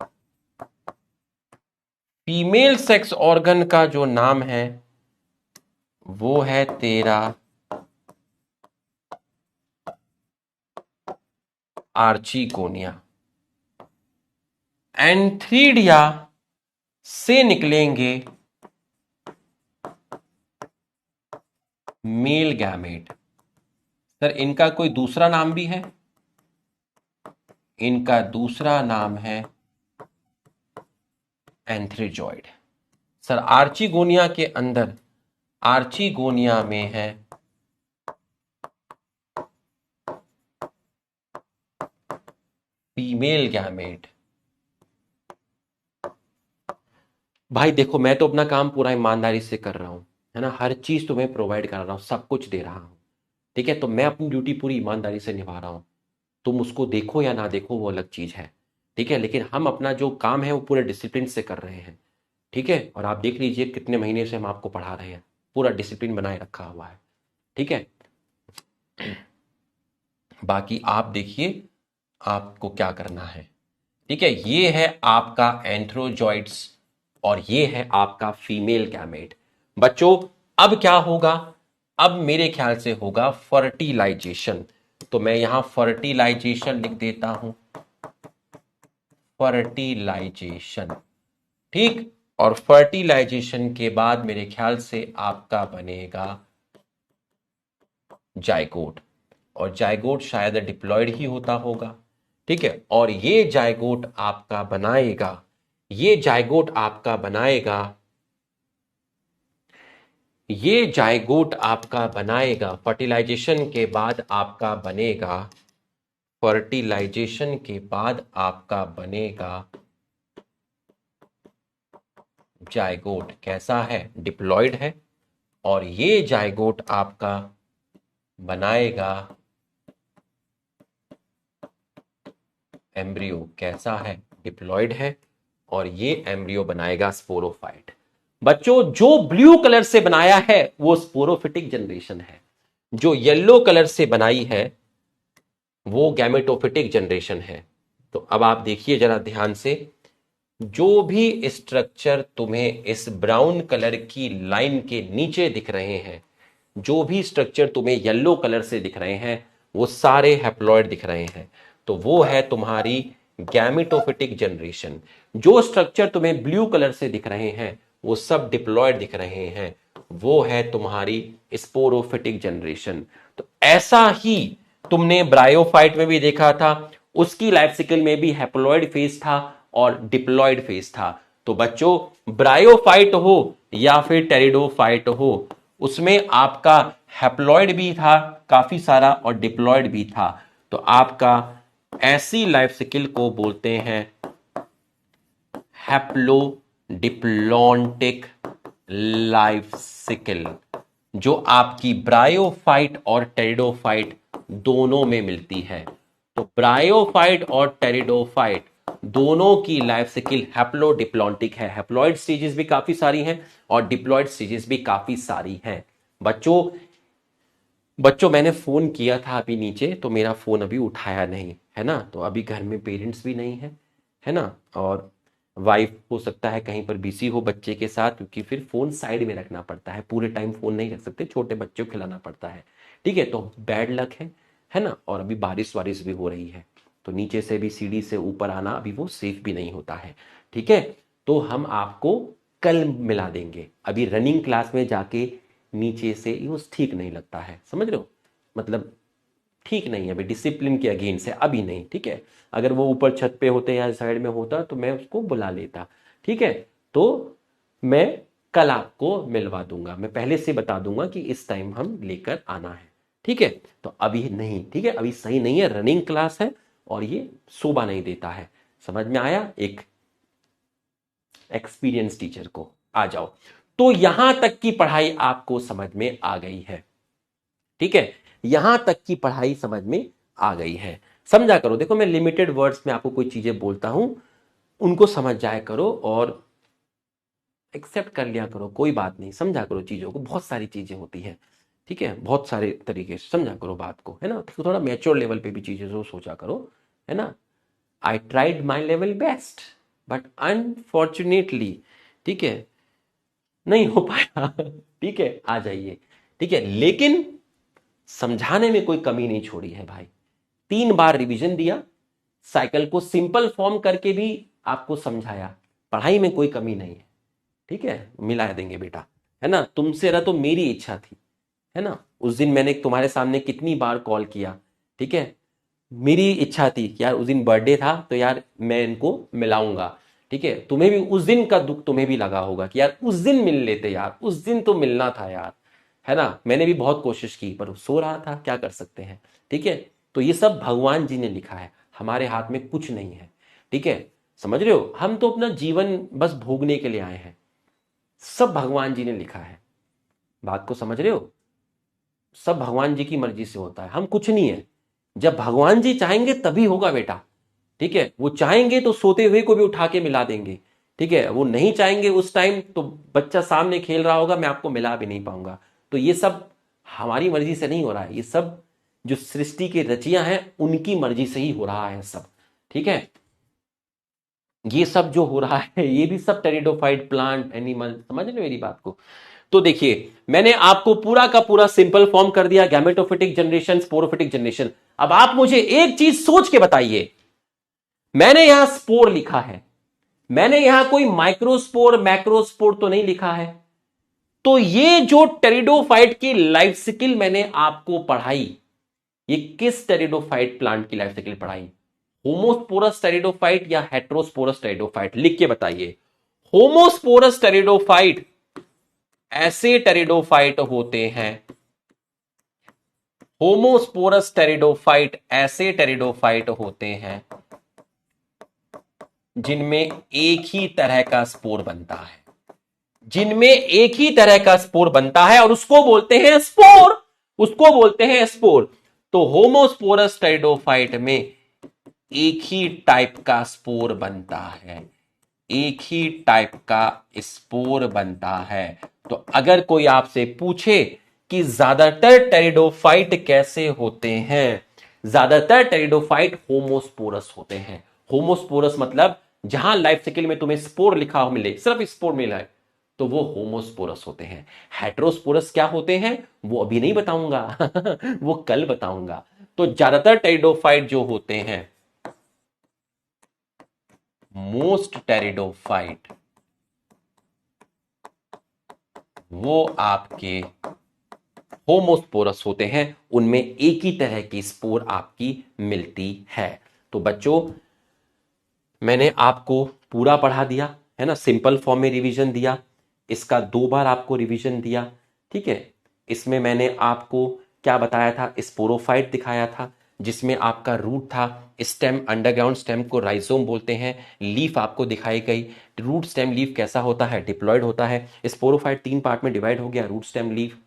फीमेल सेक्स ऑर्गन का जो नाम है वो है तेरा आर्चिकोनिया। एंथ्रीडिया से निकलेंगे मेल गैमेट। सर इनका कोई दूसरा नाम भी है? इनका दूसरा नाम है एंथ्रेजॉइड। सर आर्चिगोनिया के अंदर, आर्चिगोनिया में है फीमेल गैमेट। भाई देखो मैं तो अपना काम पूरा ईमानदारी से कर रहा हूं, है ना, हर चीज तुम्हें प्रोवाइड कर रहा हूं, सब कुछ दे रहा हूं, ठीक है, तो मैं अपनी ड्यूटी पूरी ईमानदारी से निभा रहा हूं। तुम उसको देखो या ना देखो वो अलग चीज है, ठीक है, लेकिन हम अपना जो काम है वो पूरे डिसिप्लिन से कर रहे हैं, ठीक है। और आप देख लीजिए कितने महीने से हम आपको पढ़ा रहे हैं, पूरा डिसिप्लिन बनाए रखा हुआ है, ठीक है। बाकी आप देखिए आपको क्या करना है, ठीक है। ये है आपका एंथ्रोजॉइड्स और ये है आपका फीमेल गैमेट। बच्चों अब क्या होगा, अब मेरे ख्याल से होगा फर्टिलाइजेशन। तो मैं यहां फर्टिलाइजेशन लिख देता हूं, फर्टिलाइजेशन, ठीक। और फर्टिलाइजेशन के बाद मेरे ख्याल से आपका बनेगा जाइगोट, और जाइगोट शायद डिप्लॉयड ही होता होगा, ठीक है। और ये जाइगोट आपका बनाएगा, ये जाइगोट आपका बनाएगा, ये जाइगोट आपका बनाएगा फर्टिलाइजेशन के बाद आपका बनेगा, फर्टिलाइजेशन के बाद आपका बनेगा जाइगोट। कैसा है? डिप्लॉयड है। और ये जाइगोट आपका बनाएगा एम्ब्रियो। कैसा है? डिप्लॉयड है। और ये एम्ब्रियो बनाएगा स्पोरोफाइट। बच्चों जो ब्लू कलर से बनाया है वो स्पोरोफिटिक जनरेशन है, जो येलो कलर से बनाई है वो गैमेटोफिटिक जनरेशन है। तो अब आप देखिए जरा ध्यान से, जो भी स्ट्रक्चर तुम्हें इस ब्राउन कलर की लाइन के नीचे दिख रहे हैं, जो भी स्ट्रक्चर तुम्हें येलो कलर से दिख रहे हैं वो सारे हैप्लॉइड दिख रहे हैं, तो वो है तुम्हारी गैमेटोफिटिक जनरेशन। जो स्ट्रक्चर तुम्हें ब्लू कलर से दिख रहे हैं वो सब डिप्लॉयड दिख रहे हैं, वो है तुम्हारी स्पोरोफिटिक जनरेशन। तो ऐसा ही तुमने ब्रायोफाइट में भी देखा था, उसकी लाइफ साइकिल में भी हैप्लॉइड फेज था और डिप्लॉयड फेज था। तो बच्चों ब्रायोफाइट हो या फिर टेरिडोफाइट हो, उसमें आपका हैप्लॉइड भी था काफी सारा और डिप्लॉयड भी था। तो आपका ऐसी लाइफ साइकिल को बोलते हैं हैप्लो डिप्लॉन्टिक लाइफ साइकिल, जो आपकी ब्रायोफाइट और टेरिडोफाइट दोनों में मिलती है। तो ब्रायोफाइट और टेरिडोफाइट दोनों की लाइफ साइकिल हैप्लोडिप्लॉन्टिक है। हैप्लॉइड स्टेजेस भी काफी सारी हैं और डिप्लॉयड स्टेजेस भी काफी सारी हैं। बच्चों बच्चों मैंने फोन किया था अभी नीचे, तो मेरा फोन अभी उठाया नहीं, है ना, तो अभी घर में पेरेंट्स भी नहीं है ना, और वाइफ हो सकता है कहीं पर बिजी हो बच्चे के साथ, क्योंकि फिर फोन साइड में रखना पड़ता है, पूरे टाइम फोन नहीं रख सकते, छोटे बच्चे को खिलाना पड़ता है, ठीक है। तो बैड लक है ना, और अभी बारिश वारिश भी हो रही है, तो नीचे से भी सीढ़ी से ऊपर आना अभी वो सेफ भी नहीं होता है, ठीक है। तो हम आपको कल मिला देंगे, अभी रनिंग क्लास में जाके नीचे से यूज ठीक नहीं लगता है, समझ रहे हो, मतलब ठीक नहीं है, अभी डिसिप्लिन के अगेंस्ट है, अभी नहीं, ठीक है। अगर वो ऊपर छत पे होते या साइड में होता तो मैं उसको बुला लेता, ठीक है। तो मैं कल आपको मिलवा दूंगा, मैं पहले से बता दूंगा कि इस टाइम हम लेकर आना है, ठीक है। तो अभी नहीं, ठीक है, अभी सही नहीं है, रनिंग क्लास है और ये शोभा नहीं देता है, समझ में आया? एक एक्सपीरियंस टीचर को आ जाओ। तो यहां तक की पढ़ाई आपको समझ में आ गई है, ठीक है, यहां तक की पढ़ाई समझ में आ गई है। समझा करो, देखो मैं लिमिटेड वर्ड्स में आपको कोई चीजें बोलता हूं, उनको समझ जाया करो और एक्सेप्ट कर लिया करो, कोई बात नहीं, समझा करो चीजों को, बहुत सारी चीजें होती हैं, ठीक है, बहुत सारे तरीके से समझा करो बात को, है ना, तो थोड़ा मैच्योर लेवल पे भी चीजें को सोचा करो, है ना। I tried my level best but unfortunately, ठीक है, नहीं हो पाया ठीक है, आ जाइए, ठीक है, लेकिन समझाने में कोई कमी नहीं छोड़ी है भाई। 3 बार रिवीजन दिया, साइकिल को सिंपल फॉर्म करके भी आपको समझाया, पढ़ाई में कोई कमी नहीं है, ठीक है, मिला देंगे बेटा, है ना। तुमसे रहा तो मेरी इच्छा थी, है ना। उस दिन मैंने तुम्हारे सामने कितनी बार कॉल किया, ठीक है, मेरी इच्छा थी कि यार उस दिन बर्थडे था तो यार मैं इनको मिलाऊंगा, ठीक है। तुम्हें भी उस दिन का दुख तुम्हें भी लगा होगा कि यार उस दिन मिल लेते, यार उस दिन तो मिलना था यार, है ना। मैंने भी बहुत कोशिश की पर सो रहा था, क्या कर सकते हैं, ठीक है। तो ये सब भगवान जी ने लिखा है, हमारे हाथ में कुछ नहीं है, ठीक है। समझ रहे हो, हम तो अपना जीवन बस भोगने के लिए आए हैं, सब भगवान जी ने लिखा है। बात को समझ रहे हो, सब भगवान जी की मर्जी से होता है, हम कुछ नहीं है। जब भगवान जी चाहेंगे तभी होगा बेटा, ठीक है। वो चाहेंगे तो सोते हुए को भी उठा के मिला देंगे, ठीक है। वो नहीं चाहेंगे उस टाइम तो बच्चा सामने खेल रहा होगा, मैं आपको मिला भी नहीं पाऊंगा। तो ये सब हमारी मर्जी से नहीं हो रहा है, ये सब जो सृष्टि की रचियां हैं उनकी मर्जी से ही हो रहा है सब, ठीक है। ये सब जो हो रहा है ये भी सब टेरिडोफाइट प्लांट एनिमल, समझ रहे हो मेरी बात को। तो देखिए मैंने आपको पूरा का पूरा सिंपल फॉर्म कर दिया, गैमेटोफिटिक जनरेशन, स्पोरोफिटिक जनरेशन। अब आप मुझे एक चीज सोच के बताइए, मैंने यहां स्पोर लिखा है, मैंने यहां कोई माइक्रोस्पोर मैक्रोस्पोर तो नहीं लिखा है। तो ये जो टेरिडोफाइट की लाइफ साइकिल मैंने आपको पढ़ाई, ये किस टेरिडोफाइट प्लांट की लाइफ साइकिल पढ़ाई? होमोस्पोरस टेरिडोफाइट या हेट्रोस्पोरस टेरिडोफाइट? लिख के बताइए। होमोस्पोरस टेरिडोफाइट ऐसे टेरिडोफाइट होते हैं, होमोस्पोरस टेरिडोफाइट ऐसे टेरिडोफाइट होते हैं जिनमें एक ही तरह का स्पोर बनता है, जिनमें एक ही तरह का स्पोर बनता है और उसको बोलते हैं स्पोर, उसको बोलते हैं स्पोर। तो होमोस्पोरस टेरिडोफाइट में एक ही टाइप का स्पोर बनता है, एक ही टाइप का स्पोर बनता है। तो अगर कोई आपसे पूछे कि ज्यादातर टेरिडोफाइट कैसे होते हैं, ज्यादातर टेरिडोफाइट होमोस्पोरस होते हैं। होमोस्पोरस मतलब जहां लाइफ साइकिल में तुम्हें स्पोर लिखा हो मिले, सिर्फ स्पोर मिला है, तो वो होमोस्पोरस होते हैं। हेट्रोस्पोरस क्या होते हैं वो अभी नहीं बताऊंगा वो कल बताऊंगा। तो ज्यादातर टेरिडोफाइट जो होते हैं, मोस्ट टेरिडोफाइट, वो आपके होमोस्पोरस होते हैं, उनमें एक ही तरह की स्पोर आपकी मिलती है। तो बच्चों मैंने आपको पूरा पढ़ा दिया है ना, सिंपल फॉर्म में रिवीजन दिया, इसका 2 बार आपको रिवीजन दिया, ठीक है। इसमें मैंने आपको क्या बताया था, स्पोरोफाइट दिखाया था जिसमें आपका रूट था, स्टेम, अंडरग्राउंड स्टेम को राइजोम बोलते हैं, लीफ आपको दिखाई गई। रूट स्टेम लीफ कैसा होता है, डिप्लॉयड होता है। स्पोरोफाइट 3 पार्ट में डिवाइड हो गया, रूट स्टेम लीफ।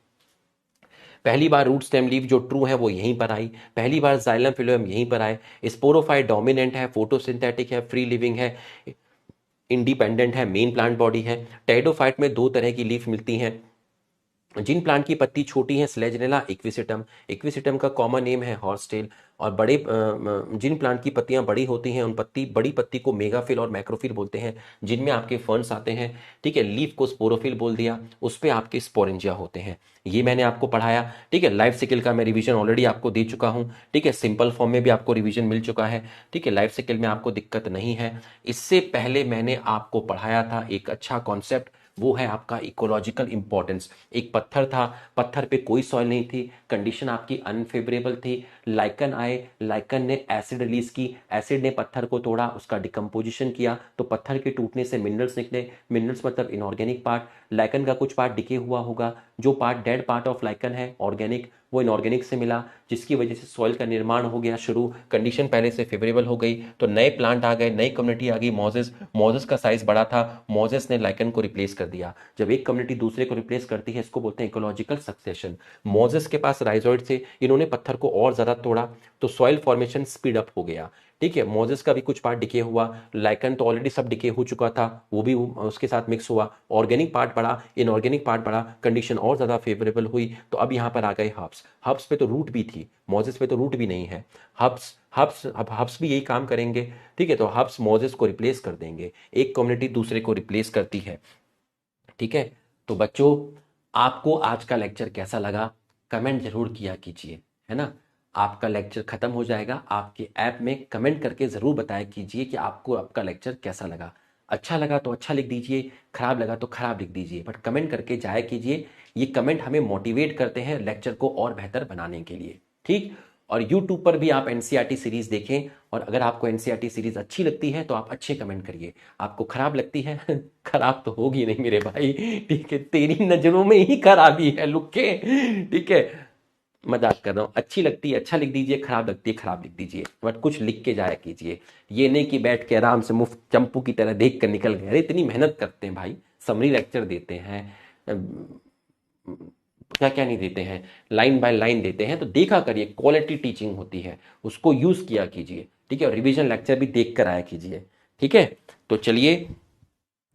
पहली बार रूट स्टेम लीफ जो ट्रू है वो यहीं पर आई, पहली बार जाइलम फिलोएम यहीं पर आए। स्पोरोफाइट डोमिनेंट है, फोटोसिंथेटिक है, फ्री लिविंग है, इंडिपेंडेंट है, मेन प्लांट बॉडी है। टेरिडोफाइट में 2 तरह की लीफ मिलती हैं, जिन प्लांट की पत्ती छोटी है स्लेजनेला इक्विसिटम, इक्विसिटम का कॉमन नेम है हॉर्सटेल। और बड़े जिन प्लांट की पत्तियां बड़ी होती हैं उन बड़ी पत्ती को मेगाफिल और मैक्रोफिल बोलते हैं, जिनमें आपके फर्न्स आते हैं, ठीक है। लीफ को स्पोरोफिल बोल दिया, उस पर आपके स्पोरेंजिया होते हैं। ये मैंने आपको पढ़ाया, ठीक है। लाइफ साइकिल का मैं रिवीजन ऑलरेडी आपको दे चुका हूँ, ठीक है। सिंपल फॉर्म में भी आपको रिवीजन मिल चुका है, ठीक है। लाइफ साइकिल में आपको दिक्कत नहीं है। इससे पहले मैंने आपको पढ़ाया था एक अच्छा कॉन्सेप्ट, वो है आपका इकोलॉजिकल इंपॉर्टेंस। एक पत्थर था, पत्थर पे कोई सॉइल नहीं थी, कंडीशन आपकी अनफेवरेबल थी, लाइकन आए, लाइकन ने एसिड रिलीज की, एसिड ने पत्थर को तोड़ा, उसका डिकम्पोजिशन किया, तो पत्थर के टूटने से मिनरल्स निकले। मिनरल्स मतलब इनऑर्गेनिक पार्ट, लाइकन का कुछ पार्ट डिके हुआ होगा, जो part dead part of lichen है ऑर्गेनिक, वो इनऑर्गेनिक से मिला, जिसकी वजह से सॉइल का निर्माण हो गया शुरू, कंडीशन पहले से फेवरेबल हो गई, तो नए प्लांट आ गए, नई कम्युनिटी आ गई। मोजेस, मोजेस का साइज बड़ा था, मोजेस ने लाइकन को रिप्लेस कर दिया। जब एक कम्युनिटी दूसरे को रिप्लेस करती है इसको बोलते हैं इकोलॉजिकल सक्सेशन। मोजेस के पास राइजोइड थे, इन्होंने पत्थर को और ज्यादा तोड़ा, तो सॉइल फॉर्मेशन स्पीड अप हो गया, ठीक है। मोजेस का भी कुछ पार्ट डिके हुआ, लाइकन तो ऑलरेडी सब डिके हो चुका था, वो भी उसके साथ मिक्स हुआ, ऑर्गेनिक पार्ट बढ़ा, इनऑर्गेनिक पार्ट बढ़ा, कंडीशन और ज्यादा फेवरेबल हुई। तो अब यहाँ पर आ गए हब्स, हब्स पे तो रूट भी थी, मोजेस पे तो रूट भी नहीं है। हब्स हब्स अब हब्स भी यही काम करेंगे, ठीक है। तो हब्स मोजेस को रिप्लेस कर देंगे, एक कम्युनिटी दूसरे को रिप्लेस करती है, ठीक है। तो बच्चों आपको आज का लेक्चर कैसा लगा कमेंट जरूर किया कीजिए, है ना। आपका लेक्चर खत्म हो जाएगा, आपके ऐप में कमेंट करके जरूर बताया कीजिए कि आपको आपका लेक्चर कैसा लगा। अच्छा लगा तो अच्छा लिख दीजिए, खराब लगा तो खराब लिख दीजिए, बट कमेंट करके जाया कीजिए। ये कमेंट हमें मोटिवेट करते हैं लेक्चर को और बेहतर बनाने के लिए, ठीक। और यूट्यूब पर भी आप एनसीईआरटी सीरीज देखें, और अगर आपको एनसीईआरटी सीरीज अच्छी लगती है तो आप अच्छे कमेंट करिए। आपको खराब लगती है खराब तो होगी नहीं मेरे भाई, ठीक है, तेरी नजरों में ही खराबी है लुक्के, ठीक है, मजाक कर रहा हूँ। अच्छी लगती है अच्छा लिख दीजिए, खराब लगती है खराब लिख दीजिए, बट कुछ लिख के जाया कीजिए। ये नहीं कि बैठ के आराम से मुफ्त चंपू की तरह देख कर निकल गए। अरे इतनी मेहनत करते हैं भाई, समरी लेक्चर देते हैं, क्या क्या नहीं देते हैं, लाइन बाय लाइन देते हैं, तो देखा करिए, क्वालिटी टीचिंग होती है, उसको यूज किया कीजिए, ठीक है। और रिवीजन लेक्चर भी देख कर आया कीजिए, ठीक है। तो चलिए,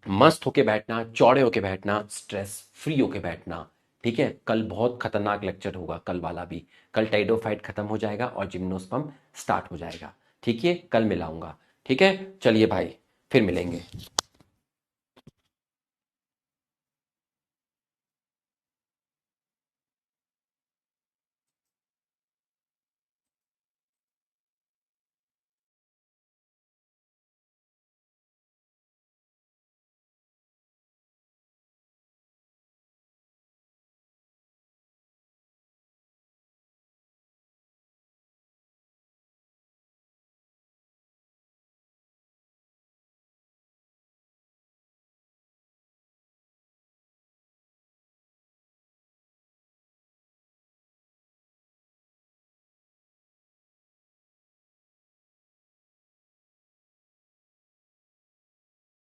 मस्त होके बैठना, चौड़े होके बैठना, स्ट्रेस फ्री होके बैठना, ठीक है। कल बहुत खतरनाक लेक्चर होगा, कल वाला भी। कल टाइडोफाइट खत्म हो जाएगा और जिम्नोस्पर्म स्टार्ट हो जाएगा, ठीक है। कल मिलाऊंगा, ठीक है। चलिए भाई, फिर मिलेंगे।